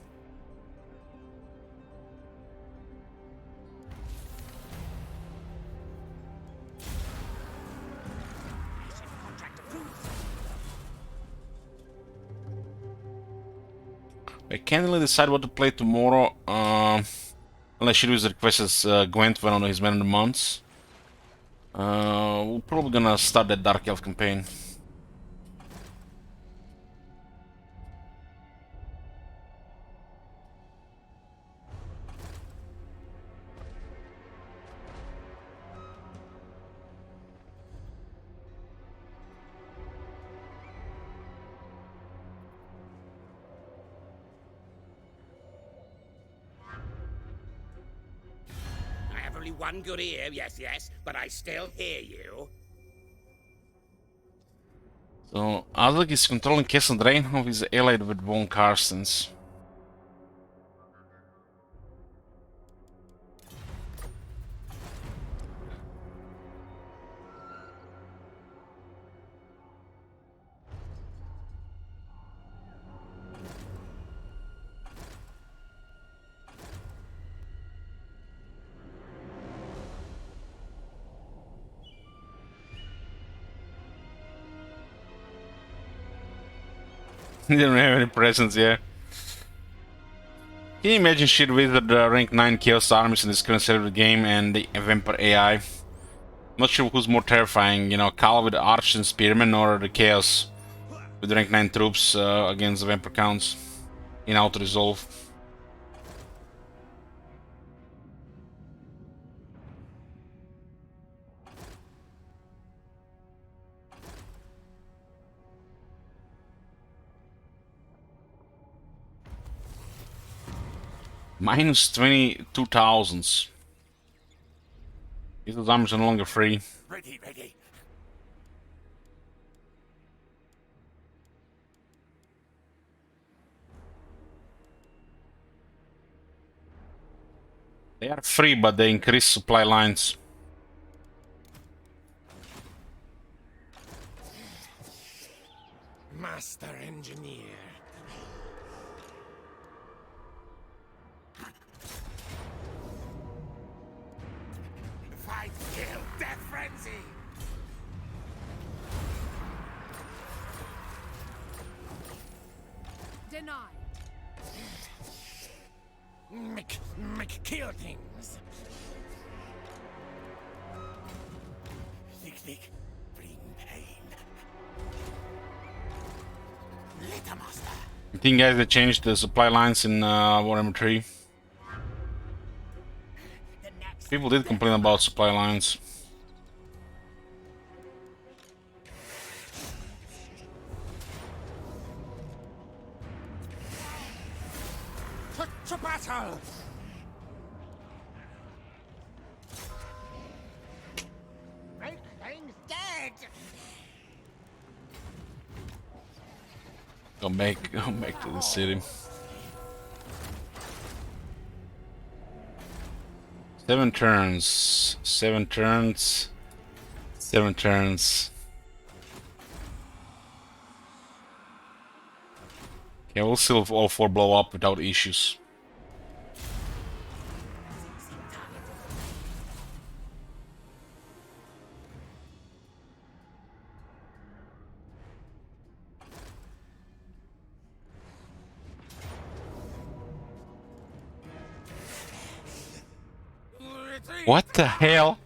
I can't really decide what to play tomorrow, unless Shirley's requests Gwent one of his Man of the Months. We're probably gonna start that Dark Elf campaign. I have only one good ear, yes, but I still hear you. So, Adlik is controlling Castle Draenhof, is allied with Von Karstens. He didn't have any presence, yeah. Can you imagine shit wizard rank 9 Chaos armies in this current state of the game and the Vampire AI? Not sure who's more terrifying, you know, Kal with Arch and Spearman or the Chaos with rank 9 troops against the Vampire Counts in Auto Resolve. Minus 22,000. These armies are no longer free. Ready, ready. They are free, but they increase supply lines. Master Engineer. Fight, kill, death frenzy! Denied. Kill things! Tick, bring pain. Little master. I think, guys, they changed the supply lines in Warhammer 3. People did complain about supply lines. To battle! Make things dead! Go back to the city. 7 turns. 7 turns. 7 turns. Okay, we'll still all 4 blow up without issues. What the hell?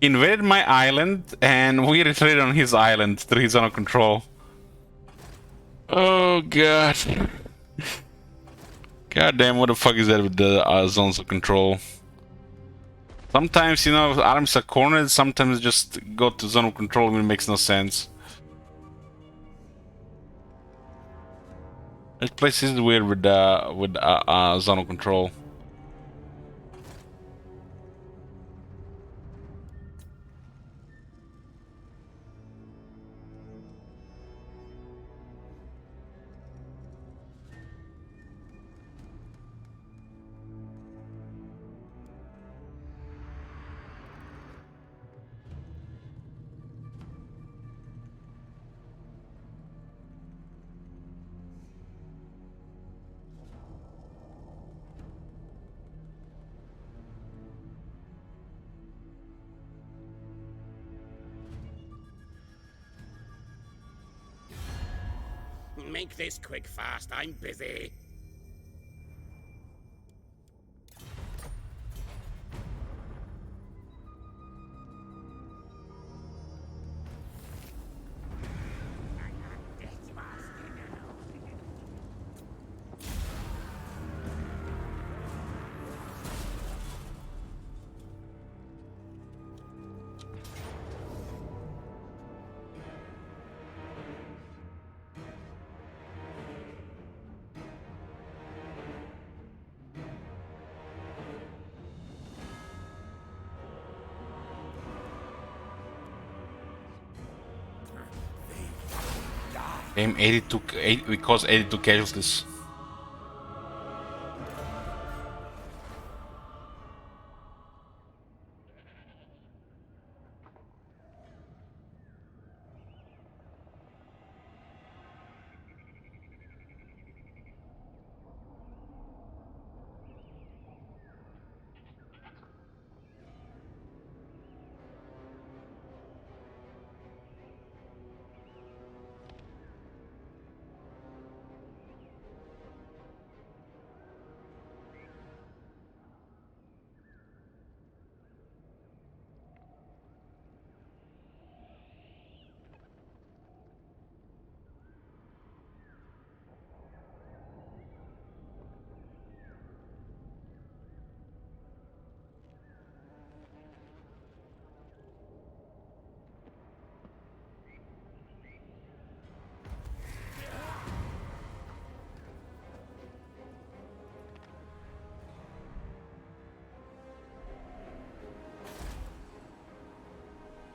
Invaded my island and we retreated on his island through his own control. Oh god. God damn, what the fuck is that with the zones of control? Sometimes, you know, arms are cornered, sometimes just go to zone of control when it makes no sense. This place is weird with zone of control. Make this quick fast, I'm busy. Game 82, we caused 82 casualties.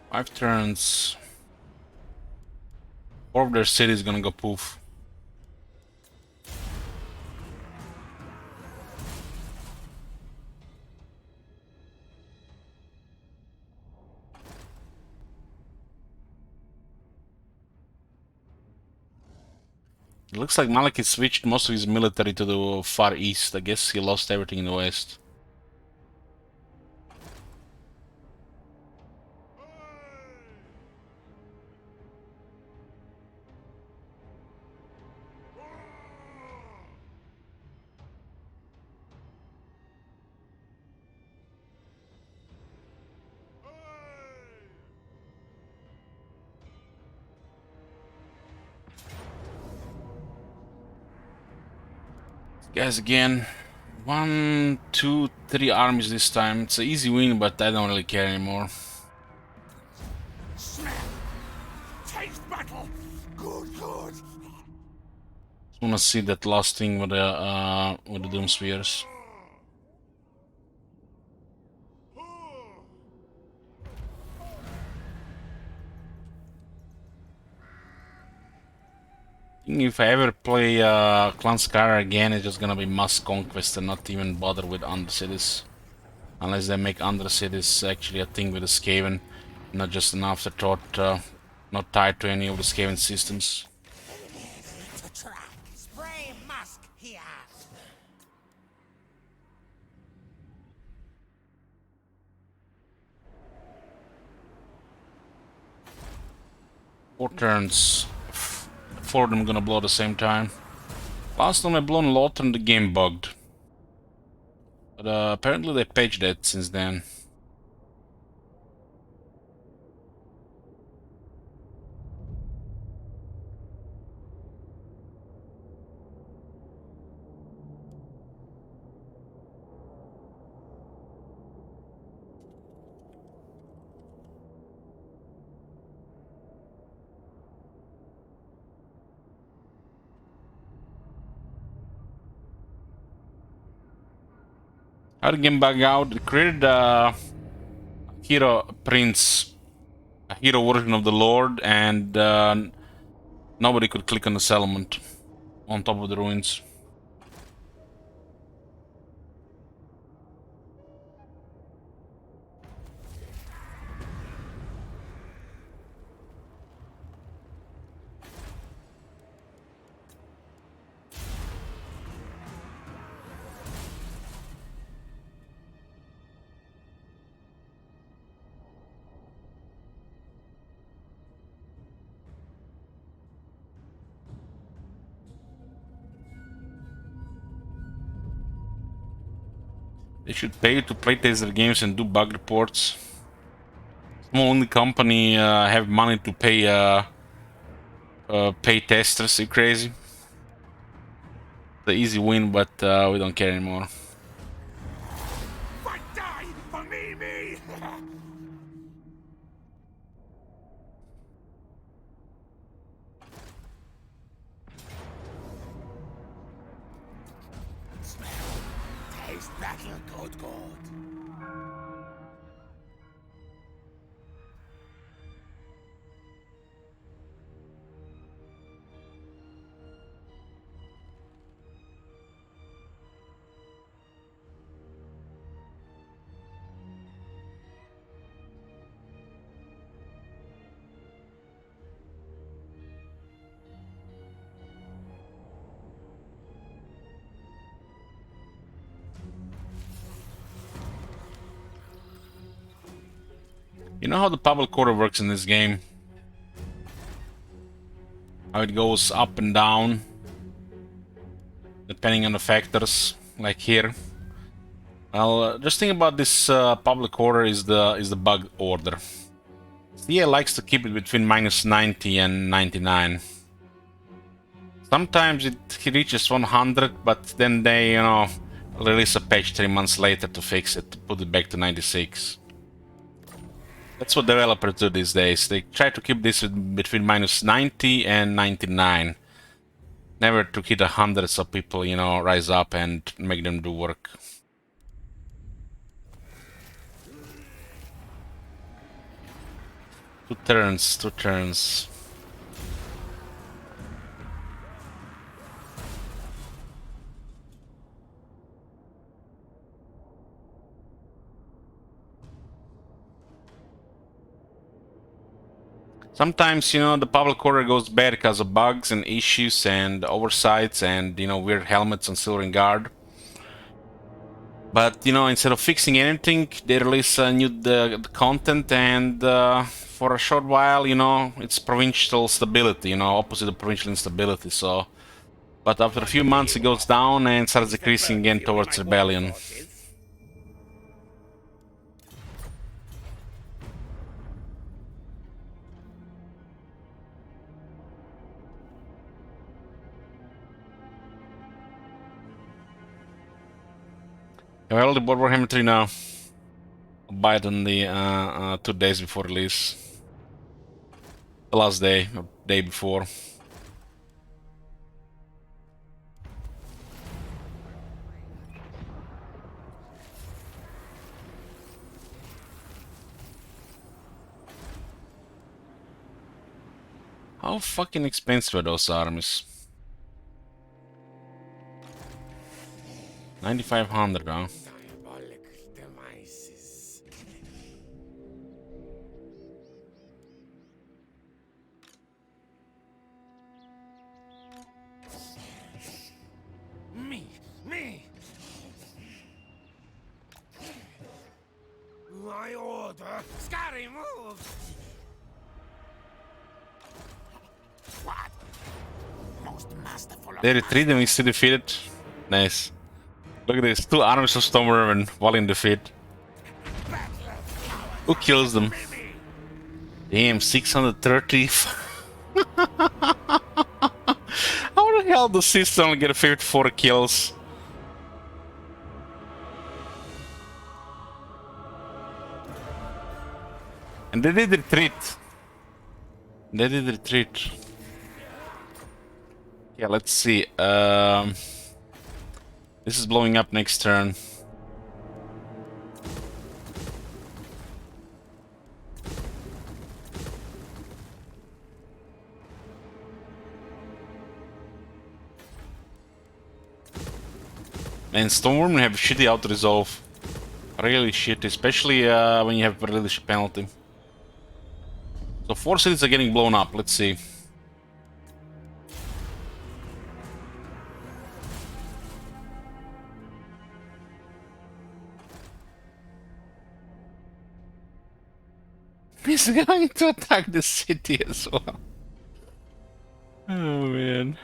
Five turns. 4 of their cities gonna go poof. It looks like Maliki switched most of his military to the far east. I guess he lost everything in the west. Guys, again, 1, 2, 3 armies this time. It's an easy win, but I don't really care anymore. Smell! Taste battle! Good, good! Just wanna see that last thing with the Doom Spheres. If I ever play Clan Skryre again, it's just gonna be mass conquest and not even bother with Undercities. Unless they make Undercities actually a thing with the Skaven, not just an afterthought, not tied to any of the Skaven systems. To track. Spray musk here. 4 turns. 4 of them gonna blow at the same time. Last time I blown a lot and the game bugged. But apparently they patched that since then. How to game bug out? It created a hero prince, a hero version of the Lord, and nobody could click on the settlement on top of the ruins. They should pay you to playtest their games and do bug reports. Small only company have money to pay testers. You crazy? The easy win, but we don't care anymore. Fight, die for me, me! Taste battle, good God. You know how the public order works in this game? How it goes up and down, depending on the factors, like here. Well, just think about this public order is the bug order. CA likes to keep it between -90 and 99. Sometimes it reaches 100, but then they, you know, release a patch 3 months later to fix it, to put it back to 96. That's what developers do these days. They try to keep this between -90 and 99. Never to hit 100 so people, you know, rise up and make them do work. Two turns. Sometimes, you know, the public order goes bad because of bugs and issues and oversights and, you know, weird helmets on Silver Guard. But, you know, instead of fixing anything, they release new the content, and for a short while, you know, it's provincial stability, you know, opposite of provincial instability, so... But after a few months it goes down and starts decreasing again towards rebellion. Well, the Warhammer 3 now. I'll buy it on the 2 days before release. The last day, or day before. How fucking expensive are those armies? 9,500, huh? Diabolic devices. Me! My order! Skryre, move! What? Most masterful of They retreat and we still defeated. Nice. Look at this, 2 armies of Stormvermin while in defeat. Who kills them? Damn, 630. How the hell does Sith only get 54 kills? And they did retreat. Yeah, let's see. This is blowing up next turn. And Storm have shitty auto resolve. Really shitty, especially when you have a leadership penalty. So 4 cities are getting blown up. Let's see. He's going to attack the city as well. Oh man.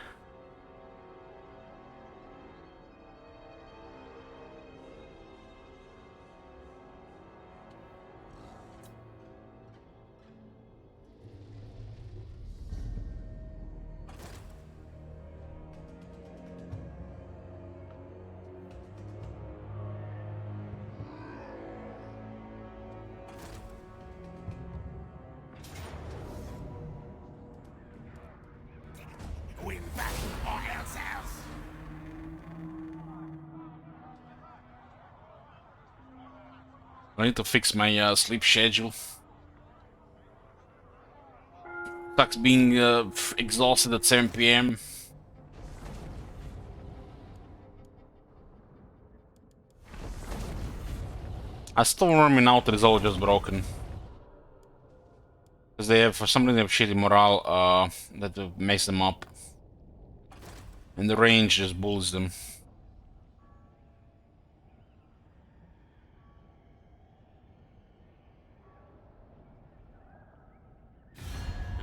Win back or else else. I need to fix my sleep schedule. Sucks being exhausted at 7 p.m. A Storm in Outer is all just broken. Because they have, for some reason, they have shitty morale that makes them up. And the range just bullies them.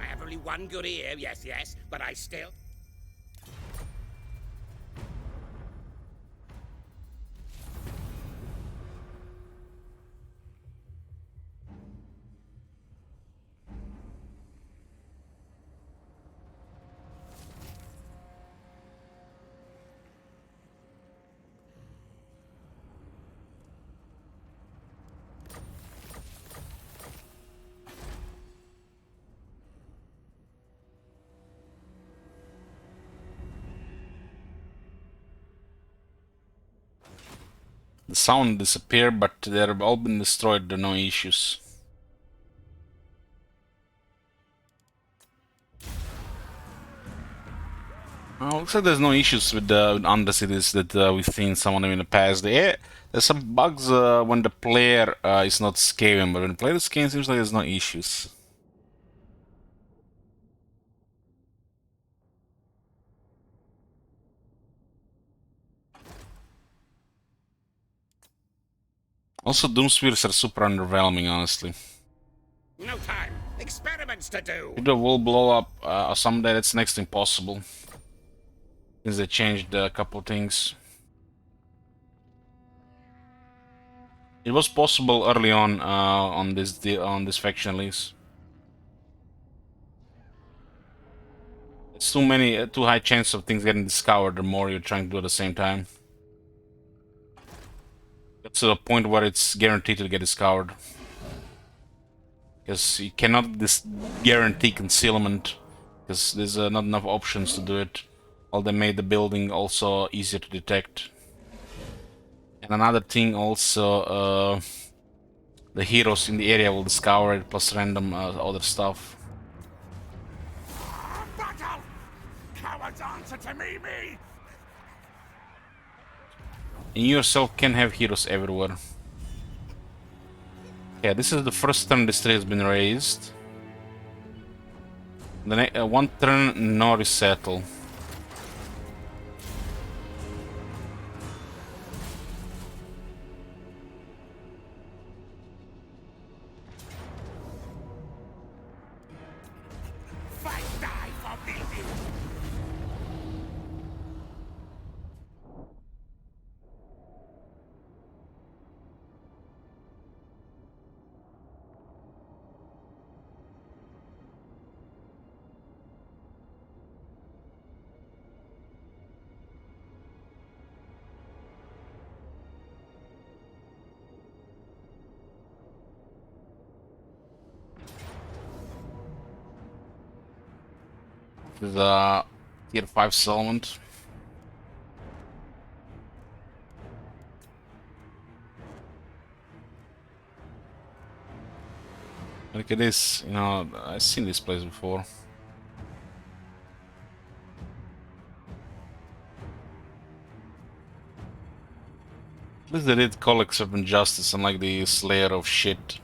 I have only one good ear, yes, but I still... The sound disappeared, but they've all been destroyed, there are no issues. Looks like there's no issues with the undercities that we've seen some of them in the past. There's some bugs when the player is not scaling, but when the player is scaling, it seems like there's no issues. Also, Doomspheres are super underwhelming, honestly. No time. Experiments to do. If the will blow up someday, that's next to impossible. Since they changed a couple things. It was possible early on this faction at least. It's too high chance of things getting discovered the more you're trying to do at the same time. It's to the point where it's guaranteed to get discovered. Because you cannot guarantee concealment, because there's not enough options to do it. Well, they made the building also easier to detect. And another thing also, the heroes in the area will discover it, plus random other stuff. Battle! Cowards answer to me! And you yourself can have heroes everywhere. Yeah, this is the first turn this tree has been raised. The one turn, no resettle. Fight, die for me! This is a tier 5 settlement. Look at this, you know, I've seen this place before. At least they did collect certain justice, unlike the Slayer of shit.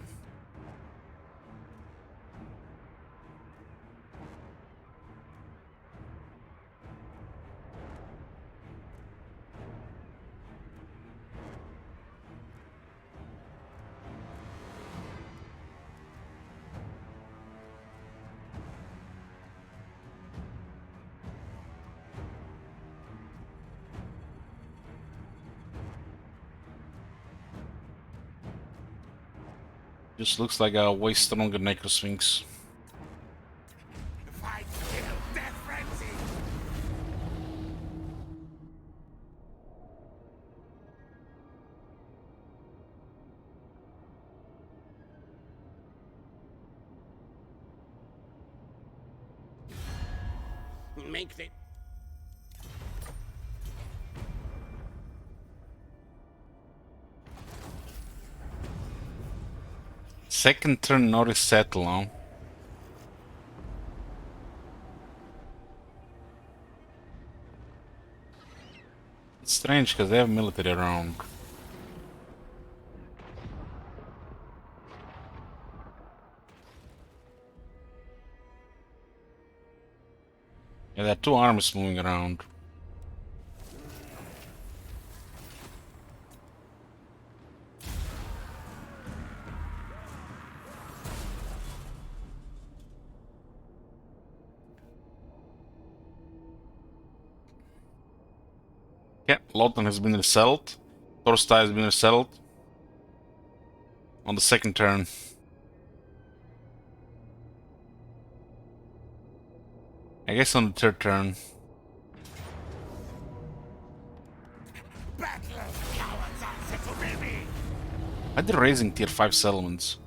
Just looks like a way stronger Necrosphinx. Fight till death frenzy. Make the Second turn Norris settle, huh? It's strange because they have military around. Yeah, there are two armies moving around. Yeah, Lawton has been resettled. Torsta has been resettled. On the second turn. I guess on the third turn. battle. Cowards answer to me. Why are they raising tier 5 settlements?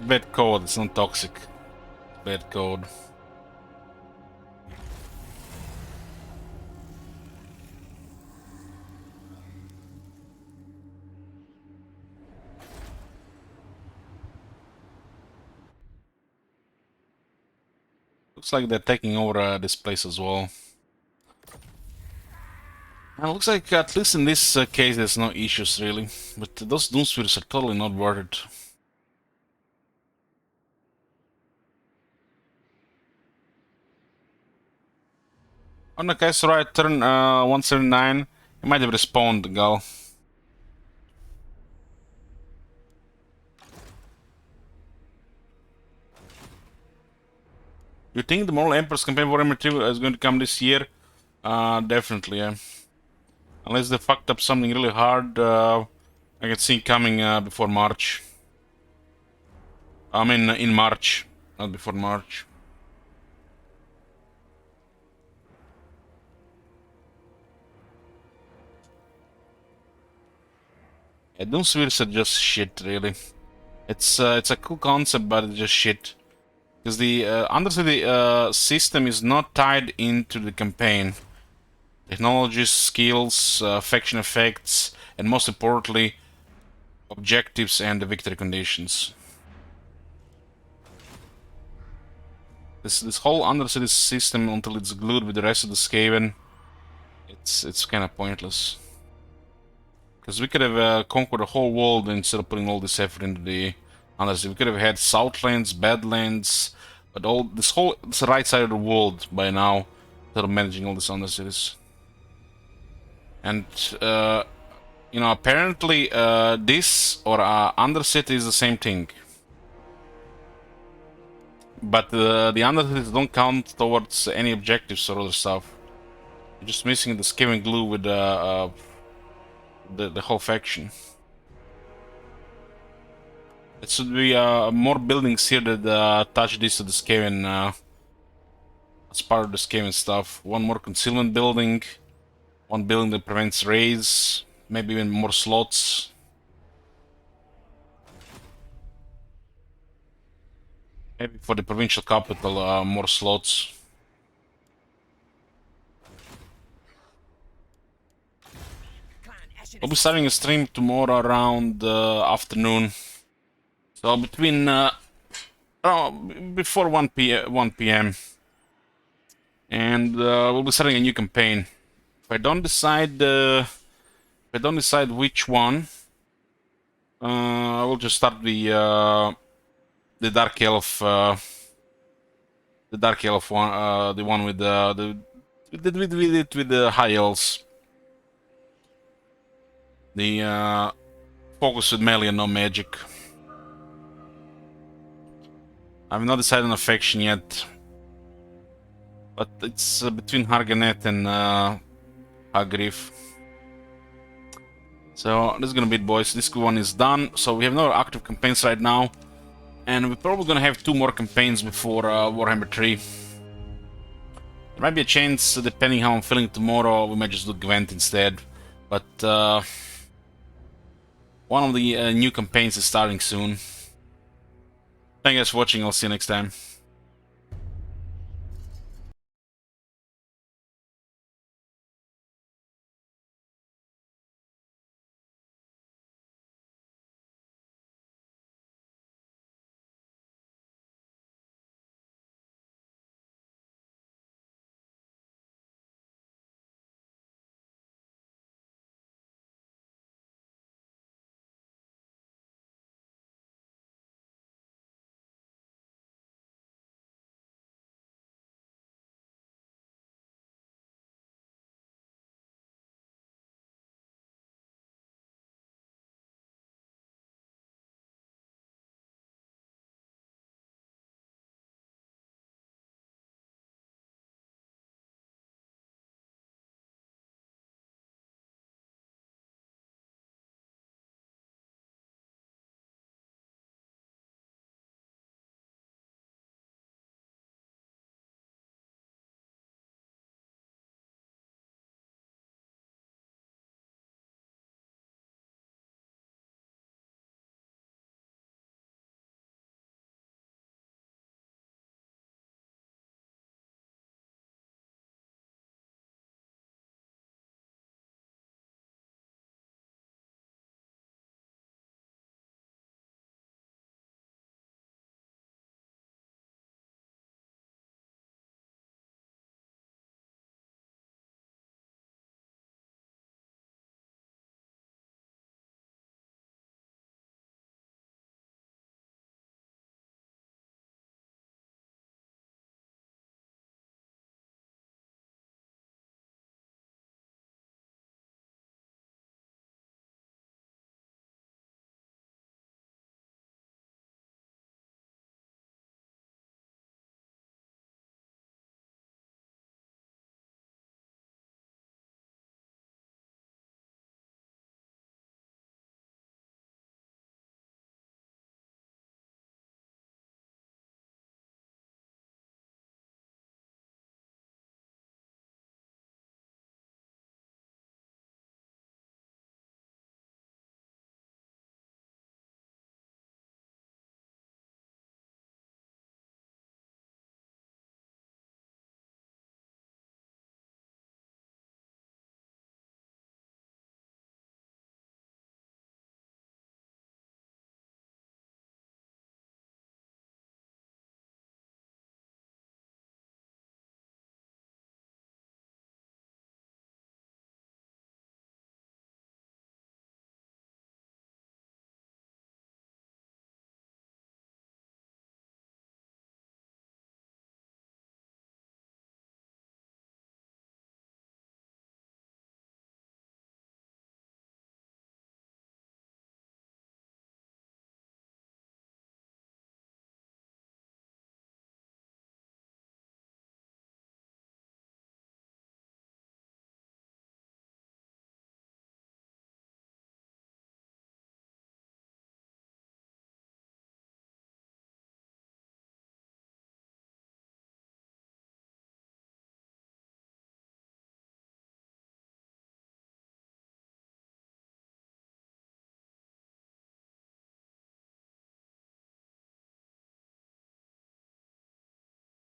Bad code, it's not toxic. Bad code. Looks like they're taking over this place as well. And it looks like at least in this case there's no issues really. But those Doomspheres are totally not worth it. On the case right, turn 179. He might have respawned, Gal. You think the Moral Emperor's campaign for Warhammer is going to come this year? Definitely, yeah. Unless they fucked up something really hard, I can see it coming before March. I mean, in March, not before March. Yeah, Doomspheres are just shit, really. It's a cool concept, but it's just shit. Because the Undercity system is not tied into the campaign. Technologies, skills, faction effects, and most importantly, objectives and the victory conditions. This whole Undercity system, until it's glued with the rest of the Skaven, it's kind of pointless. Because we could have conquered the whole world instead of putting all this effort into the Undercity. We could have had Southlands, Badlands, but all this right side of the world by now, instead of managing all these Undercities. And you know, apparently this or Undercity is the same thing. But the Undercities don't count towards any objectives or other stuff. You're just missing the Skaven glue with the whole faction. It should be more buildings here that touch this to the Skaven as part of the Skaven stuff. One more concealment building, one building that prevents raids, maybe even more slots. Maybe for the provincial capital, more slots. We'll be starting a stream tomorrow around afternoon. So between before 1 p.m. And we'll be starting a new campaign. If I don't decide which one, I will just start the Dark Elf one, the one with with the high elves. The focus with melee and no magic. I've not decided on a faction yet, but it's between Harganet and Hagrif. So this is gonna be it, boys. This one is done. So we have no active campaigns right now, and we're probably gonna have 2 more campaigns before Warhammer 3. There might be a chance, depending how I'm feeling tomorrow, we might just do Gwent instead. But one of the new campaigns is starting soon. Thank you guys for watching. I'll see you next time.